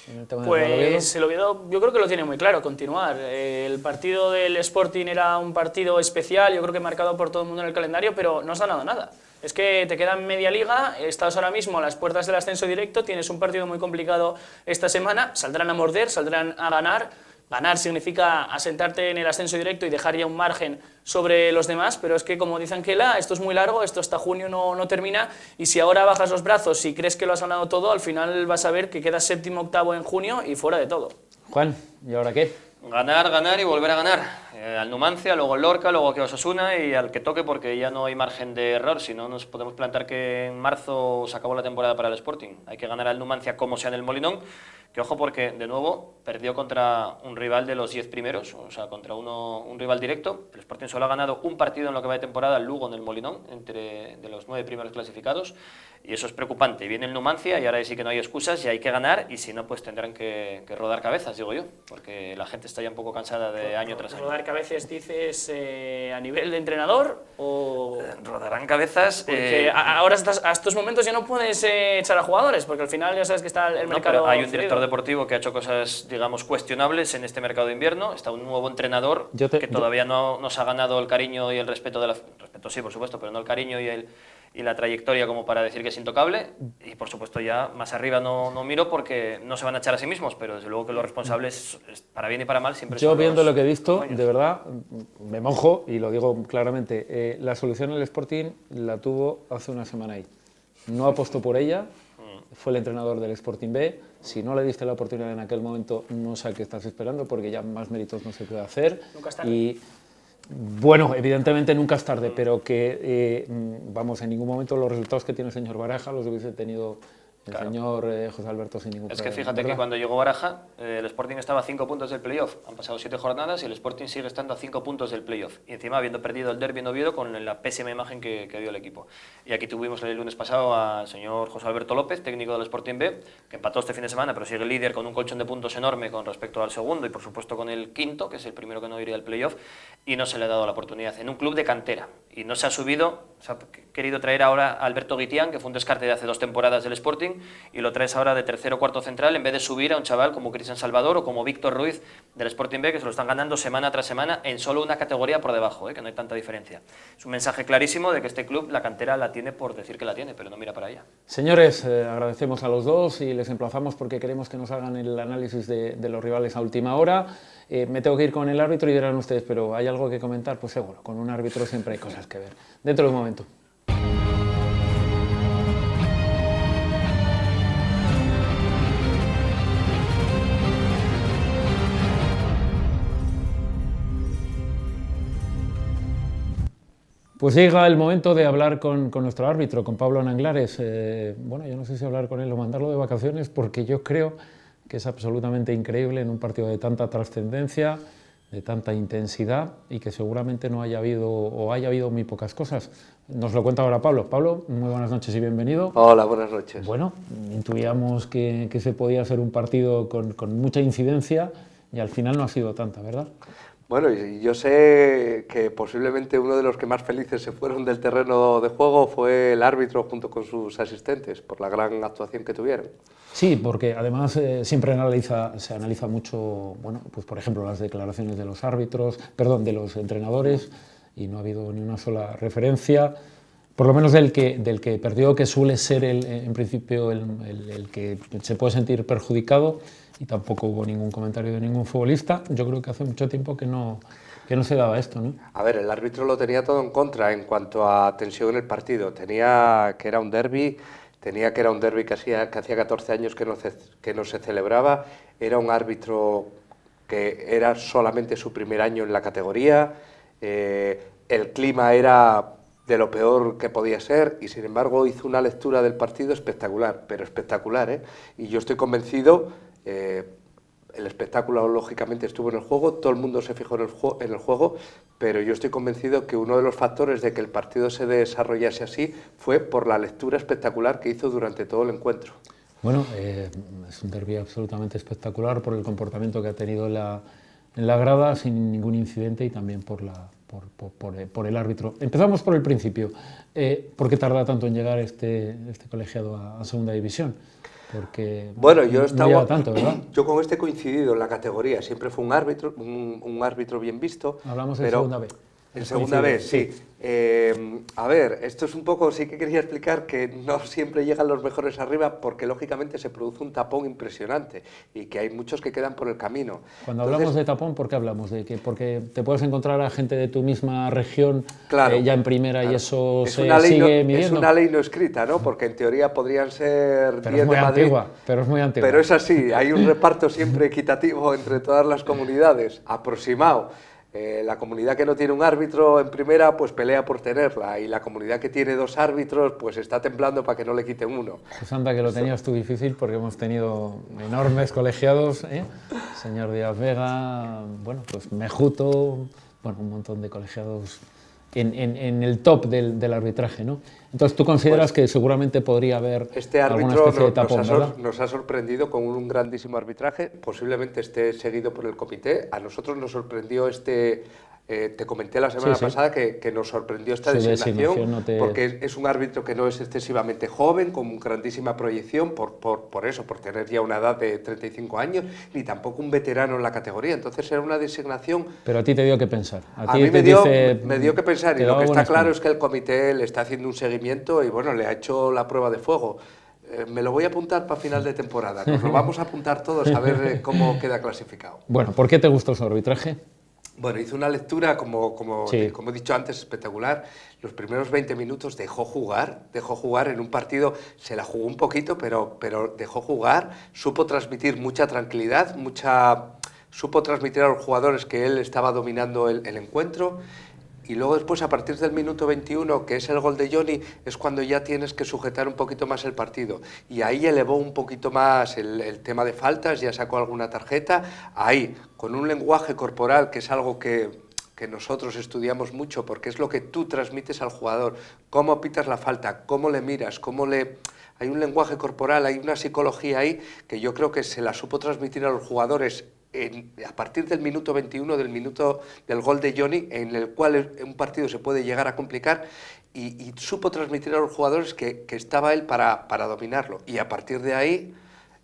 S1: En el tema del Real Oviedo.
S5: Pues el Oviedo yo creo que lo tiene muy claro, continuar. El partido del Sporting era un partido especial, yo creo que marcado por todo el mundo en el calendario, pero no has ganado nada. Es que te queda media liga, estás ahora mismo a las puertas del ascenso directo, tienes un partido muy complicado esta semana, saldrán a morder, saldrán a ganar. Ganar significa asentarte en el ascenso directo y dejar ya un margen sobre los demás, pero es que, como dice Anquela, esto es muy largo, esto hasta junio no termina, y si ahora bajas los brazos y crees que lo has ganado todo, al final vas a ver que quedas séptimo, octavo en junio y fuera de todo.
S1: Juan, ¿y ahora qué?
S6: Ganar y volver a ganar. Al Numancia, luego el Lorca, luego que Osasuna y al que toque, porque ya no hay margen de error, si no nos podemos plantar que en marzo se acabó la temporada para el Sporting. Hay que ganar al Numancia como sea en el Molinón, que ojo porque de nuevo perdió contra un rival de los 10 primeros, o sea, contra un rival directo. El Sporting solo ha ganado un partido en lo que va de temporada, el Lugo en el Molinón, de los 9 primeros clasificados, y eso es preocupante. Viene el Numancia y ahora sí que no hay excusas y hay que ganar, y si no, pues tendrán que rodar cabezas, digo yo, porque la gente está ya un poco cansada de año tras año.
S5: rodar cabezas, dices, a nivel de entrenador o...?
S6: Rodarán cabezas...
S5: Porque ahora a estos momentos ya no puedes echar a jugadores, porque al final ya sabes que está el
S6: No,
S5: mercado...
S6: pero hay un
S5: fluido.
S6: director deportivo que ha hecho cosas, digamos, cuestionables en este mercado de invierno, está un nuevo entrenador que todavía no nos ha ganado el cariño y el respeto de la... Respeto sí, por supuesto, pero no el cariño y la trayectoria como para decir que es intocable, y por supuesto ya más arriba no miro porque no se van a echar a sí mismos, pero desde luego que los responsables, para bien y para mal, siempre
S1: Yo
S6: son
S1: viendo
S6: los
S1: lo que he visto,
S6: dueños.
S1: de verdad, me mojo y lo digo claramente, la solución en el Sporting la tuvo hace una semana ahí. No apostó por ella, fue el entrenador del Sporting B, si no le diste la oportunidad en aquel momento, no sé a qué estás esperando porque ya más méritos no se puede hacer.
S5: Nunca es tarde.
S1: Y bueno, evidentemente nunca es tarde, pero que, vamos, en ningún momento los resultados que tiene el señor Baraja los hubiese tenido el señor José Alberto sin ningún
S6: Es
S1: problema.
S6: que fíjate
S1: ¿verdad?
S6: que cuando llegó Baraja, el Sporting estaba a 5 puntos del playoff. Han pasado 7 jornadas y el Sporting sigue estando a 5 puntos del playoff. Y encima habiendo perdido el derbi en Oviedo con la pésima imagen que dio el equipo. Y aquí tuvimos el lunes pasado al señor José Alberto López, técnico del Sporting B, que empató este fin de semana, pero sigue líder con un colchón de puntos enorme con respecto al segundo y por supuesto con el quinto, que es el primero que no iría al playoff, y no se le ha dado la oportunidad en un club de cantera. Y no se ha subido, se ha querido traer ahora a Alberto Guitián, que fue un descarte de hace 2 temporadas del Sporting, y lo traes ahora de tercero o cuarto central en vez de subir a un chaval como Cristian Salvador o como Víctor Ruiz del Sporting B, que se lo están ganando semana tras semana en solo una categoría por debajo, que no hay tanta diferencia. Es un mensaje clarísimo de que este club la cantera la tiene por decir que la tiene, pero no mira para ella.
S1: Señores, agradecemos a los dos y les emplazamos porque queremos que nos hagan el análisis de los rivales a última hora. Me tengo que ir con el árbitro y dirán ustedes, pero ¿hay algo que comentar? Pues seguro, con un árbitro siempre hay cosas que ver. Dentro de un momento. Pues llega el momento de hablar con nuestro árbitro, con Pablo Nanglares. Bueno, yo no sé si hablar con él o mandarlo de vacaciones, porque yo creo que es absolutamente increíble en un partido de tanta trascendencia, de tanta intensidad, y que seguramente no haya habido, o haya habido muy pocas cosas. Nos lo cuenta ahora Pablo. Pablo, muy buenas noches y bienvenido.
S7: Hola, buenas noches.
S1: Bueno, intuíamos que se podía hacer un partido con mucha incidencia, y al final no ha sido tanta, ¿verdad?
S7: Bueno, y yo sé que posiblemente uno de los que más felices se fueron del terreno de juego fue el árbitro junto con sus asistentes, por la gran actuación que tuvieron.
S1: Sí, porque además siempre se analiza mucho, bueno, pues por ejemplo las declaraciones de los árbitros, perdón, de los entrenadores, y no ha habido ni una sola referencia, por lo menos del que perdió, que suele ser en principio el que se puede sentir perjudicado, y tampoco hubo ningún comentario de ningún futbolista. Yo creo que hace mucho tiempo que no se daba esto, ¿no?
S7: A ver, el árbitro lo tenía todo en contra en cuanto a tensión en el partido. Tenía que era un derbi que hacía 14 años que no se celebraba. Era un árbitro que era solamente su primer año en la categoría. El clima era de lo peor que podía ser y sin embargo hizo una lectura del partido espectacular, pero espectacular, ¿eh? Y yo estoy convencido, el espectáculo lógicamente estuvo en el juego, todo el mundo se fijó en el juego, pero yo estoy convencido que uno de los factores de que el partido se desarrollase así fue por la lectura espectacular que hizo durante todo el encuentro.
S1: Bueno, es un derbi absolutamente espectacular por el comportamiento que ha tenido en la grada, sin ningún incidente, y también por el árbitro. Empezamos por el principio. ¿Por qué tarda tanto en llegar este colegiado a segunda división? Porque
S7: bueno, yo
S1: no llega tanto, ¿verdad?
S7: Yo con este he coincidido en la categoría, siempre fue un árbitro bien visto.
S1: Hablamos de segunda B.
S7: En segunda B, sí. A ver, esto es un poco, sí que quería explicar que no siempre llegan los mejores arriba porque lógicamente se produce un tapón impresionante y que hay muchos que quedan por el camino.
S1: Cuando hablamos de tapón, ¿por qué hablamos? ¿De que porque te puedes encontrar a gente de tu misma región
S7: claro,
S1: ya en primera y eso
S7: es
S1: se
S7: Es
S1: sigue midiendo?
S7: una ley no escrita, ¿no? Porque en teoría podrían ser 10 de Madrid.
S1: Pero es muy antigua.
S7: Pero es así, hay un reparto siempre equitativo entre todas las comunidades, aproximado. La comunidad que no tiene un árbitro en primera, pues pelea por tenerla, y la comunidad que tiene 2 árbitros, pues está temblando para que no le quiten uno.
S1: Pues anda, que lo tenías tú difícil, porque hemos tenido enormes colegiados, señor Díaz Vega, bueno, pues Mejuto, bueno, un montón de colegiados en el top del arbitraje, ¿no? Entonces, ¿tú consideras que seguramente podría haber
S7: Este
S1: alguna
S7: árbitro
S1: especie de tapón, ¿verdad?
S7: nos ha sorprendido con un grandísimo arbitraje, posiblemente esté seguido por el comité. A nosotros nos sorprendió te comenté la semana pasada que nos sorprendió esta
S1: Su
S7: designación,
S1: designación
S7: porque es un árbitro que no es excesivamente joven, con grandísima proyección, por tener ya una edad de 35 años, ni tampoco un veterano en la categoría. Entonces era una designación...
S1: Pero a ti te dio que pensar.
S7: A
S1: ti
S7: mí
S1: te
S7: me dio que pensar, y lo que está claro es que el comité le está haciendo un seguimiento y bueno, le ha hecho la prueba de fuego. Me lo voy a apuntar para final de temporada, nos lo vamos a apuntar todos a ver cómo queda clasificado.
S1: Bueno, ¿por qué te gustó su arbitraje?
S7: Bueno, hizo una lectura, como
S1: Sí.
S7: he dicho antes, espectacular. Los primeros 20 minutos dejó jugar en un partido, se la jugó un poquito, pero dejó jugar, supo transmitir mucha tranquilidad, supo transmitir a los jugadores que él estaba dominando el encuentro. Y luego después, a partir del minuto 21, que es el gol de Johnny, es cuando ya tienes que sujetar un poquito más el partido. Y ahí elevó un poquito más el tema de faltas, ya sacó alguna tarjeta. Ahí, con un lenguaje corporal, que es algo que nosotros estudiamos mucho, porque es lo que tú transmites al jugador. Cómo pitas la falta, cómo le miras, Hay un lenguaje corporal, hay una psicología ahí que yo creo que se la supo transmitir a los jugadores a partir del minuto 21, del gol de Johnny, en el cual un partido se puede llegar a complicar, y supo transmitir a los jugadores que estaba él para dominarlo. Y a partir de ahí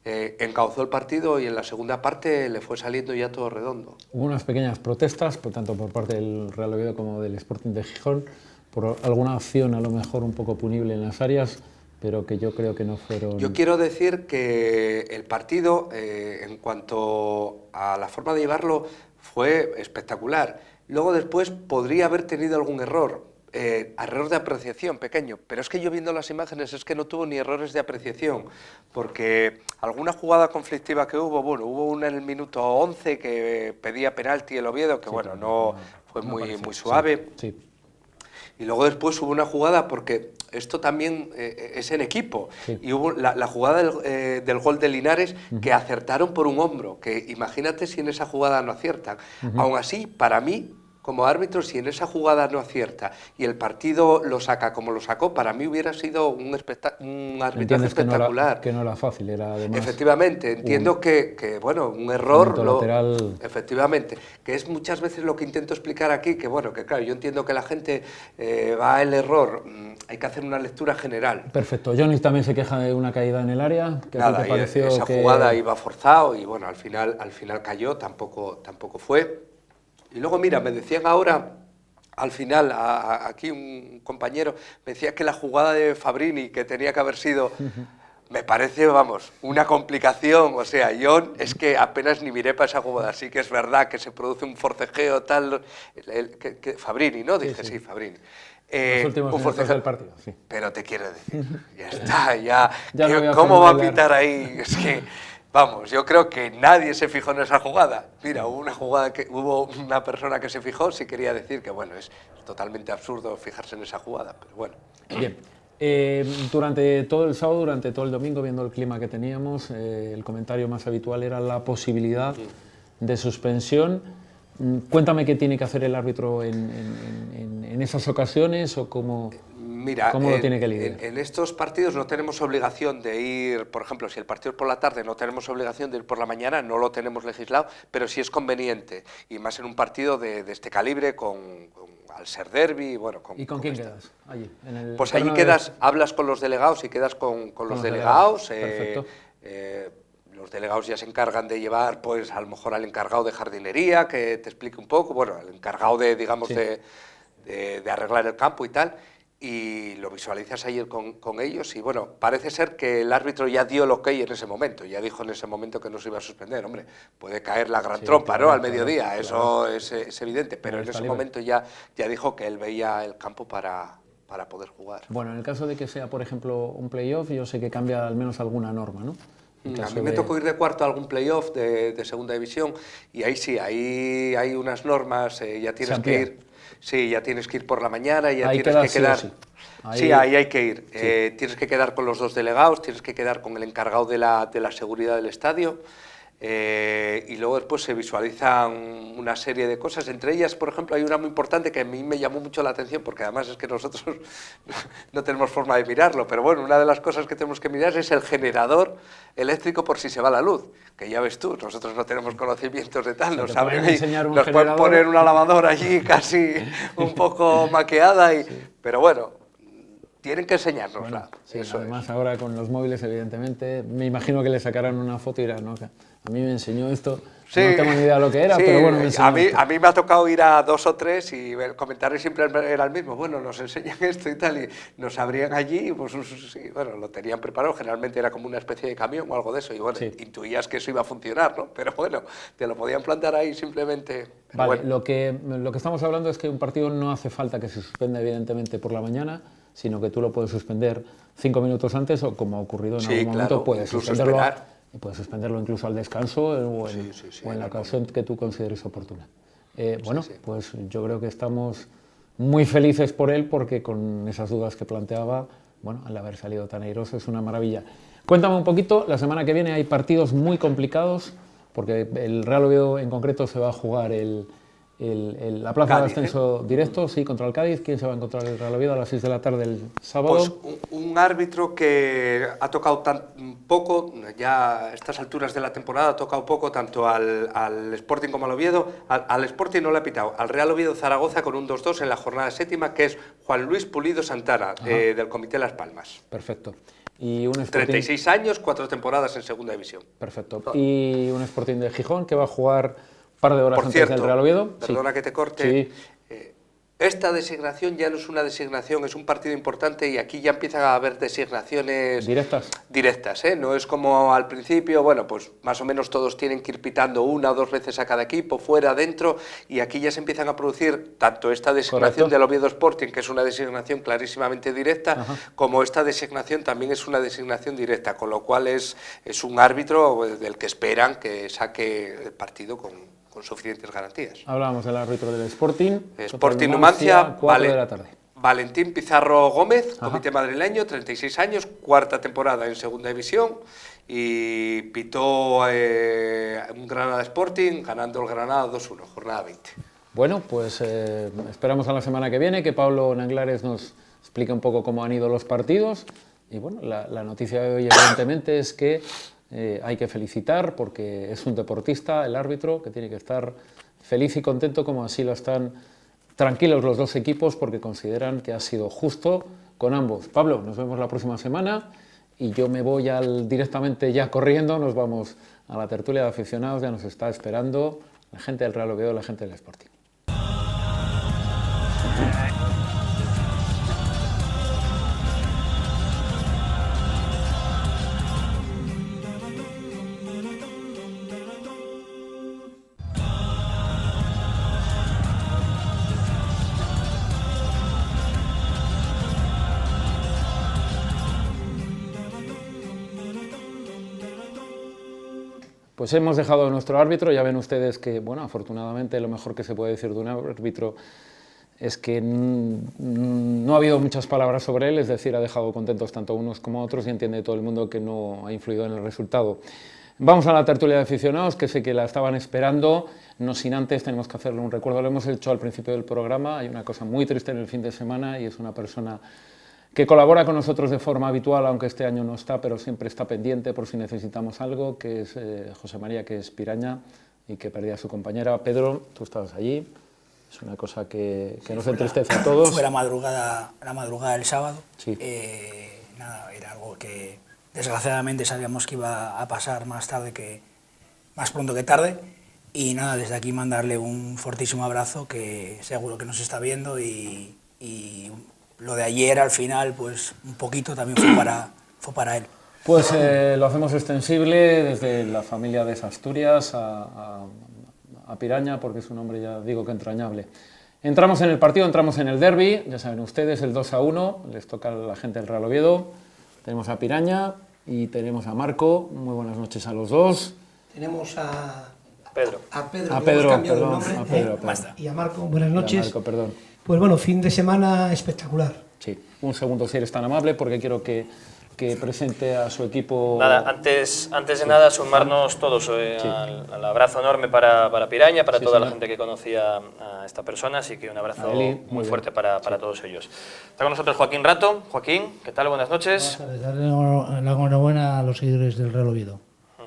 S7: encauzó el partido y en la segunda parte le fue saliendo ya todo redondo.
S1: Hubo unas pequeñas protestas, tanto por parte del Real Oviedo como del Sporting de Gijón, por alguna acción a lo mejor un poco punible en las áreas, pero que yo creo que no fueron...
S7: Yo quiero decir que el partido, en cuanto a la forma de llevarlo, fue espectacular. Luego después podría haber tenido algún error de apreciación pequeño, pero es que yo viendo las imágenes es que no tuvo ni errores de apreciación, porque alguna jugada conflictiva que hubo una en el minuto 11 que pedía penalti el Oviedo, que fue muy suave.
S1: Sí.
S7: Y luego después hubo una jugada, porque esto también es en equipo, y hubo la jugada del gol de Linares, que acertaron por un hombro, que imagínate si en esa jugada no aciertan. Aún así, para mí, como árbitro, si en esa jugada no acierta y el partido lo saca como lo sacó, para mí hubiera sido un arbitraje espectacular.
S1: Que no era fácil, era además...
S7: Efectivamente, entiendo que un error...
S1: lateral...
S7: Efectivamente, que es muchas veces lo que intento explicar aquí, que claro, yo entiendo que la gente va al error, hay que hacer una lectura general.
S1: Perfecto. Johnny también se queja de una caída en el área. ¿Qué te pareció?
S7: Esa jugada iba forzado y al final cayó, tampoco fue. Y luego, mira, me decían ahora, al final, aquí un compañero, me decía que la jugada de Fabrini, que tenía que haber sido, me parece, una complicación. O sea, yo es que apenas ni miré para esa jugada. Sí que es verdad que se produce un forcejeo tal... Fabrini, ¿no? Dije, sí, Fabrini.
S1: Los últimos minutos del partido, sí.
S7: Pero te quiero decir, ya está, ya
S1: no
S7: ¿cómo va a pitar ahí? Es que... yo creo que nadie se fijó en esa jugada. Mira, hubo una persona que se fijó, sí quería decir que, es totalmente absurdo fijarse en esa jugada, pero bueno.
S1: Bien. Durante todo el sábado, durante todo el domingo, viendo el clima que teníamos, el comentario más habitual era la posibilidad de suspensión. Cuéntame qué tiene que hacer el árbitro en esas ocasiones o cómo...
S7: Mira,
S1: ¿cómo lo tiene que lidiar?
S7: En estos partidos no tenemos obligación de ir, por ejemplo, si el partido es por la tarde, no tenemos obligación de ir por la mañana, no lo tenemos legislado, pero sí es conveniente, y más en un partido de este calibre, al ser derbi,
S1: ¿Y con quién quedas allí?
S7: Pues allí quedas, hablas con los delegados y quedas con los delegados.
S1: Perfecto.
S7: Los delegados ya se encargan de llevar, pues a lo mejor al encargado de jardinería, que te explique un poco, al encargado de, digamos,
S1: sí,
S7: de arreglar el campo y tal, y lo visualizas ayer con ellos, y parece ser que el árbitro ya dio el ok en ese momento, ya dijo en ese momento que no se iba a suspender. Hombre, puede caer la gran trompa,
S1: claro,
S7: ¿no?, al mediodía,
S1: claro.
S7: Eso es evidente, pero en ese
S1: libre.
S7: momento ya dijo que él veía el campo para poder jugar.
S1: Bueno, en el caso de que sea, por ejemplo, un playoff, yo sé que cambia al menos alguna norma, ¿no?
S7: A mí me tocó ir de cuarto a algún playoff de segunda división, y ahí sí, ahí hay unas normas, ya tienes que ir. Sí, ya tienes que ir por la mañana, ya
S1: ahí
S7: tienes que quedar...
S1: Sí,
S7: sí, ahí hay que ir. Sí. Tienes que quedar con los dos delegados, tienes que quedar con el encargado de la seguridad del estadio. Y luego después se visualizan una serie de cosas, entre ellas, por ejemplo, hay una muy importante que a mí me llamó mucho la atención, porque además es que nosotros no tenemos forma de mirarlo, pero bueno, una de las cosas que tenemos que mirar es el generador eléctrico por si se va la luz, que ya ves tú, nosotros no tenemos conocimientos de tal, nos pueden poner una lavadora allí casi un poco maqueada, pero bueno, tienen que enseñárnosla.
S1: Bueno, sí,
S7: eso
S1: además ahora con los móviles, evidentemente, me imagino que le sacarán una foto y dirán, no, que a mí me enseñó esto,
S7: sí,
S1: no tengo ni idea de lo que era,
S7: sí,
S1: pero bueno, me enseñó esto.
S7: a mí me ha tocado ir a 2 o 3 y el comentario siempre era el mismo, bueno, nos enseñan esto y tal, y nos abrían allí, y pues sí, bueno, lo tenían preparado, generalmente era como una especie de camión o algo de eso, y bueno,
S1: sí,
S7: intuías que eso iba a funcionar, ¿no? Pero bueno, te lo podían plantar ahí simplemente.
S1: Vale,
S7: bueno.
S1: lo que estamos hablando es que un partido no hace falta que se suspenda evidentemente por la mañana, sino que tú lo puedes suspender 5 minutos antes o como ha ocurrido en algún momento, puedes suspenderlo incluso al descanso o en la ocasión que tú consideres oportuna. Pues yo creo que estamos muy felices por él porque con esas dudas que planteaba, bueno, al haber salido tan airoso es una maravilla. Cuéntame un poquito, la semana que viene hay partidos muy complicados porque el Real Oviedo en concreto se va a jugar la plaza de ascenso directo, sí, contra el Cádiz. ¿Quién se va a encontrar el Real Oviedo a las 6 de la tarde el sábado?
S7: Pues un árbitro que ha tocado tan poco, ya a estas alturas de la temporada ha tocado poco tanto al Sporting como al Oviedo. Al Sporting no le ha pitado, al Real Oviedo Zaragoza con un 2-2 en la jornada séptima, que es Juan Luis Pulido Santana, del Comité Las Palmas.
S1: Perfecto. Y un Sporting...
S7: 36 años, 4 temporadas en segunda división.
S1: Perfecto. Y un Sporting de Gijón que va a jugar par de horas
S7: Por
S1: antes
S7: cierto,
S1: del Real Oviedo.
S7: Perdona que te corte.
S1: Sí.
S7: Esta designación ya no es una designación, es un partido importante y aquí ya empiezan a haber designaciones directas, ¿eh? No es como al principio, bueno, pues más o menos todos tienen que ir pitando 1 o 2 veces a cada equipo, fuera, dentro, y aquí ya se empiezan a producir tanto esta designación del Oviedo Sporting, que es una designación clarísimamente directa, como esta designación también es una designación directa, con lo cual es un árbitro del que esperan que saque el partido con suficientes garantías.
S1: Hablábamos del árbitro del Sporting.
S7: Sporting Numancia,
S1: 4 de la tarde.
S7: Valentín Pizarro Gómez, comité madrileño, 36 años, 4ª temporada en segunda división y pitó un Granada Sporting, ganando el Granada 2-1, jornada 20.
S1: Bueno, pues esperamos a la semana que viene que Pablo Nanglares nos explique un poco cómo han ido los partidos y bueno, la noticia de hoy evidentemente es que hay que felicitar porque es un deportista, el árbitro, que tiene que estar feliz y contento como así lo están tranquilos los dos equipos porque consideran que ha sido justo con ambos. Pablo, nos vemos la próxima semana y yo me voy directamente ya corriendo, nos vamos a la tertulia de aficionados, ya nos está esperando la gente del Real Oviedo, la gente del Sporting. Pues hemos dejado a nuestro árbitro, ya ven ustedes que, bueno, afortunadamente lo mejor que se puede decir de un árbitro es que no ha habido muchas palabras sobre él, es decir, ha dejado contentos tanto unos como otros y entiende todo el mundo que no ha influido en el resultado. Vamos a la tertulia de aficionados, que sé que la estaban esperando, no sin antes tenemos que hacerle un recuerdo, lo hemos hecho al principio del programa, hay una cosa muy triste en el fin de semana y es una persona que colabora con nosotros de forma habitual, aunque este año no está, pero siempre está pendiente por si necesitamos algo, que es José María, que es Piraña y que perdía a su compañera. Pedro, tú estabas allí, es una cosa que nos entristece a todos.
S8: Fue la madrugada del sábado,
S1: sí.
S8: Nada, era algo que desgraciadamente sabíamos que iba a pasar más pronto que tarde, y nada, desde aquí mandarle un fortísimo abrazo, que seguro que nos está viendo, y lo de ayer al final, pues un poquito también fue para él.
S1: Pues lo hacemos extensible desde la familia de Asturias a Piraña, porque es un hombre, ya digo, que entrañable. Entramos en el partido, entramos en el derbi, ya saben ustedes, el 2-1, les toca a la gente del Real Oviedo. Tenemos a Piraña y tenemos a Marco. Muy buenas noches a los dos.
S9: Tenemos a
S6: Pedro.
S9: A
S1: Pedro,
S9: perdón,
S1: Pedro.
S9: Y a Marco, buenas noches.
S1: Marco, perdón.
S9: Pues bueno, fin de semana espectacular.
S1: Sí, un segundo si eres tan amable, porque quiero que que presente a su equipo.
S6: Nada, antes de nada, sumarnos todos al abrazo enorme para Piraña, para toda la gente que conocía a esta persona, así que un abrazo muy fuerte para todos ellos. Está con nosotros Joaquín Rato. Joaquín, ¿qué tal? Buenas noches.
S9: Buenas tardes. Darle la enhorabuena a los seguidores del Real Oviedo.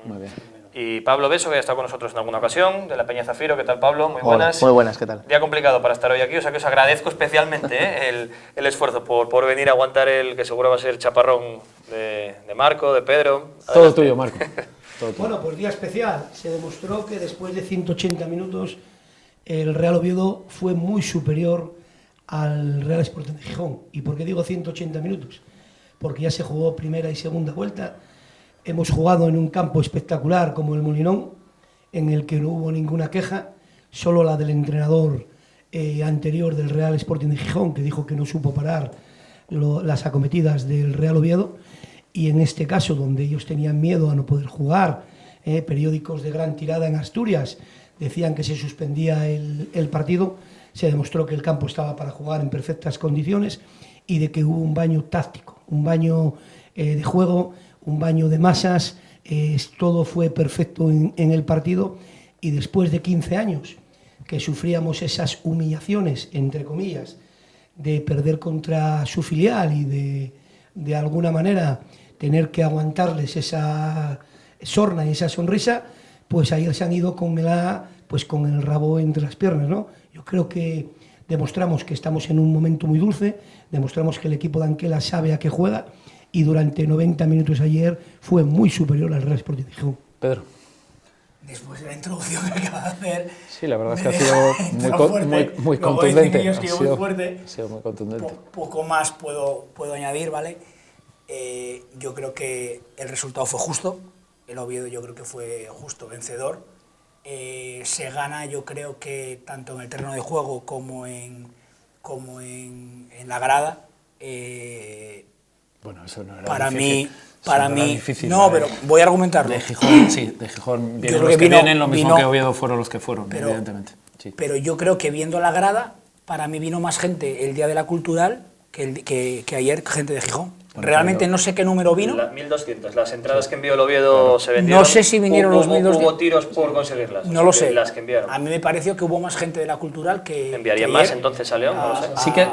S1: Muy bien.
S6: Y Pablo Beso, que ha estado con nosotros en alguna ocasión, de la Peña Zafiro. ¿Qué tal, Pablo? Muy buenas.
S10: Muy buenas, ¿qué tal?
S6: Día complicado para estar hoy aquí, o sea que os agradezco especialmente el esfuerzo por venir a aguantar el que seguro va a ser chaparrón de Marco, de Pedro.
S1: Todo tuyo, Marco. Todo tuyo.
S9: Bueno, pues día especial. Se demostró que después de 180 minutos el Real Oviedo fue muy superior al Real Sporting de Gijón. ¿Y por qué digo 180 minutos? Porque ya se jugó primera y segunda vuelta. Hemos jugado en un campo espectacular como el Molinón, en el que no hubo ninguna queja, solo la del entrenador anterior del Real Sporting de Gijón, que dijo que no supo parar las acometidas del Real Oviedo, y en este caso, donde ellos tenían miedo a no poder jugar, periódicos de gran tirada en Asturias decían que se suspendía el partido, se demostró que el campo estaba para jugar en perfectas condiciones y de que hubo un baño táctico, un baño de juego, un baño de masas, todo fue perfecto en el partido, y después de 15 años que sufríamos esas humillaciones, entre comillas, de perder contra su filial y de alguna manera tener que aguantarles esa sorna y esa sonrisa, pues ayer se han ido con el rabo entre las piernas, ¿no? Yo creo que demostramos que estamos en un momento muy dulce, demostramos que el equipo de Anquela sabe a qué juega, y durante 90 minutos ayer fue muy superior al Real Sporting de Gijón.
S1: Pedro.
S8: Después de la introducción que acaba de hacer...
S1: Sí, la verdad es que ha sido muy contundente. Ha sido muy contundente.
S8: Poco más puedo añadir, ¿vale? Yo creo que el resultado fue justo. El Oviedo yo creo que fue justo vencedor. Se gana, yo creo que tanto en el terreno de juego como en la grada.
S1: Bueno, eso no era
S8: para
S1: difícil.
S8: Para mí,
S1: difícil,
S8: no, pero voy a argumentarlo.
S1: De Gijón, sí, de Gijón vienen los que vienen, lo mismo que Oviedo fueron los que fueron, evidentemente. Sí.
S8: Pero yo creo que viendo la grada, para mí vino más gente el día de la Cultural que ayer, gente de Gijón. Bueno, realmente no sé qué número vino.
S6: 1.200, las entradas que envió el Oviedo se vendieron.
S8: No sé si vinieron los 1.200.
S6: Hubo tiros por conseguirlas.
S8: No lo sé.
S6: Las que enviaron.
S8: A mí me pareció que hubo más gente de la Cultural que...
S6: ¿Enviarían más entonces a León? No lo sé.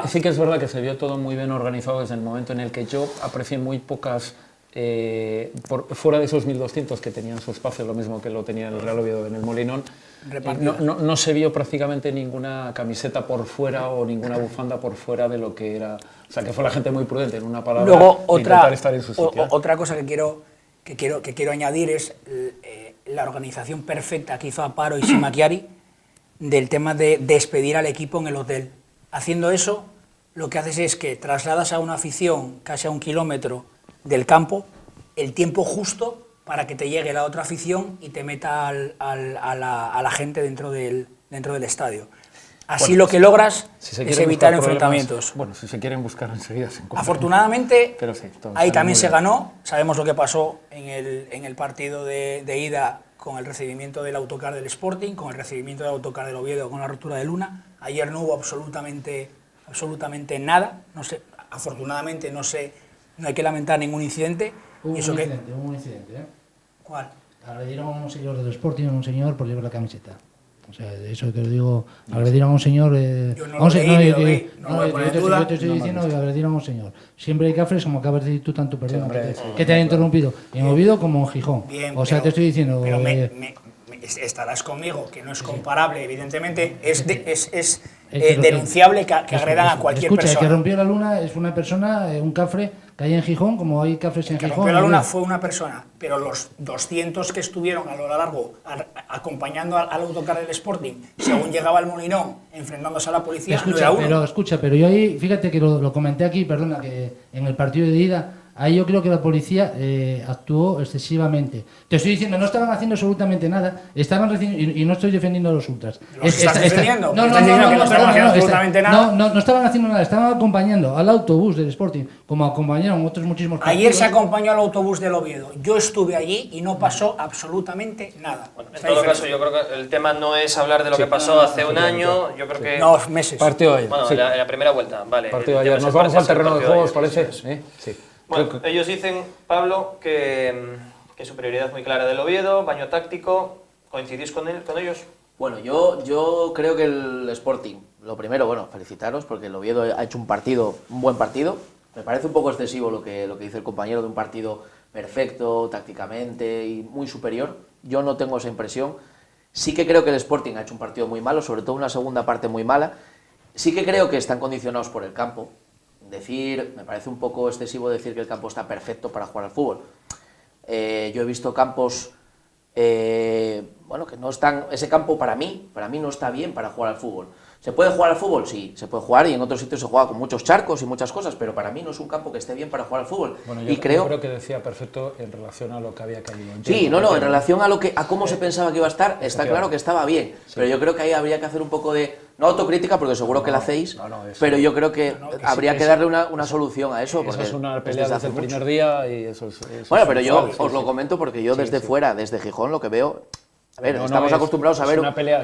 S1: Sí que es verdad que se vio todo muy bien organizado desde el momento en el que yo aprecié muy pocas... fuera de esos 1.200 que tenían su espacio, lo mismo que lo tenía el Real Oviedo en el Molinón, no se vio prácticamente ninguna camiseta por fuera o ninguna bufanda por fuera de lo que era. O sea, que fue la gente muy prudente, en una palabra.
S8: Luego,
S1: intentar estar en su sitio.
S8: Otra cosa que quiero añadir es la organización perfecta que hizo Aparo y Simachiari del tema de despedir al equipo en el hotel. Haciendo eso, lo que haces es que trasladas a una afición casi a 1 kilómetro del campo el tiempo justo para que te llegue la otra afición y te meta a la gente dentro del estadio. Así lo que logras es evitar enfrentamientos.
S1: Bueno, si se quieren buscar enseguida se encuentran.
S8: Afortunadamente,
S1: pero sí,
S8: ahí también se ganó. Sabemos lo que pasó en el partido de ida con el recibimiento del autocar del Sporting, con el recibimiento del autocar del Oviedo, con la rotura de Luna. Ayer no hubo absolutamente nada. No sé, afortunadamente no hay que lamentar ningún incidente.
S9: Hubo un incidente, ¿eh?
S8: ¿Cuál?
S9: Agredieron a un señor del Sporting, a un señor por llevar la camiseta. O sea, de eso te lo digo, agredieron a un señor...
S8: Yo no lo leí,
S9: yo te estoy diciendo que agredieron a un señor. Siempre hay cafres, como acabas de decir tú tanto, perdón, que te han interrumpido, en Oviedo como en Gijón.
S8: Bien,
S9: o sea, te estoy diciendo...
S8: Pero estarás conmigo, que no es comparable, evidentemente, es denunciable que agredan a cualquier persona.
S9: Escucha, el que rompió la Luna es una persona, un cafre que hay en Gijón, como hay cafres en Gijón.
S8: El que rompió la Luna fue una persona, pero los 200 que estuvieron a lo largo acompañando al autocar del Sporting, según llegaba al Molinón, enfrentándose a la policía, no era uno.
S9: Pero yo ahí, fíjate que lo comenté aquí, perdona, que en el partido de ida, ahí yo creo que la policía actuó excesivamente. Te estoy diciendo, no estaban haciendo absolutamente nada, estaban y no estoy defendiendo a los ultras.
S8: ¿Estás defendiendo? No estaban haciendo absolutamente nada.
S9: No estaban haciendo nada, estaban acompañando al autobús del Sporting, como acompañaron otros muchísimos partidos.
S8: Ayer se acompañó al autobús del Oviedo. Yo estuve allí y no pasó absolutamente nada.
S6: Bueno, en todo caso, yo creo que el tema no es hablar de lo que pasó hace un año, yo creo que...
S8: No, meses.
S1: Partido ayer.
S6: Bueno, la primera vuelta, vale.
S1: Partido ayer. Nos vamos al terreno de juego, ¿os parece? Sí.
S6: Bueno, ellos dicen, Pablo, que superioridad muy clara del Oviedo, baño táctico. ¿Coincidís con ellos?
S10: Bueno, yo creo que el Sporting, lo primero, bueno, felicitaros porque el Oviedo ha hecho un buen partido. Me parece un poco excesivo lo que dice el compañero de un partido perfecto, tácticamente y muy superior. Yo no tengo esa impresión. Sí que creo que el Sporting ha hecho un partido muy malo, sobre todo una segunda parte muy mala. Sí que creo que están condicionados por el campo. Me parece un poco excesivo decir que el campo está perfecto para jugar al fútbol. Yo he visto campos, bueno, que no están, ese campo para mí no está bien para jugar al fútbol. ¿Se puede jugar al fútbol? Sí, se puede jugar y en otros sitios se juega con muchos charcos y muchas cosas, pero para mí no es un campo que esté bien para jugar al fútbol.
S1: Bueno,
S10: yo
S1: creo que decía perfecto en relación a lo que había caído.
S10: Sí, en relación a cómo se pensaba que iba a estar, está claro que estaba bien, sí. Pero yo creo que ahí habría que hacer un poco de, no autocrítica, porque seguro que la hacéis, pero yo creo que habría que darle una solución a eso.
S1: Eso es una pelea desde el primer día y eso es...
S10: Bueno, pero yo os lo comento porque yo desde fuera, desde Gijón, lo que veo... A ver, estamos acostumbrados a ver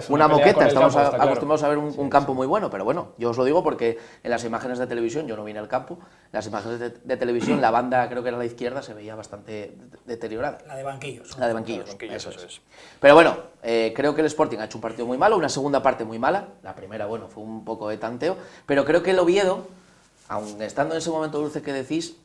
S10: una moqueta, estamos acostumbrados a ver un campo muy bueno, pero bueno, yo os lo digo porque en las imágenes de televisión, yo no vine al campo, en las imágenes de televisión la banda, creo que era la izquierda, se veía bastante deteriorada.
S8: La de banquillos.
S10: La de banquillos, eso es. Pero bueno, creo que el Sporting ha hecho un partido muy malo, una segunda parte muy mala, la primera, bueno, fue un poco de tanteo, pero creo que el Oviedo, aun estando en ese momento dulce que decís,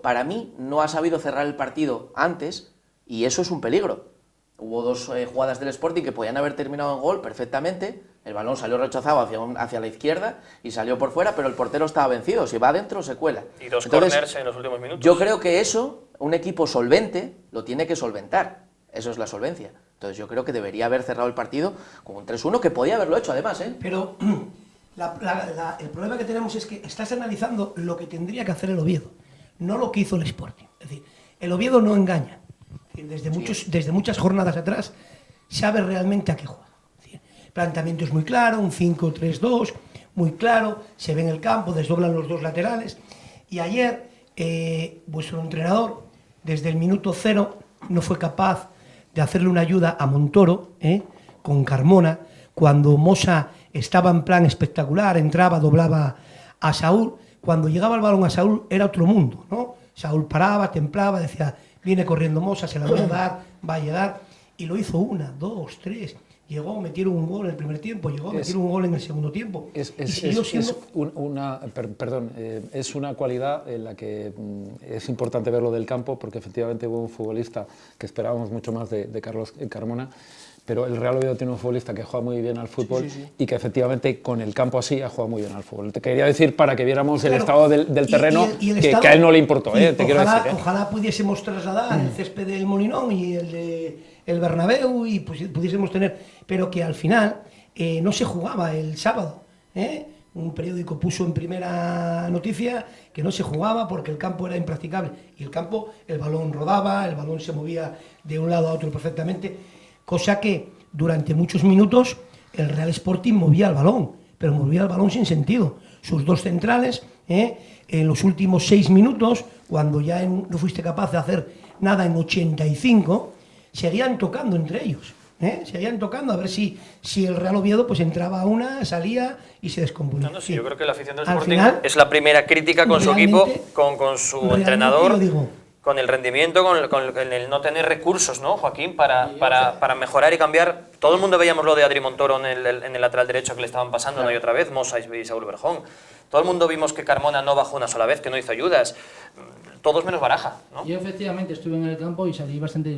S10: para mí, no ha sabido cerrar el partido antes y eso es un peligro. Hubo dos jugadas del Sporting que podían haber terminado en gol perfectamente. El balón salió rechazado hacia la izquierda y salió por fuera, pero el portero estaba vencido. Si va adentro, se cuela.
S6: Y dos corners en los últimos minutos.
S10: Yo creo que eso, un equipo solvente, lo tiene que solventar. Eso es la solvencia. Entonces yo creo que debería haber cerrado el partido con un 3-1, que podía haberlo hecho además, ¿eh?
S9: Pero el problema que tenemos es que estás analizando lo que tendría que hacer el Oviedo, no lo que hizo el Sporting. Es decir, el Oviedo no engaña. Desde muchas jornadas atrás sabe realmente a qué juega. El planteamiento es muy claro, un 5-3-2, muy claro, se ve en el campo, desdoblan los dos laterales. Y ayer vuestro entrenador, desde el minuto 0, no fue capaz de hacerle una ayuda a Montoro, con Carmona, cuando Mosa estaba en plan espectacular, entraba, doblaba a Saúl. Cuando llegaba el balón a Saúl era otro mundo, ¿no? Saúl paraba, templaba, decía... Viene corriendo Mosa, se la voy a dar, va a llegar. Y lo hizo 1, 2, 3. Llegó, metieron un gol en el primer tiempo, metieron un gol en el segundo tiempo.
S1: Es una cualidad en la que es importante verlo del campo, porque efectivamente hubo un futbolista que esperábamos mucho más de Carlos Carmona, pero el Real Oviedo tiene un futbolista que juega muy bien al fútbol y que efectivamente con el campo así ha jugado muy bien al fútbol. Te quería decir para que viéramos el estado del terreno, que a él no le importó, te quiero decir.
S9: Ojalá pudiésemos trasladar el césped del Molinón y el del Bernabéu y pudiésemos tener, pero que al final no se jugaba el sábado. Un periódico puso en primera noticia que no se jugaba porque el campo era impracticable. Y el campo, el balón rodaba, el balón se movía de un lado a otro perfectamente. Cosa que durante muchos minutos el Real Sporting movía el balón, pero movía el balón sin sentido. Sus dos centrales, en los últimos 6 minutos, cuando ya no fuiste capaz de hacer nada en 85, seguían tocando entre ellos. Seguían tocando a ver si el Real Oviedo pues entraba a una, salía y se descomponía.
S6: Sí, yo creo que la afición del Sporting es la primera crítica con su equipo, con su entrenador. Con el rendimiento, con el no tener recursos, ¿no, Joaquín? Para mejorar y cambiar. Todo el mundo veíamos lo de Adri Montoro en el lateral derecho que le estaban pasando una y otra vez, Mosa y Saúl Berjón. Todo el mundo vimos que Carmona no bajó una sola vez, que no hizo ayudas. Todos menos Baraja, ¿no?
S11: Yo efectivamente estuve en el campo y salí bastante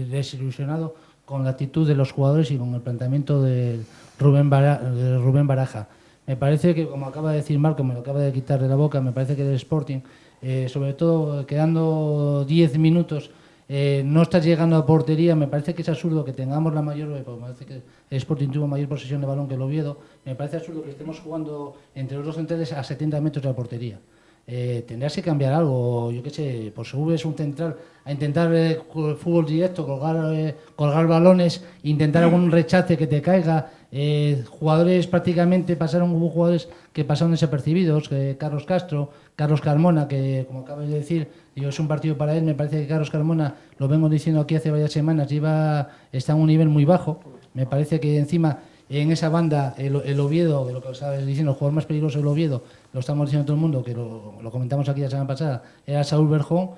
S11: desilusionado con la actitud de los jugadores y con el planteamiento de Rubén Baraja. Me parece que, como acaba de decir Marco, me lo acaba de quitar de la boca, me parece que del Sporting... sobre todo quedando 10 minutos no estás llegando a portería. Me parece que es absurdo que tengamos la mayor, me parece que el Sporting tuvo mayor posesión de balón que el Oviedo. Me parece absurdo que estemos jugando entre los dos centrales a 70 metros de la portería. Tendrás que cambiar algo, yo qué sé, pues subes un central a intentar fútbol directo, colgar balones, intentar algún rechace que te caiga. Jugadores prácticamente hubo jugadores que pasaron desapercibidos, Carlos Castro, Carlos Carmona, que como acabas de decir, es un partido para él. Me parece que Carlos Carmona, lo vengo diciendo aquí hace varias semanas, está a un nivel muy bajo. Me parece que encima en esa banda el Oviedo, de lo que estabas diciendo, el jugador más peligroso del Oviedo, lo estamos diciendo todo el mundo, que lo comentamos aquí la semana pasada, era Saúl Berjón.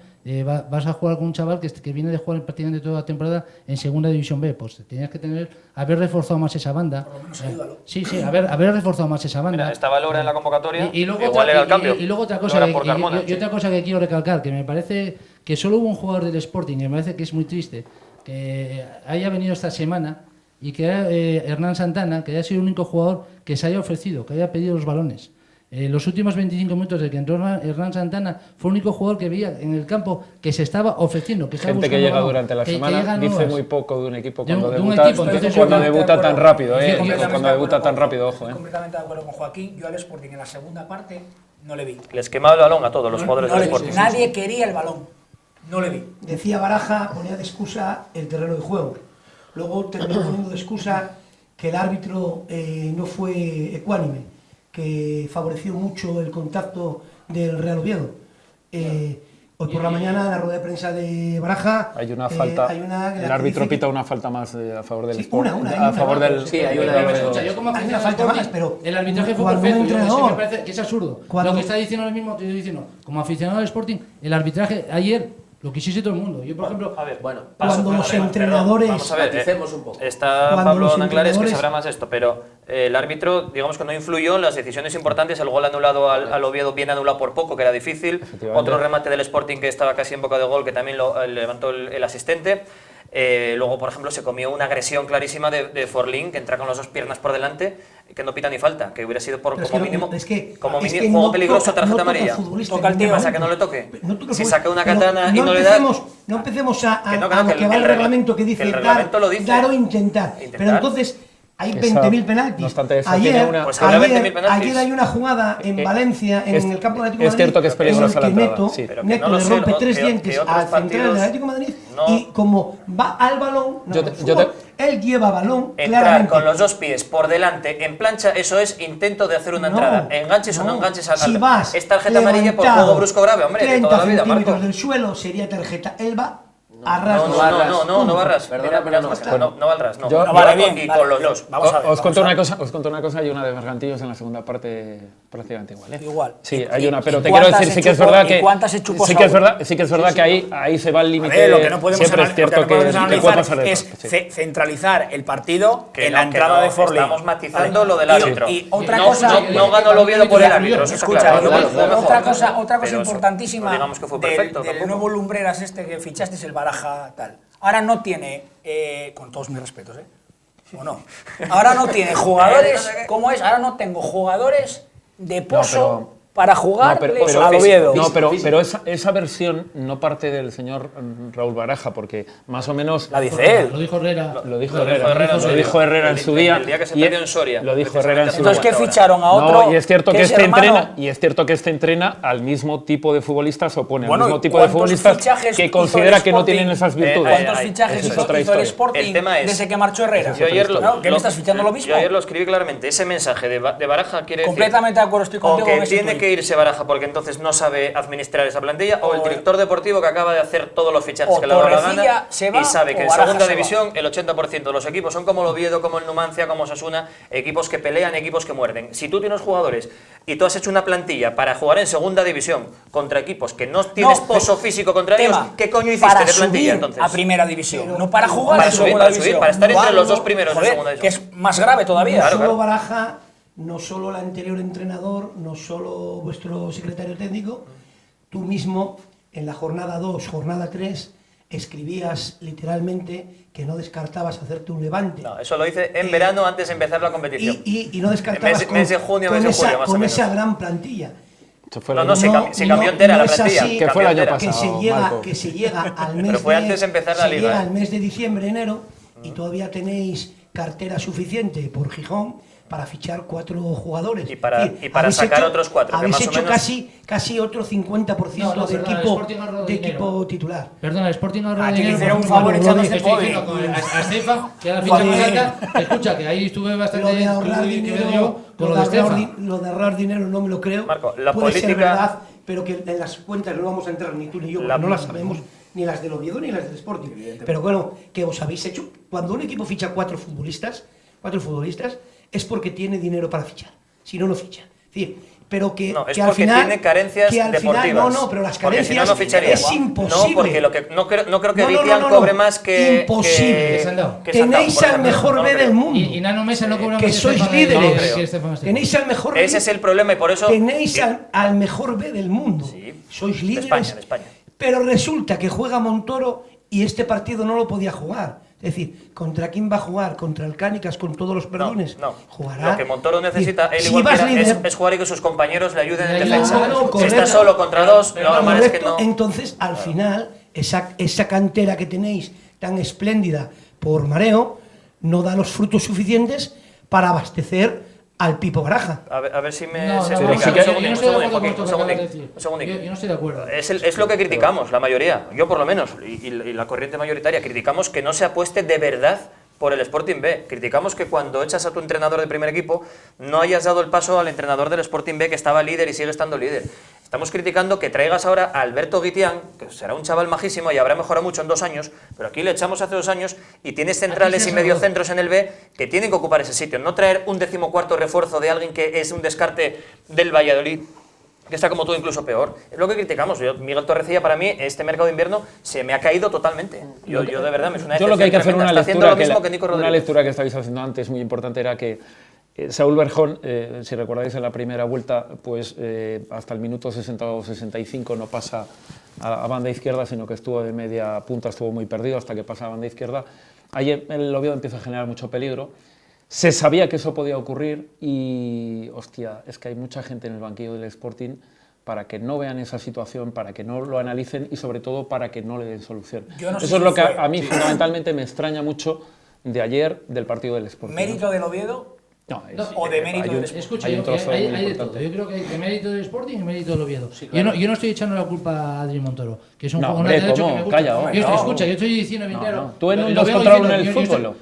S11: Vas a jugar con un chaval que viene de jugar prácticamente toda la temporada en Segunda División B, pues tenías que haber reforzado más esa banda.
S8: Por lo menos ayúdalo.
S11: Sí, haber reforzado más esa banda.
S6: Mira, estaba Lora en la convocatoria,
S11: y luego
S6: igual era el cambio.
S11: Y luego otra cosa, otra cosa que quiero recalcar, que me parece que solo hubo un jugador del Sporting, y me parece que es muy triste, que haya venido esta semana, y que era Hernán Santana, que haya sido el único jugador que se haya ofrecido, que haya pedido los balones. Los últimos 25 minutos de que entró Hernán Santana fue el único jugador que veía en el campo que se estaba ofreciendo. Que estaba
S1: gente que llega durante la semana dice muy poco de un equipo cuando debuta tan rápido. Cuando debuta tan rápido, ojo.
S8: Estoy completamente de acuerdo con Joaquín. Yo al Sporting en la segunda parte no le vi.
S6: Les quemaba el balón a todos los jugadores del Sporting.
S8: Nadie quería el balón. No le vi.
S9: Decía Baraja, ponía de excusa el terreno de juego. Luego terminó poniendo de excusa que el árbitro no fue ecuánime, que favoreció mucho el contacto del Real Oviedo. Hoy por la mañana, en la rueda de prensa de Baraja,
S1: hay una falta. El árbitro pita una falta más a favor del Sporting. A favor del.
S10: Sí, hay una.
S8: Yo como
S9: hay una falta más, pero
S11: el arbitraje fue perfecto. Me parece que es absurdo. Lo que está diciendo lo mismo que estoy diciendo. Como aficionado al Sporting, el arbitraje ayer lo quisiese todo el mundo. Yo, por ejemplo,
S6: a ver,
S10: bueno,
S9: cuando los entrenadores.
S6: Vamos a ver,
S10: maticemos un poco.
S6: Está Pablo Nanglares que sabrá más esto, pero el árbitro, digamos que no influyó en las decisiones importantes. El gol anulado al Oviedo, bien anulado por poco, que era difícil. Otro remate del Sporting que estaba casi en boca de gol, que también lo levantó el asistente. Luego, por ejemplo, se comió una agresión clarísima de Forlín, que entra con las dos piernas por delante, que no pita ni falta, que hubiera sido como mínimo juego peligroso, tarjeta amarilla. ¿Qué pasa, que no le toque? Si saca una katana y no le da...
S9: No empecemos a lo que va el reglamento, que dice dar o intentar. Pero entonces... Hay 20.000 penaltis.
S1: No obstante, esa
S9: ayer,
S1: tiene una...
S9: ayer hay una jugada en Valencia, en el campo del Atlético de Madrid.
S1: Es cierto que es peligrosa la entrada.
S9: Sí. Neto le rompe 3 dientes al central del Atlético de Madrid y como va al balón, él lleva balón
S6: entrar
S9: claramente.
S6: Con los dos pies por delante en plancha, eso es intento de hacer una entrada. Enganches o no enganches al...
S9: Si vas
S6: es tarjeta amarilla por juego brusco grave, hombre, de toda la vida, Marco.
S9: 30 centímetros del suelo sería tarjeta. Él va...
S6: No barras.
S10: Perdona, pero no está.
S6: No va al ras, no.
S1: Yo
S6: vale bien, y con los dos.
S8: Vamos a ver.
S1: Os cuento una cosa y una de Bergantillos en la segunda parte prácticamente igual.
S8: Igual.
S1: Sí, hay una, pero te quiero decir, sí que es verdad que sí que es verdad que ahí se va el límite.
S8: Lo que no podemos
S1: siempre es cierto que puede pasar
S8: es centralizar el partido en la entrada de Forlín.
S6: Estamos matizando lo del árbitro.
S8: Y otra cosa,
S6: no ganó el Oviedo por el árbitro.
S8: Escucha, otra cosa importantísima del nuevo Lumbreras que fichaste es el Baraja tal. Ahora no tiene, con todos mis respetos, ¿o no? Ahora no tiene jugadores, ¿cómo es? Ahora no tengo jugadores de pozo para jugar al Oviedo.
S1: No, pero esa versión no parte del señor Raúl Baraja, porque más o menos...
S8: La dice él.
S11: Lo dijo Herrera.
S1: Lo dijo Herrera en su día.
S6: El día que se perdió en Soria.
S1: Lo dijo Herrera en su día.
S8: Entonces, ¿qué ficharon a otro?
S1: No, y es cierto que este entrena al mismo tipo de futbolistas, opone al mismo tipo de futbolistas que considera que no tienen esas virtudes.
S8: ¿Cuántos fichajes hizo el Sporting desde que marchó Herrera? ¿Qué me estás fichando lo mismo?
S6: Yo ayer lo escribí claramente. Ese mensaje de Baraja quiere decir...
S8: Completamente de acuerdo, estoy contigo con ese
S6: que irse Baraja porque entonces no sabe administrar esa plantilla, o el director deportivo que acaba de hacer todos los fichajes que le da la gana y sabe que en segunda división el 80% de los equipos son como el Oviedo, como el Numancia, como Osasuna, equipos que pelean, equipos que muerden. Si tú tienes jugadores y tú has hecho una plantilla para jugar en segunda división contra equipos que no tienes pozo físico contra ellos, ¿qué coño hiciste de plantilla entonces?
S8: A primera división, no para jugar en segunda división.
S6: Para estar entre los dos primeros de segunda división.
S8: Que es más grave todavía.
S9: Solo Baraja, no solo el anterior entrenador, no solo vuestro secretario técnico, tú mismo en la jornada 2, jornada 3, escribías literalmente que no descartabas hacerte un Levante.
S6: No, eso lo hice en verano antes de empezar la competición.
S9: Y no descartabas
S6: mes de junio, mes de julio, más o menos.
S9: Esa gran plantilla.
S6: Se cambió entera la plantilla.
S1: Que fue el año pasado,
S9: que se llega al mes
S6: pero fue antes de empezar la liga.
S9: Se llega al mes de diciembre, enero, y todavía tenéis cartera suficiente por Gijón para fichar 4 jugadores.
S6: Y para sacar otros 4.
S9: Habéis hecho casi otro 50% de equipo titular.
S11: Perdona, el Sporting ahorra
S8: dinero.
S11: Que
S8: hicieron un favor echando este pobre.
S11: A Estefa, que a la ficha muy alta. Escucha, que ahí estuve bastante...
S9: Lo de ahorrar dinero, lo de ahorrar dinero no me lo creo.
S6: Marco, la
S9: puede
S6: política...
S9: ser verdad, pero que en las cuentas no vamos a entrar ni tú ni yo, porque no las sabemos, ni las del Oviedo ni las del Sporting. Pero bueno, que os habéis hecho... Cuando un equipo ficha 4 futbolistas, futbolistas, es porque tiene dinero para fichar. Si no, no ficha. Es decir, pero que,
S6: no, es
S9: que al
S6: porque
S9: final,
S6: tiene carencias
S9: que al
S6: deportivas.
S9: Final, no, pero las carencias
S6: si no, no ficharía.
S9: es imposible.
S6: No, porque no creo que Vitian cobre más que
S9: imposible.
S6: Que
S9: tenéis al mejor B del mundo.
S11: Y Nano Mesa no cobra más
S9: que sois líderes.
S6: No
S9: tenéis al mejor
S6: Ese es el problema y por eso
S9: tenéis al mejor B del mundo.
S6: Sí.
S9: Sois líderes.
S6: De España.
S9: Pero resulta que juega Montoro y este partido no lo podía jugar. Es decir, ¿contra quién va a jugar? ¿Contra el Cánicas con todos los perdones?
S6: No.
S9: Jugará.
S6: Lo que Montoro necesita, él
S9: si
S6: igual
S9: líder,
S6: es jugar y que sus compañeros le ayuden en
S9: defensa.
S6: defensa. Si está solo contra dos, lo normal es que no.
S9: Entonces, al final, esa cantera que tenéis tan espléndida por mareo no da los frutos suficientes para abastecer al Pipo Baraja.
S6: A ver si me...
S11: No,
S6: se
S11: no,
S6: explica.
S11: yo no estoy de acuerdo con esto
S6: Un
S11: que acabas de decir.
S6: segundín.
S11: Yo no estoy de acuerdo.
S6: Es lo que criticamos, la mayoría. Yo por lo menos, y la corriente mayoritaria, criticamos que no se apueste de verdad por el Sporting B. Criticamos que cuando echas a tu entrenador de primer equipo no hayas dado el paso al entrenador del Sporting B que estaba líder y sigue estando líder. Estamos criticando que traigas ahora a Alberto Guitián, que será un chaval majísimo y habrá mejorado mucho en 2 años, pero aquí le echamos hace 2 años y tienes centrales y mediocentros en el B que tienen que ocupar ese sitio. No traer un 14º refuerzo de alguien que es un descarte del Valladolid, que está como tú, incluso peor. Es lo que criticamos. Miguel Torrecilla, para mí, este mercado de invierno se me ha caído totalmente. Yo de verdad, me es una
S1: Yo lo que hay que hacer una
S6: lectura
S1: lectura que estabais haciendo antes, muy importante, era que Saúl Berjón, si recordáis en la primera vuelta, pues hasta el minuto 60 o 65 no pasa a banda izquierda, sino que estuvo de media punta, estuvo muy perdido hasta que pasa a banda izquierda. Ahí el Oviedo empieza a generar mucho peligro. Se sabía que eso podía ocurrir y, hostia, es que hay mucha gente en el banquillo del Sporting para que no vean esa situación, para que no lo analicen y sobre todo para que no le den solución. Eso es lo que a mí fundamentalmente me extraña mucho de ayer del partido del Sporting.
S8: ¿Mérito del Oviedo?
S1: No,
S8: o de mérito del Sporting.
S11: Escucha, hay de todo. Yo creo que hay de mérito del Sporting y mérito del Oviedo. Sí, claro. Yo no estoy echando la culpa a Adri Montoro, que es un juego de derecho que me gusta.
S1: Calla,
S11: Escucha, yo estoy diciendo bien claro.
S1: Tú en un 2 contra 1 en el fútbol.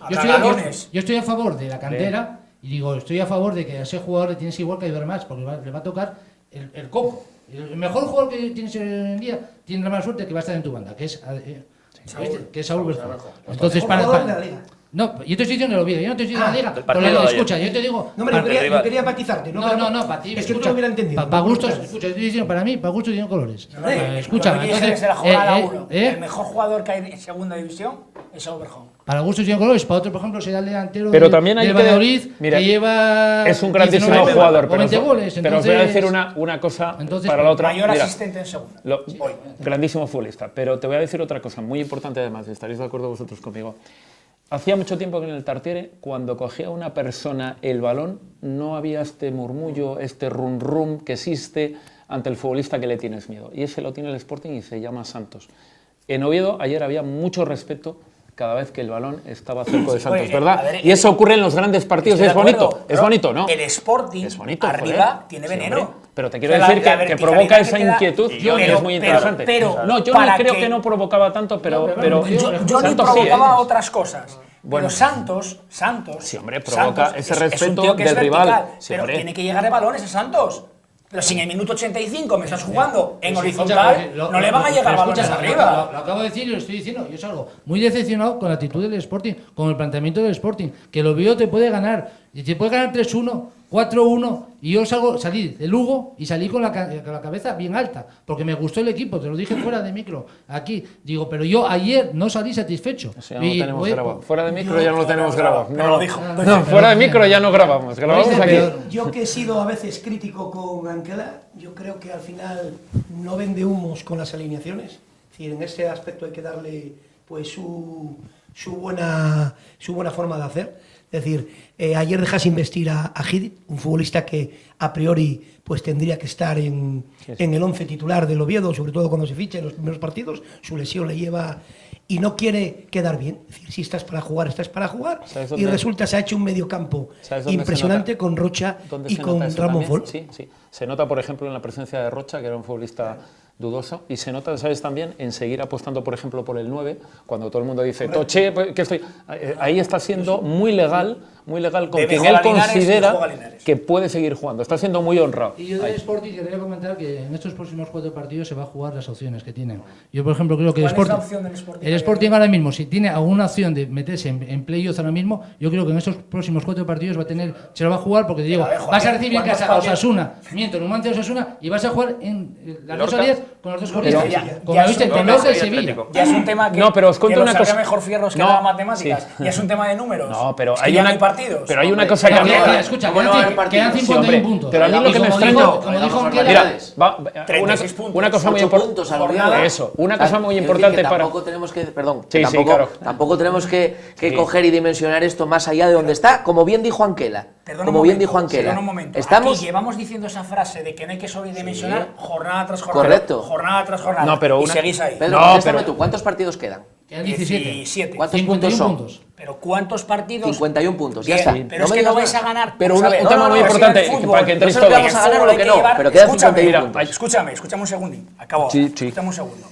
S11: Yo estoy a favor de la cantera y digo, estoy a favor de que a ese jugador le tienes igual que a Ibermás, porque le va a tocar el coco. El mejor jugador que tienes hoy en día tiene la mala suerte que va a estar en tu banda, que es Saúl Berjón. Entonces, no, yo te estoy diciendo el Oviedo, yo no te estoy diciendo la Liga. Escucha, yo te digo...
S9: No, yo quería matizarte.
S11: No, para ti.
S9: Es que tú lo hubieras entendido.
S11: Para gustos, escucha, yo estoy diciendo, para mí, para gustos tienen colores.
S8: Escucha, entonces... El mejor jugador que hay en segunda división es Saúl Berjón.
S11: Para gustos tienen colores, para otro, por ejemplo, será el delantero
S1: pero también hay
S11: del Valladolid, que lleva...
S1: Es un grandísimo jugador, pero os voy a decir una cosa para la otra.
S8: Mayor asistente en segunda.
S1: Grandísimo futbolista, pero te voy a decir otra cosa muy importante además, estaréis de acuerdo vosotros conmigo. Hacía mucho tiempo que en el Tartiere, cuando cogía una persona el balón, no había este murmullo, este rum que existe ante el futbolista que le tienes miedo. Y ese lo tiene el Sporting y se llama Santos. En Oviedo ayer había mucho respeto cada vez que el balón estaba cerca de Santos, ¿verdad? Y eso ocurre en los grandes partidos. Es bonito, ¿no?
S8: El Sporting
S1: es bonito,
S8: arriba tiene veneno.
S1: Sí, pero te quiero decir que provoca esa inquietud, Johnny, es muy interesante. No, yo creo que no provocaba tanto, pero
S8: Johnny provocaba otras cosas.
S1: Bueno,
S8: pero Santos
S1: sí, hombre, provoca ese respeto
S8: del
S1: rival.
S8: Pero tiene que llegar de balones a Santos. Pero si en el minuto 85 me estás jugando en horizontal, no le van a llegar balones arriba.
S11: Lo acabo de decir y lo estoy diciendo. Yo salgo muy decepcionado con la actitud del Sporting, con el planteamiento del Sporting. Que el Oviedo te puede ganar. Y te puede ganar 3-1, 4-1. Y yo salí de Lugo y salí con la cabeza bien alta. Porque me gustó el equipo, te lo dije fuera de micro. Aquí, digo, pero yo ayer no salí satisfecho.
S1: Eso ya no lo tenemos grabado. Fuera de micro ya no lo tenemos grabado.
S8: No,
S1: fuera de micro ya no grabamos. Grabamos aquí.
S9: Yo que he sido a veces crítico con Anquela, yo creo que al final no vende humos con las alineaciones. Es decir, en ese aspecto hay que darle pues su buena forma de hacer. Es decir, ayer dejas investir a Hidit, un futbolista que a priori pues tendría que estar en el 11 titular del Oviedo, sobre todo cuando se ficha en los primeros partidos. Su lesión le lleva y no quiere quedar bien. Es decir, si estás para jugar, estás para jugar. Y resulta se ha hecho un mediocampo impresionante con Rocha y con Ramón Fol.
S1: Sí. Se nota, por ejemplo, en la presencia de Rocha, que era un futbolista dudoso, y se nota, ¿sabes?, también en seguir apostando, por ejemplo, por el 9, cuando todo el mundo dice, Toche, que estoy... Ahí está siendo muy legal muy legal con
S8: Debe
S1: quien
S8: jugar
S1: él
S8: a Linares y
S1: considera
S8: juega a Linares.
S1: que puede seguir jugando. Está siendo muy honrado.
S11: Y yo del Sporting quería comentar que en estos próximos 4 partidos se va a jugar las opciones que tienen. Yo, por ejemplo, creo que
S8: ¿Cuál es la opción del Sporting?
S11: el Sporting ahora mismo, si tiene alguna opción de meterse en playoffs ahora mismo, yo creo que en estos próximos 4 partidos se lo va a jugar porque te digo, vas a recibir en casa a Osasuna, Numancia Osasuna, y vas a jugar en las dos salidas con los dos corridos. Como viste, con Lorca y Sevilla.
S8: Ya es un tema que,
S1: No, pero os cuento
S8: que
S1: una
S8: lo sabía
S1: cosa.
S8: mejor Fierros que
S1: No,
S8: las matemáticas.
S1: sí.
S8: Ya es un tema de números.
S1: No, pero
S8: Es que
S1: hay
S8: ya
S1: una,
S8: no hay partidos.
S1: pero hay una cosa que a mí...
S11: Escucha,
S10: ¿Cómo no va a haber
S11: quedan
S10: partidos?
S11: 51
S1: hombre,
S11: puntos.
S1: pero a mí lo que me extraña...
S11: Como dijo Anquela,
S1: Mira, una
S8: 36 puntos,
S1: cosa muy
S10: 8
S1: importante...
S10: puntos al olvidado.
S1: Eso, una cosa
S10: Claro,
S1: muy
S10: quiero
S1: importante
S10: decir que
S1: para...
S10: tampoco tenemos que, perdón,
S1: Sí, sí,
S10: tampoco,
S1: claro.
S10: tampoco tenemos que coger y dimensionar esto más allá de donde está, como bien dijo Anquela.
S8: Perdona
S10: Como
S8: un
S10: bien
S8: momento,
S10: dijo Anquela.
S8: perdona un momento.
S10: Estamos...
S8: Aquí llevamos diciendo esa frase de que no hay que sobredimensionar jornada tras jornada.
S10: Correcto.
S8: Jornada tras jornada.
S1: No, pero
S8: y
S1: una-
S8: seguís ahí.
S10: Pedro,
S1: No,
S10: contéstame
S1: pero-
S10: tú, ¿cuántos partidos quedan?
S11: Quedan 17.
S10: ¿Cuántos
S11: 51
S10: puntos son?
S11: puntos.
S8: Pero ¿cuántos partidos?
S10: 51 puntos, ya
S8: Bien,
S10: está.
S8: Pero es
S10: me
S8: que no
S10: digas
S8: vais
S10: más.
S8: a ganar.
S1: Pero
S8: Vamos a ver,
S1: un tema muy
S8: es que
S1: importante,
S8: en el fútbol,
S1: para que entréis
S10: no sé
S1: todos.
S10: si vamos a ganar o
S8: hay
S10: lo que no,
S8: llevar-
S10: pero quedan
S8: escúchame,
S10: 51
S8: mira,
S10: puntos.
S8: escúchame un segundín. Acabo.
S1: Sí, sí.
S8: Escúchame un segundo.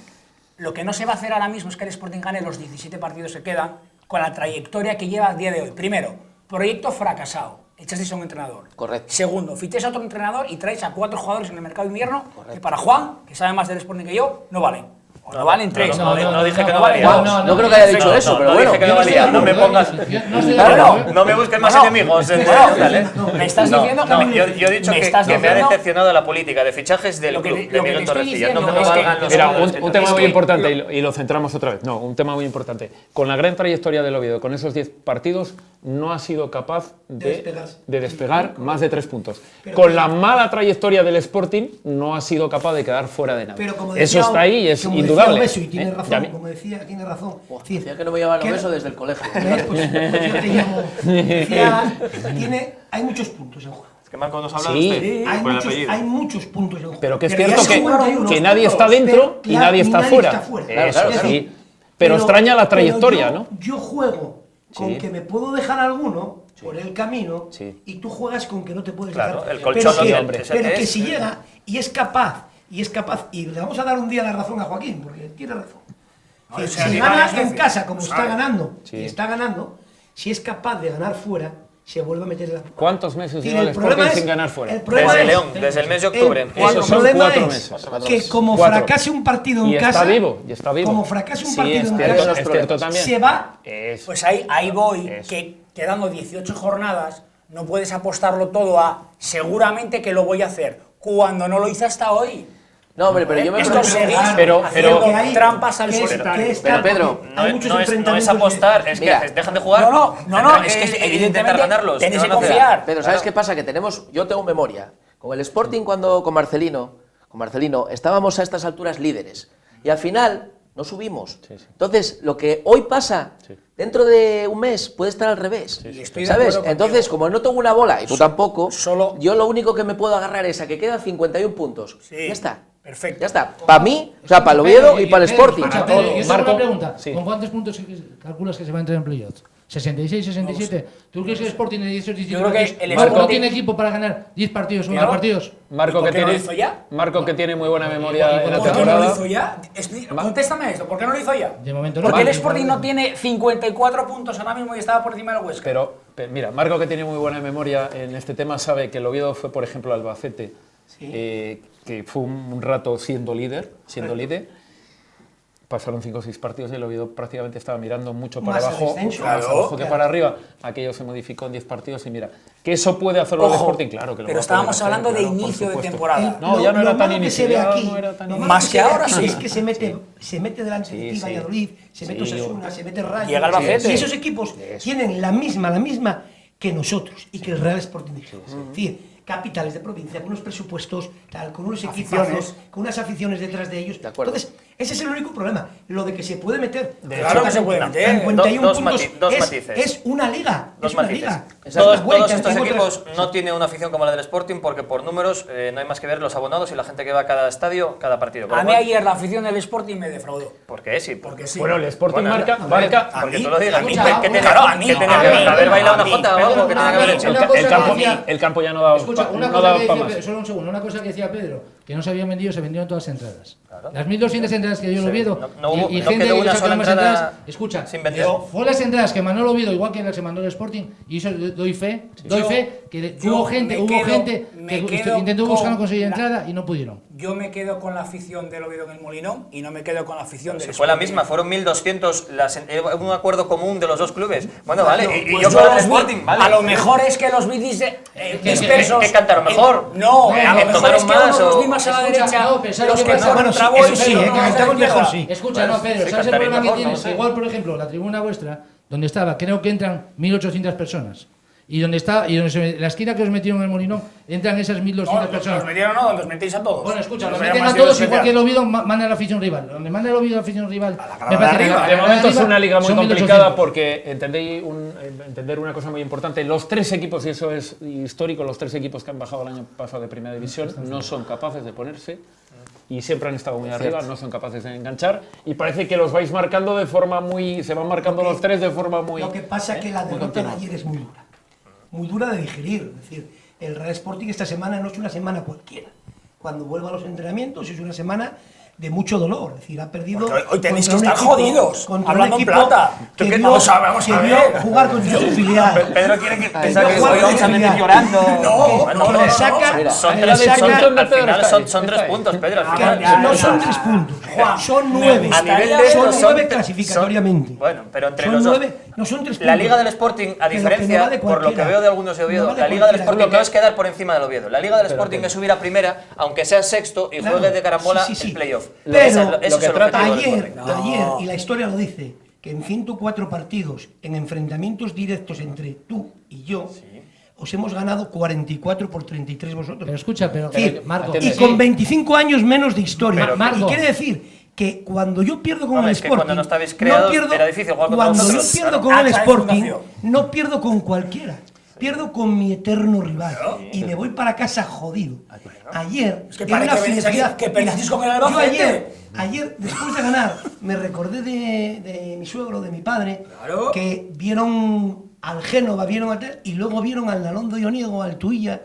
S8: Lo que no se va a hacer ahora mismo es que el Sporting gane los 17 partidos que quedan con la trayectoria que lleva a día de hoy. Primero, proyecto fracasado. Echasteis a un entrenador.
S10: Correcto.
S8: Segundo, ficháis a otro entrenador y traéis a 4 jugadores en el mercado de invierno que para Juan, que sabe más del Sporting que yo, no valen. O no valen 3.
S6: No dije que no
S8: valen
S6: valía.
S8: dos.
S10: No creo que haya dicho eso, pero
S6: no
S10: bueno.
S6: dije que no valía, no me pongas... No me busques más enemigos.
S8: Me estás diciendo que
S6: No, yo he dicho
S8: me
S6: que
S8: estás
S6: me ha
S8: diciendo-
S6: decepcionado la política de fichajes del
S8: Lo que
S6: club,
S8: te-
S6: de
S8: lo que
S6: Miguel
S8: te estoy
S6: Torrecilla. No me
S8: diciendo es que-
S6: valgan los
S1: Mira,
S6: números
S1: un
S6: que
S1: tema
S6: te-
S1: muy importante y lo centramos otra vez. No, un tema muy importante. Con la gran trayectoria del Oviedo, con esos 10 partidos, no ha sido capaz de despegar más de 3 puntos. Con la mala trayectoria del Sporting, no ha sido capaz de quedar fuera de nada.
S9: Pero como
S1: Eso
S9: decía,
S1: está ahí y es
S9: como decía
S1: indudable.
S9: Obeso, y tiene
S1: ¿eh?
S9: razón,
S1: Y a mí-
S9: como decía, tiene razón.
S10: Decía que no me llamaban
S9: que-
S10: Obeso desde el colegio.
S9: Pues yo te llamo. Hay muchos puntos en juego.
S6: Es que Marco nos habla
S1: Sí.
S6: de usted, por el apellido.
S9: Hay muchos puntos en juego.
S1: Pero que es
S9: ya
S1: cierto
S9: se jugaron unos
S1: que nadie
S9: puntos,
S1: está dentro
S9: pero
S1: y nadie está fuera.
S10: Claro,
S1: Eso
S10: claro.
S1: sí. Pero extraña la trayectoria, ¿no?
S9: Yo juego con
S1: Sí.
S9: que me puedo dejar alguno por el camino
S1: Sí.
S9: y tú juegas con que no te puedes
S6: Claro,
S9: dejar.
S6: el colchón
S9: pero que,
S6: no tiene,
S9: pero que
S6: es-
S9: si llega y es capaz, y le vamos a dar un día la razón a Joaquín, porque tiene razón.
S8: No,
S9: Si
S8: o sea, que
S9: gana
S8: varias
S9: en
S8: veces,
S9: casa como está
S8: ¿sabes?
S9: ganando,
S1: Sí.
S9: y está ganando, si es capaz de ganar fuera, se vuelve a meter en la...
S1: ¿Cuántos meses
S9: Y
S1: lleva el
S9: el problema
S1: Sporting
S9: es-
S1: sin ganar fuera?
S9: el problema
S6: Desde
S9: es-
S6: León, desde el mes de octubre.
S9: El
S1: Esos son
S9: problema
S1: 4
S9: es
S1: meses.
S9: que como
S1: 4.
S9: fracase un partido en
S1: Y
S9: casa...
S1: está vivo, y está vivo.
S9: Como fracase un
S1: Sí,
S9: partido
S1: es
S9: en
S1: cierto,
S9: casa,
S1: es cierto también.
S9: se va...
S1: Eso.
S8: Pues ahí voy,
S1: Eso.
S8: que quedando 18 jornadas, no puedes apostarlo todo a seguramente que lo voy a hacer, cuando no lo hice hasta hoy.
S10: No, hombre, pero yo me
S8: Esto
S10: pregunto...
S8: seguís
S1: Pero-
S8: haciendo
S9: que hay-
S8: trampas al
S9: que es-
S8: solitario.
S9: que es
S10: Pero,
S9: tal,
S10: Pedro,
S9: porque
S6: No,
S9: hay
S6: es-
S9: muchos
S6: no es
S9: enfrentamientos
S6: apostar, es que
S10: Mira.
S6: dejan de jugar.
S8: No, es que
S6: intentar
S8: evidentemente
S6: ganarlos.
S8: tenéis
S6: ¿qué
S8: que
S6: van a hacer?
S8: confiar.
S10: Pero ¿sabes qué pasa? Que yo tengo memoria. Con el Sporting cuando con Marcelino estábamos a estas alturas líderes. Y al final no subimos. Entonces, lo que hoy pasa, dentro de un mes puede estar al revés.
S8: Y estoy de
S10: ¿Sabes?
S8: acuerdo
S10: Entonces,
S8: contigo.
S10: como no tengo una bola, y tú tampoco,
S8: solo-
S10: yo lo único que me puedo agarrar es a que quedan 51 puntos.
S8: Sí,
S10: Ya está.
S8: perfecto.
S10: Ya está. Para mí, o sea, para el Oviedo y para el Sporting.
S11: Escucha,
S1: Para todo.
S11: Pedro, yo tengo
S1: Marco,
S11: una pregunta.
S1: sí.
S11: ¿Con cuántos puntos calculas que se va a entrar en playoffs? ¿66, 67? ¿Tú crees que el Sporting en 18, 17
S8: Yo creo que
S11: partidos
S8: el
S11: no
S8: Sporting-
S11: tiene equipo para ganar 10 partidos, 11
S8: Claro.
S11: partidos?
S1: Marco
S8: ¿Y por
S1: que
S8: qué no lo
S1: tiene,
S8: hizo ya?
S1: Marco que tiene muy buena memoria en la
S8: ¿Por qué no lo
S1: temporada.
S8: hizo ya? Contéstame esto, ¿por qué no lo hizo ya?
S11: De momento no.
S8: Porque el
S11: Vale,
S8: Sporting
S11: vale.
S8: no tiene 54 puntos ahora mismo y estaba por encima del Huesca.
S1: Pero mira, Marco que tiene muy buena memoria en este tema sabe que el Oviedo fue, por ejemplo, Albacete, que fue un rato siendo líder. Pasaron 5 o 6 partidos y el Oviedo prácticamente estaba mirando mucho para
S9: Más el
S1: abajo,
S9: descenso.
S1: más
S8: Claro,
S1: abajo que
S9: claro.
S1: para arriba. Aquello se modificó en 10 partidos y mira, que eso puede hacerlo el
S8: Ojo,
S1: Sporting, claro que lo
S8: pero
S1: va a
S8: estábamos
S1: poder hacer,
S8: hablando de
S1: claro, por
S8: inicio de
S1: supuesto.
S8: temporada.
S1: No, ya no era tan
S9: malo que se ve
S1: inicial,
S9: aquí,
S1: no era tan
S9: lo
S1: inicial.
S9: malo
S8: Más
S9: se
S8: que
S9: ve
S8: ahora,
S9: aquí
S8: sí.
S9: es que se mete delante de ti
S1: Sí, sí.
S9: Valladolid, se mete
S1: Sí,
S9: Osasuna, se mete Rayo.
S8: Llega Albacete.
S9: Y esos equipos tienen la misma que nosotros y que el Real Sporting de Gijón. Es decir, capitales de provincia, con unos presupuestos, tal, con unos
S8: Aficiones.
S9: equipos, con unas aficiones detrás de ellos.
S10: De acuerdo.
S9: Entonces, ese es el único problema. Lo de que se puede meter.
S8: Claro que se puede meter.
S9: 51
S6: Dos
S9: puntos
S6: matices.
S9: es una liga.
S6: Dos
S9: es una
S6: matices.
S9: liga.
S6: Todos
S9: Vuelta,
S6: estos
S9: en
S6: equipos
S9: otras-
S6: no tienen una afición como la del Sporting porque por números no hay más que ver los abonados y la gente que va a cada estadio, cada partido. Con
S8: A
S6: lo
S8: mí
S6: cual-
S8: ayer la afición del Sporting me defraudó.
S6: ¿Por qué? Sí,
S8: Porque sí.
S1: Bueno, el Sporting
S6: Bueno,
S1: marca,
S8: a
S6: porque
S8: mí-
S6: tú lo digas.
S8: a mí,
S6: ¿Qué
S8: claro,
S6: tiene
S8: claro, a mí,
S6: que tener
S8: a
S6: que
S8: mí,
S6: ver? ¿Haber bailado
S8: a
S6: una
S8: mí.
S6: jota o algo que tenía que haber hecho?
S11: Una cosa
S1: el campo,
S11: que decía-
S1: el campo ya no daba
S11: Escucha, una
S1: no
S11: cosa
S1: daba
S11: que
S1: para
S11: decía
S1: más.
S11: Solo un segundo, una cosa que decía Pedro, que no se habían vendido, se vendieron todas las entradas. Claro. Las 1.200 entradas que dio el Oviedo, y
S6: no
S11: gente
S6: quedó
S11: que
S6: una
S11: sacó
S6: sola
S11: más
S6: entrada
S11: entradas, escucha,
S6: sin vender.
S11: fue las entradas que mandó el Oviedo, igual que las que mandó el Sporting, y eso doy fe, que hubo gente que intentó buscar no conseguir entrada y no pudieron.
S8: Yo me quedo con la afición del Oviedo en el Molinón y no me quedo con la afición del Sporting.
S6: Fue la misma, fueron 1.200, un acuerdo común de los dos clubes. Bueno, vale, y
S8: Pues
S6: yo con el Sporting, vale.
S8: A lo mejor es que los vi dispersos.
S6: ¿Que cantaron mejor?
S8: No, a lo mejor es que
S6: más,
S8: los vi más a la derecha.
S11: No, pero ¿sabes
S8: Los
S11: lo
S8: que
S11: que pasa?
S8: fueron
S2: Bueno,
S8: Travolta,
S2: eso sí,
S8: los
S2: que cantamos mejor sí.
S11: Escucha, no, Pedro,
S6: sí,
S11: ¿sabes el
S6: cantaría
S11: problema que
S6: mejor,
S11: tienes?
S6: no sé.
S11: Igual, por ejemplo, la tribuna vuestra, donde estaba, creo que entran 1.800 personas. Y donde la esquina que os metieron en el Molinón, entran esas 1.200 personas.
S8: Nos metieron, no, nos metéis a todos.
S11: Bueno, escucha,
S8: Nos
S11: lo meten
S8: metieron
S11: a
S8: más
S11: todos
S8: de
S11: igual
S8: especial.
S11: que el Oviedo manda a la afición rival. Donde manda el Oviedo a la afición rival.
S8: me parece que
S1: De momento es una liga muy
S11: son
S1: complicada
S11: 1.800.
S1: porque entender una cosa muy importante, los tres equipos, y eso es histórico, los tres equipos que han bajado el año pasado de Primera División no son capaces de ponerse y siempre han estado muy arriba, no son capaces de enganchar y parece que los vais marcando de forma muy, se van marcando los tres de forma muy...
S9: Lo que pasa es que la derrota de ayer es muy dura de digerir. Es decir, el Real Sporting esta semana no es una semana cualquiera. Cuando vuelva a los entrenamientos es una semana de mucho dolor. Es decir, ha perdido.
S8: Porque hoy tenéis que
S9: contra un
S8: estar
S9: equipo-
S8: jodidos,
S9: contra
S8: hablando
S9: un
S8: en
S9: equipo
S8: plata.
S9: que
S8: ¿Tú qué?
S9: vio-
S8: Vamos a
S9: que
S8: ver.
S9: vio jugar con su filial.
S6: Pedro quiere que
S9: Que
S6: saque
S9: vio jugar con su
S6: solamente
S9: filial.
S6: llorando.
S9: No,
S6: Bueno,
S9: que
S6: hombre,
S9: le saca.
S10: mira,
S6: Son
S9: que
S6: tres,
S9: le saca-
S6: al final son 3 puntos, Pedro. Al
S9: que
S6: final.
S9: no son 3 puntos,
S8: Juan,
S9: son
S8: me
S9: 9.
S6: A nivel de
S9: Son
S6: estos son
S9: 9 clasificatoriamente.
S6: Bueno, pero entre
S9: Son
S6: los dos.
S9: 9, no son 3 puntos.
S6: La Liga del Sporting, a
S9: Que lo que
S6: diferencia,
S9: no vale
S6: por lo que
S9: cualquiera.
S6: veo de algunos de Oviedo,
S9: No vale
S6: la Liga del
S9: cualquiera.
S6: Sporting no es quedar por encima del Oviedo. La Liga del Sporting es subir a primera, aunque sea sexto y
S9: Claro,
S6: juegue de carambola
S9: sí, sí, sí.
S6: el playoff.
S9: Pero
S6: Ese es
S1: lo que
S6: el objetivo del
S9: Ayer,
S6: Sporting.
S9: y la historia lo dice, que en 104 partidos, en enfrentamientos directos entre tú y yo, os hemos ganado 44 por 33 vosotros.
S11: Pero escucha, pero
S9: Sí,
S11: Marco,
S9: y con 25 años menos de historia.
S11: Pero, Marco.
S9: Y quiere decir que cuando yo pierdo con
S6: Hombre,
S9: el
S6: es que
S9: Sporting,
S6: cuando no estabais creados era difícil jugar contra
S9: cuando yo
S6: vosotros.
S9: pierdo
S6: Claro.
S9: con el
S8: Acta de
S9: Sporting,
S8: fundación.
S9: no pierdo con cualquiera. Pierdo con mi eterno rival y me voy para casa jodido. Ayer,
S8: Es que
S9: era
S8: parece
S9: una
S8: que venís aquí,
S9: felicidad.
S8: que perdisteis con el
S9: Yo
S8: Albacete.
S9: ayer, después de ganar, me recordé de mi suegro, de mi padre,
S8: Claro.
S9: que vieron al Génova, vieron al y luego vieron al Nalondo Ioniego, al Tuilla,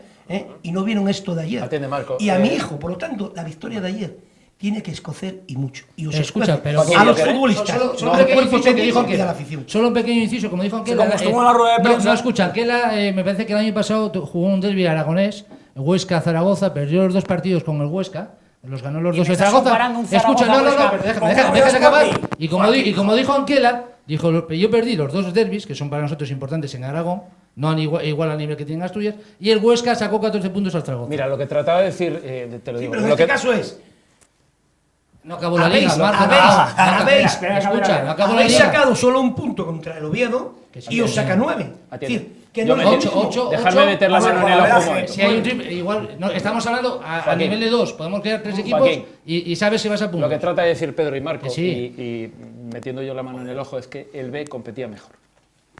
S9: y no vieron esto de ayer.
S1: Atiende, Marco.
S9: Y a mi hijo, por lo tanto, la victoria de ayer tiene que escocer y mucho. Y os
S11: escucha,
S9: escuece
S11: pero
S9: a los
S1: Joaquín,
S9: futbolistas,
S11: solo
S9: al
S11: un pequeño
S9: cuerpo
S11: inciso que
S9: técnico
S11: dijo
S9: y a la
S11: Anquela.
S9: afición.
S11: Solo un pequeño inciso, como dijo Anquela.
S8: como estuvo en la rueda de prensa.
S11: No, escucha, Anquela, me parece que el año pasado jugó un derbi aragonés, Huesca-Zaragoza, perdió los 2 partidos con el Huesca, los ganó los
S8: Y
S11: 2
S8: me
S11: el
S8: estás
S11: Zaragoza.
S8: comparando un
S11: Escucha,
S8: Zaragoza-Huesca
S11: pero
S8: con un
S11: déjame
S8: Oviedo
S11: acabar.
S8: Sporting.
S11: Y como dijo Anquela, dijo, yo perdí los 2 derbis, que son para nosotros importantes en Aragón, no igual al nivel que tienen Asturias, y el Huesca sacó 14 puntos al Zaragoza.
S1: Mira, lo que trataba de decir, te lo
S9: Sí,
S1: digo,
S9: pero en
S1: lo
S9: este
S1: que,
S9: caso es.
S11: No acabó la liga, Marco. Escucha, no acabó la
S9: Habéis
S11: liga.
S9: sacado solo un punto contra el Oviedo y os saca 9. Es
S1: Atiende.
S9: decir, que
S1: Yo
S9: no
S1: me-
S9: es lo mismo.
S11: Ocho,
S1: Dejarme meter la mano en el ojo un momento.
S11: Si hay un triple, igual, no, estamos hablando a
S1: Joaquín.
S11: nivel de 2, podemos crear 3 equipos
S1: Joaquín.
S11: y sabes si vas a punto.
S1: Lo que trata de decir Pedro y Marco,
S11: Que sí.
S1: y metiendo yo la mano en el ojo, es que el B competía mejor.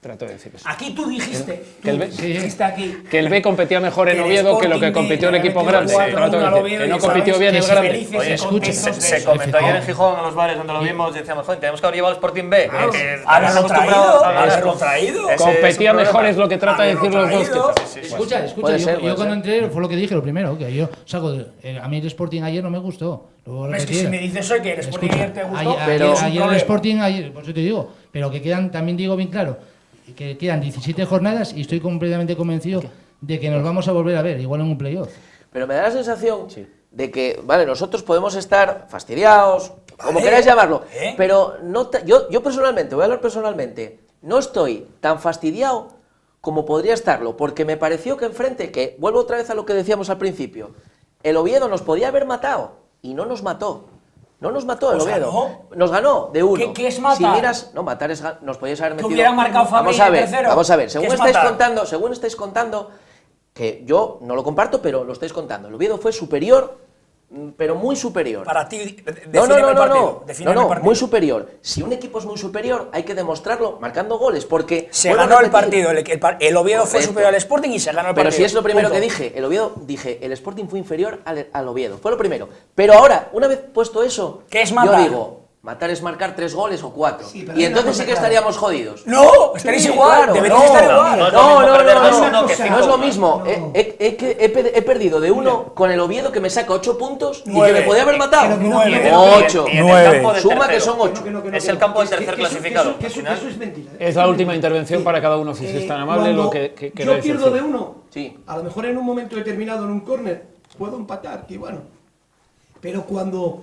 S1: Trato de decir eso.
S8: Aquí tú dijiste,
S1: Que el B-
S8: dijiste aquí.
S1: Que el B competía mejor en
S8: Que el
S1: Oviedo que lo que
S8: Sporting
S1: compitió el
S8: B
S1: equipo
S8: le
S1: grande.
S8: metió
S1: Trato de
S8: 4-1 al
S1: decir
S8: Oviedo
S1: que no
S8: y
S1: compitió
S8: sabéis
S1: bien
S8: que
S1: el
S8: es
S1: grande.
S8: felices.
S6: Oye,
S11: Escucha,
S6: se comentó ayer en Gijón, en los bares donde lo vimos, decíamos, joder, tenemos que haber llevado al Sporting B. que
S8: Haberlo
S6: estamos
S8: traído,
S6: acostumbrados a
S8: haberlo
S6: ganar.
S8: traído.
S6: Ese es
S1: Competía
S6: un
S1: mejor
S6: problema.
S1: es lo que trata de decir los dos.
S8: traído.
S11: Escucha,
S10: Puede
S11: yo,
S10: ser,
S11: yo
S10: puede
S11: cuando
S10: ser.
S11: entré fue lo que dije, lo primero, que yo salgo a mí el Sporting ayer no me gustó. Lo
S8: Es que
S11: repetiré.
S8: si me dices hoy que el Sporting
S11: Escucha,
S8: ayer te gustó,
S11: ayer
S8: es un
S11: el
S8: problema.
S11: Sporting, por eso te digo, pero que quedan, también digo bien claro, que quedan 17 jornadas y estoy completamente convencido de que nos vamos a volver a ver, igual en un playoff.
S10: Pero me da la sensación de que, vale, nosotros podemos estar fastidiados, como queráis llamarlo, pero no yo personalmente, voy a hablar personalmente, no estoy tan fastidiado como podría estarlo, porque me pareció que enfrente, que vuelvo otra vez a lo que decíamos al principio, el Oviedo nos podía haber matado y no nos mató. No nos mató el
S8: ¿Os
S10: Oviedo.
S8: ganó?
S10: Nos ganó de 1.
S8: ¿Qué es matar?
S10: Si miras, no, matar es nos podíais haber metido.
S8: hubieran marcado Fabri en tercero.
S10: Vamos a ver,
S8: ¿Qué
S10: según
S8: es
S10: estáis
S8: matar?
S10: contando, que yo no lo comparto, pero lo estáis contando. El Oviedo fue superior, pero muy superior.
S8: Para ti,
S10: No,
S8: defíneme el partido.
S10: muy superior. Si un equipo es muy superior, hay que demostrarlo marcando goles, porque
S8: Se
S10: vuelvo a
S8: ganó el
S10: repetir,
S8: partido, el Oviedo fue
S10: Correcto.
S8: superior al Sporting y se ganó el partido.
S10: Pero si es lo primero
S8: Punto.
S10: que dije, el Oviedo, dije, el Sporting fue inferior al Oviedo, fue lo primero. Pero ahora, una vez puesto eso,
S8: ¿Qué es
S10: yo
S8: matar?
S10: digo, Matar es marcar 3 goles o 4.
S9: Sí, pero
S10: y
S9: hay una
S10: entonces
S9: cosa
S10: sí que
S9: clara.
S10: estaríamos jodidos.
S9: No, estaréis igual,
S10: claro,
S9: deberíais estar igual.
S6: No es lo mismo perder 2-1 que
S10: no es
S6: 5-1.
S10: lo mismo.
S9: No.
S10: He perdido de 1 con el Oviedo que me saca 8 puntos y que
S9: 9.
S10: me podía haber matado.
S9: Pero que no,
S10: 8.
S6: Y en el campo del
S10: Suma que
S6: tercero.
S10: son 8.
S6: Es el campo del tercer clasificado.
S9: Que
S6: al final.
S9: eso es mentira.
S1: Es la última intervención para cada uno, si es tan amable,
S9: Cuando
S1: lo que
S9: yo
S1: queréis
S9: pierdo
S1: decir.
S9: de 1,
S10: Sí.
S9: a lo mejor en un momento determinado en un córner puedo empatar y bueno. Pero cuando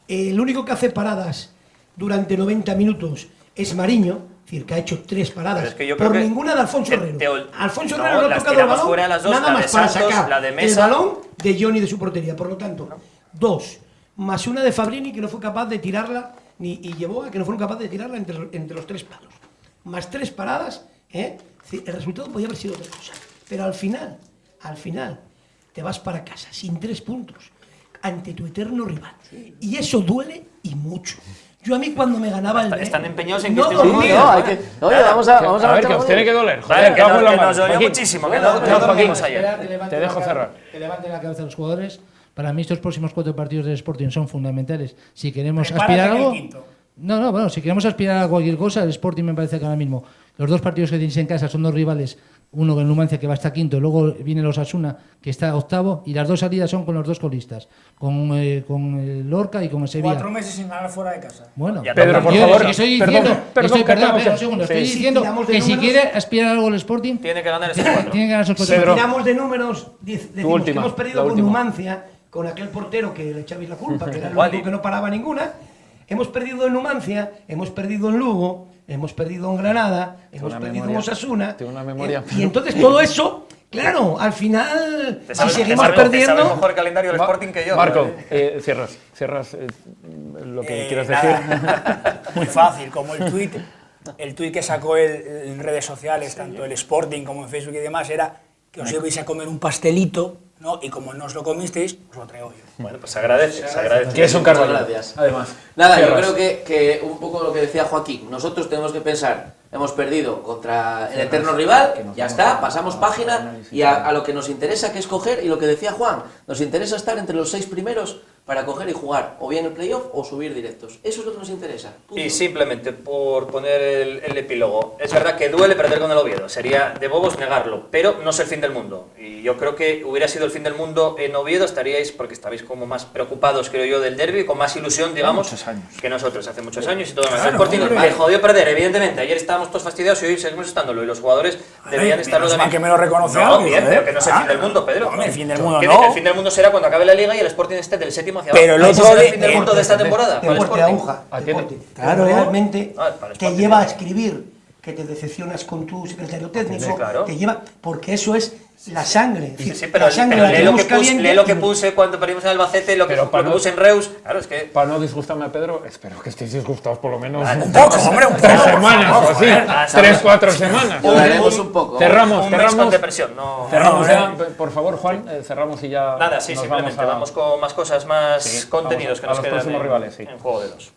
S9: el único que hace paradas durante 90 minutos es Mariño, es decir, que ha hecho 3 paradas,
S6: Pero es que yo creo
S9: por
S6: que
S9: ninguna de Alfonso Herrero. Alfonso
S6: no,
S9: Herrero no ha
S6: las
S9: tocado el
S6: tiramos
S9: balón,
S6: fuera de las dos,
S9: nada
S6: la
S9: más
S6: de
S9: para
S6: Santos,
S9: sacar
S6: la de
S9: el
S6: Mesa.
S9: balón de Johnny de su portería. Por lo tanto, 2, más una de Fabrini que no fue capaz de tirarla, y Yeboah que no fueron capaces de tirarla entre los 3 palos. Más 3 paradas, el resultado podía haber sido otra cosa. Pero al final, te vas para casa sin 3 puntos ante tu eterno rival. Y eso duele y mucho. Yo a mí cuando me ganaba el...
S6: Están empeñados en que
S9: no
S6: estemos
S9: dormía.
S10: No, hay que, oye, vamos a
S1: ver, que os tiene que doler.
S6: Vale,
S1: Joder,
S6: que
S1: cago en la
S6: nos
S1: mano.
S6: dolió
S1: Joaquín.
S6: muchísimo, que no dormimos ayer.
S1: Te dejo cerrar.
S11: Que levanten la cabeza los jugadores. Para mí estos próximos 4 partidos del Sporting son fundamentales. Si queremos
S8: Prepárate
S11: aspirar a
S8: en el
S11: algo...
S8: quinto.
S11: No, bueno, si queremos aspirar a cualquier cosa, el Sporting me parece que ahora mismo los 2 partidos que tenéis en casa son 2 rivales, uno con el Numancia que va hasta quinto, luego viene el Osasuna que está octavo y las 2 salidas son con los 2 colistas, con el Lorca y con el Sevilla.
S8: 4 meses sin ganar fuera de casa.
S11: Bueno,
S6: Ya
S1: Pedro, por favor,
S11: estoy diciendo, estoy diciendo
S9: tiramos de
S11: que si
S9: números,
S11: quiere aspirar a algo el Sporting,
S6: Tiene que ganar esos 4.
S11: tiene que ganar esos
S9: Si
S11: partidos.
S1: Pedro.
S9: tiramos de números, decimos
S1: última,
S9: que hemos perdido
S1: la
S9: con
S1: última.
S9: Numancia, con aquel portero que le echabais la culpa, que era el
S6: Wally.
S9: único que no paraba ninguna. Hemos perdido en Numancia, hemos perdido en Lugo, hemos perdido en Granada, hemos
S1: una
S9: perdido
S1: memoria-
S9: en Osasuna.
S1: tengo una memoria.
S9: Y entonces todo eso, claro, al final,
S6: Te
S9: si
S6: sabes
S9: seguimos
S6: te
S9: perdiendo...
S6: sabes mejor calendario del Sporting que yo.
S1: Marco, cierras lo que quieras decir.
S8: Nada, muy fácil, como el tuit que sacó él en redes sociales, tanto el Sporting como en Facebook y demás, era que os ibais a comer un pastelito, ¿no? Y como no os lo comisteis, os lo traigo yo.
S6: Bueno, pues se agradece, se agradece.
S1: Que es un
S10: Muchas
S1: carvalho.
S10: gracias.
S1: Además.
S10: Nada, yo
S1: Cierras.
S10: creo que un poco lo que decía Joaquín, nosotros tenemos que pensar, hemos perdido contra el eterno rival, ya está, pasamos página y a lo que nos interesa que es coger, y lo que decía Juan, nos interesa estar entre los 6 primeros para coger y jugar o bien el playoff o subir directos. Eso es lo que nos interesa. Punto.
S6: Y simplemente por poner el epílogo, es verdad que duele perder con el Oviedo, sería de bobos negarlo, pero no es el fin del mundo. Y yo creo que hubiera sido el fin del mundo en Oviedo, estaríais, porque estabais como más preocupados, creo yo, del derbi, con más ilusión, digamos, que nosotros hace muchos años y todo.
S8: Claro,
S6: el Sporting
S8: hombre.
S6: me jodió perder, evidentemente. Ayer estábamos todos fastidiados y hoy seguimos estándolo. Y los jugadores deberían estarlo
S8: menos mal
S6: también.
S8: que me lo reconoce
S6: No,
S8: alguien,
S6: bien,
S8: joder.
S6: pero que no es el fin del mundo, Pedro.
S8: Hombre, el fin del mundo
S6: Que
S8: no.
S6: El fin del mundo será cuando acabe la liga y el Sporting esté del 7º hacia abajo.
S8: Pero el
S6: Ese
S8: otro
S6: será
S8: día-
S6: el fin del mundo de esta temporada. para el
S9: Deporte
S6: Sporting.
S9: aguja,
S1: Atiende.
S9: deporte.
S8: Claro.
S9: Realmente
S6: Ah, para el
S9: te
S6: Sporting,
S9: lleva a
S6: sí.
S9: escribir, que te decepcionas con tu secretario técnico,
S6: Sí, claro.
S9: te lleva, porque eso es la sangre. Es
S6: Sí,
S9: decir,
S6: sí, pero
S9: la sangre la
S6: lee lo
S9: tenemos
S6: que puse,
S9: caliente
S6: lee lo que
S9: y-
S6: puse cuando perdimos en Albacete, lo que
S1: Pero para no-
S6: puse en Reus. Claro, es que.
S1: Para no disgustarme a Pedro, espero que estéis disgustados por lo menos
S8: Un poco, hombre, un poco.
S1: 3 semanas o así.
S6: Ah,
S1: 3-4 semanas.
S10: Lloraremos un poco.
S1: Cerramos,
S6: un mes con
S1: cerramos.
S6: depresión. No.
S1: Cerramos ya, por favor, Juan, cerramos y ya.
S6: Nada, sí,
S1: nos
S6: simplemente
S1: a-
S6: vamos con más cosas, más
S1: Sí,
S6: contenidos
S1: vamos
S6: que
S1: a
S6: nos
S1: los
S6: quedan
S1: próximos rivales, sí.
S6: en Juego de Dos.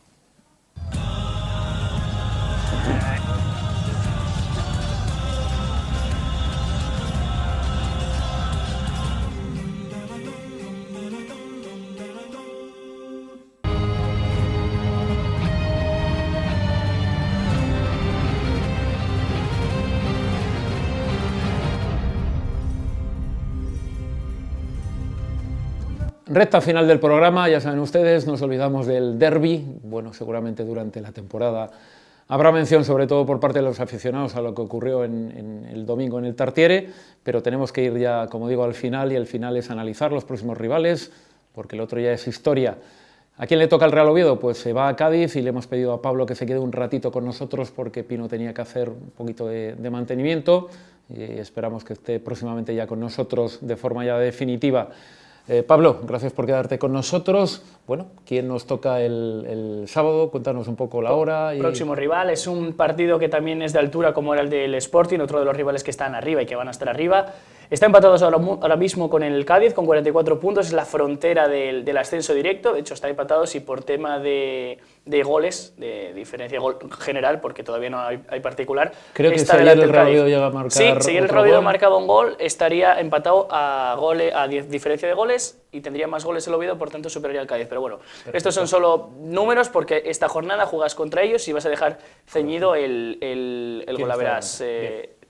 S1: Recta final del programa, ya saben ustedes, nos olvidamos del derbi. Bueno, seguramente durante la temporada habrá mención, sobre todo por parte de los aficionados, a lo que ocurrió en el domingo en el Tartiere, pero tenemos que ir ya, como digo, al final, y el final es analizar los próximos rivales, porque el otro ya es historia. ¿A quién le toca el Real Oviedo? Pues se va a Cádiz y le hemos pedido a Pablo que se quede un ratito con nosotros porque Pino tenía que hacer un poquito de mantenimiento y esperamos que esté próximamente ya con nosotros de forma ya definitiva. Pablo, gracias por quedarte con nosotros. Bueno, ¿quién nos toca el sábado? Cuéntanos un poco la hora.
S5: Próximo rival, es un partido que también es de altura como era el del Sporting, otro de los rivales que están arriba y que van a estar arriba. Está empatados ahora mismo con el Cádiz, con 44 puntos, es la frontera del ascenso directo, de hecho está empatados y por tema de goles, de diferencia de gol general, porque todavía no hay particular.
S1: Creo que si ayer el Real Oviedo llega a marcar.
S5: Sí, si el Real Oviedo ha marcado un gol, estaría empatado a diferencia de goles y tendría más goles el Oviedo, por tanto superaría al Cádiz. Pero bueno, estos son solo números porque esta jornada juegas contra ellos y vas a dejar ceñido el golaveras.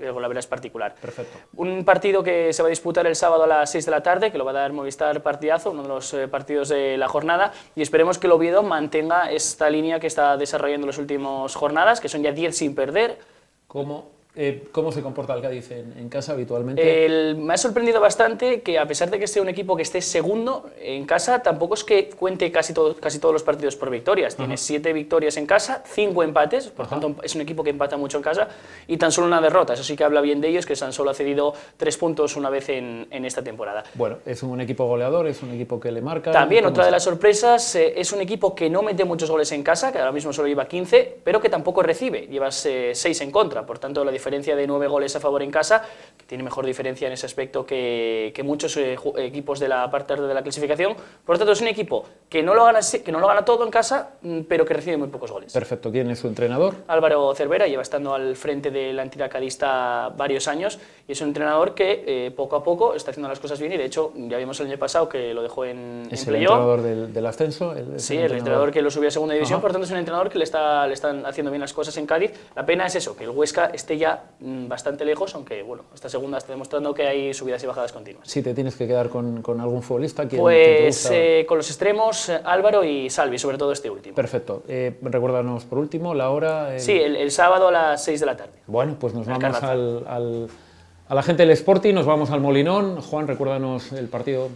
S5: El golaveras particular.
S1: Perfecto.
S5: Un partido que se va a disputar el sábado a las 6 de la tarde, que lo va a dar Movistar Partidazo, uno de los partidos de la jornada, y esperemos que el Oviedo mantenga esta línea que está desarrollando en las últimas jornadas, que son ya 10 sin perder.
S1: ¿Cómo se comporta el Cádiz en casa habitualmente?
S5: Me ha sorprendido bastante que, a pesar de que sea un equipo que esté segundo en casa, tampoco es que cuente casi todos los partidos por victorias. Tiene 7 victorias en casa, 5 empates, por tanto es un equipo que empata mucho en casa, y tan solo una derrota. Eso sí que habla bien de ellos, que tan solo ha cedido 3 puntos una vez en esta temporada.
S1: Bueno, es un equipo goleador, es un equipo que le marca.
S5: También otra de las sorpresas, es un equipo que no mete muchos goles en casa, que ahora mismo solo lleva 15, pero que tampoco recibe, lleva 6 en contra, por tanto la diferencia de 9 goles a favor en casa, que tiene mejor diferencia en ese aspecto que muchos equipos de la parte de la clasificación. Por lo tanto, es un equipo que no lo gana todo en casa, pero que recibe muy pocos goles.
S1: Perfecto. ¿Quién es su entrenador?
S5: Álvaro Cervera, lleva estando al frente de la entidad cadista varios años y es un entrenador que poco a poco está haciendo las cosas bien y de hecho ya vimos el año pasado que lo dejó en
S1: ¿Es
S5: playoff.
S1: el entrenador del ascenso?
S5: Sí, el entrenador que lo subió a segunda división, por tanto es un entrenador que le están haciendo bien las cosas en Cádiz. La pena es eso, que el Huesca esté ya bastante lejos, aunque bueno, esta segunda está demostrando que hay subidas y bajadas continuas.
S1: Si te tienes que quedar con algún futbolista, ¿quién
S5: pues
S1: te gusta?
S5: Con los extremos, Álvaro y Salvi, sobre todo este último.
S1: Perfecto. Recuérdanos por último la hora.
S5: Sí, el sábado a las 6 de la tarde.
S1: Bueno, pues nos vamos a la gente del Sporting, nos vamos al Molinón. Juan, recuérdanos el partido.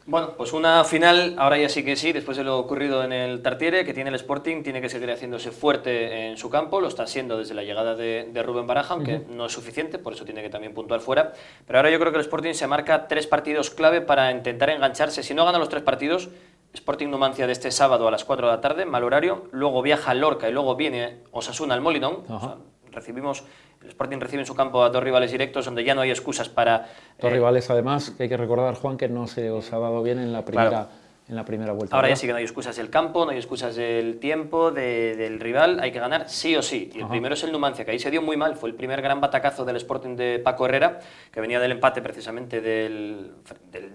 S6: Bueno, pues una final, ahora ya sí que sí, después de lo ocurrido en el Tartiere, que tiene el Sporting, tiene que seguir haciéndose fuerte en su campo, lo está siendo desde la llegada de Rubén Baraja, aunque no es suficiente, por eso tiene que también puntuar fuera, pero ahora yo creo que el Sporting se marca 3 partidos clave para intentar engancharse. Si no gana los 3 partidos, Sporting Numancia de este sábado a las 4 de la tarde, mal horario, luego viaja a Lorca y luego viene Osasuna al Molinón. O sea, el Sporting recibe en su campo a 2 rivales directos donde ya no hay excusas para...
S1: 2 rivales además, que hay que recordar, Juan, que no se os ha dado bien en la primera,
S6: claro,
S1: en la primera vuelta.
S6: Ahora
S1: ¿verdad?
S6: ya sí que no hay excusas del campo, no hay excusas del tiempo, del rival, hay que ganar sí o sí. Y el primero es el Numancia, que ahí se dio muy mal, fue el primer gran batacazo del Sporting de Paco Herrera, que venía del empate precisamente del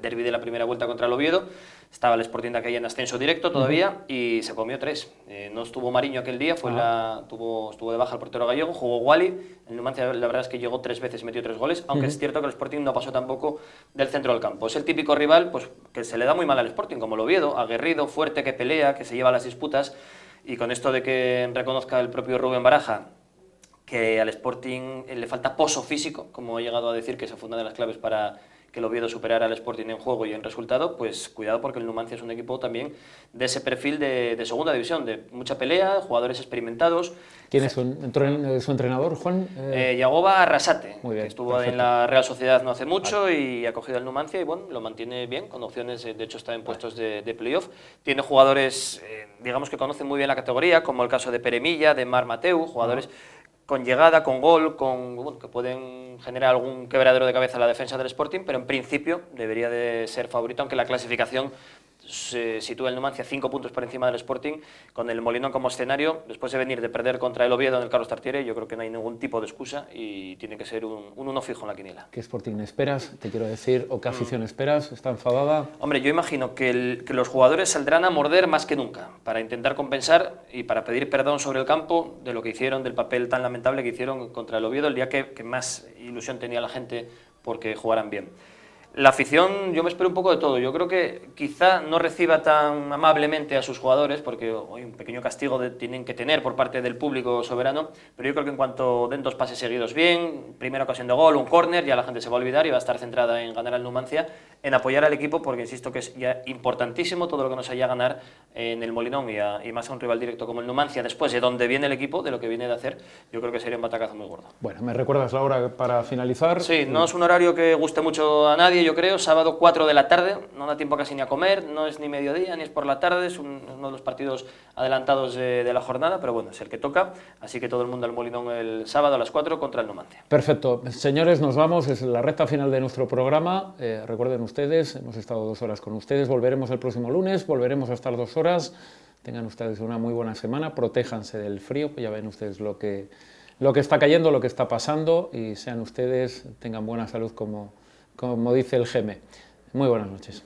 S6: derbi de la primera vuelta contra el Oviedo. Estaba el Sporting de aquella en ascenso directo todavía y se comió 3. No estuvo Mariño aquel día, estuvo de baja el portero gallego, jugó Wally. El Numancia la verdad es que llegó 3 veces y metió 3 goles, aunque es cierto que el Sporting no pasó tampoco del centro del campo. Es el típico rival pues, que se le da muy mal al Sporting, como el Oviedo, aguerrido, fuerte, que pelea, que se lleva las disputas. Y con esto de que reconozca el propio Rubén Baraja que al Sporting le falta pozo físico, como he llegado a decir que esa fue una de las claves para que el Oviedo superara al Sporting en juego y en resultado, pues cuidado porque el Numancia es un equipo también de ese perfil de segunda división, de mucha pelea, jugadores experimentados.
S1: ¿Quién es su entrenador, Juan?
S6: Yagoba Arrasate,
S1: Muy bien,
S6: que estuvo
S1: perfecto.
S6: en la Real Sociedad no hace mucho y ha cogido al Numancia y bueno, lo mantiene bien, con opciones, de hecho está en puestos de playoff. Tiene jugadores, digamos que conocen muy bien la categoría, como el caso de Peremilla, de Mar Mateu, jugadores con llegada, con gol, que pueden generar algún quebradero de cabeza a la defensa del Sporting, pero en principio debería de ser favorito, aunque la clasificación se sitúa el Numancia 5 puntos por encima del Sporting, con el Molinón como escenario, después de venir de perder contra el Oviedo en el Carlos Tartiere. Yo creo que no hay ningún tipo de excusa y tiene que ser un 1 fijo en la quiniela.
S1: ¿Qué Sporting esperas, te quiero decir, o qué afición esperas? ¿Está enfadada?
S6: Hombre, yo imagino que los jugadores saldrán a morder más que nunca, para intentar compensar y para pedir perdón sobre el campo de lo que hicieron, del papel tan lamentable que hicieron contra el Oviedo, el día que más ilusión tenía la gente porque jugaran bien. La afición, yo me espero un poco de todo. Yo creo que quizá no reciba tan amablemente a sus jugadores, porque hoy un pequeño castigo tienen que tener por parte del público soberano, pero yo creo que en cuanto den 2 pases seguidos bien, primera ocasión de gol, un córner, ya la gente se va a olvidar y va a estar centrada en ganar al Numancia, en apoyar al equipo, porque insisto que es ya importantísimo todo lo que nos haya ganar en el Molinón y más a un rival directo como el Numancia, después de donde viene el equipo, de lo que viene de hacer, yo creo que sería un batacazo muy gordo.
S1: Bueno, ¿me recuerdas la hora para finalizar?
S6: Sí, no es un horario que guste mucho a nadie. yo creo, sábado 4 de la tarde, no da tiempo casi ni a comer, no es ni mediodía, ni es por la tarde, es uno de los partidos adelantados de la jornada, pero bueno, es el que toca, así que todo el mundo al Molinón el sábado a las 4 contra el Numancia.
S1: Perfecto. Señores, nos vamos, es la recta final de nuestro programa. Recuerden ustedes, hemos estado 2 horas con ustedes, volveremos el próximo lunes, volveremos a estar 2 horas. Tengan ustedes una muy buena semana, protéjanse del frío, pues ya ven ustedes lo que está cayendo, lo que está pasando, y sean ustedes, tengan buena salud como dice el GEME. Muy buenas noches.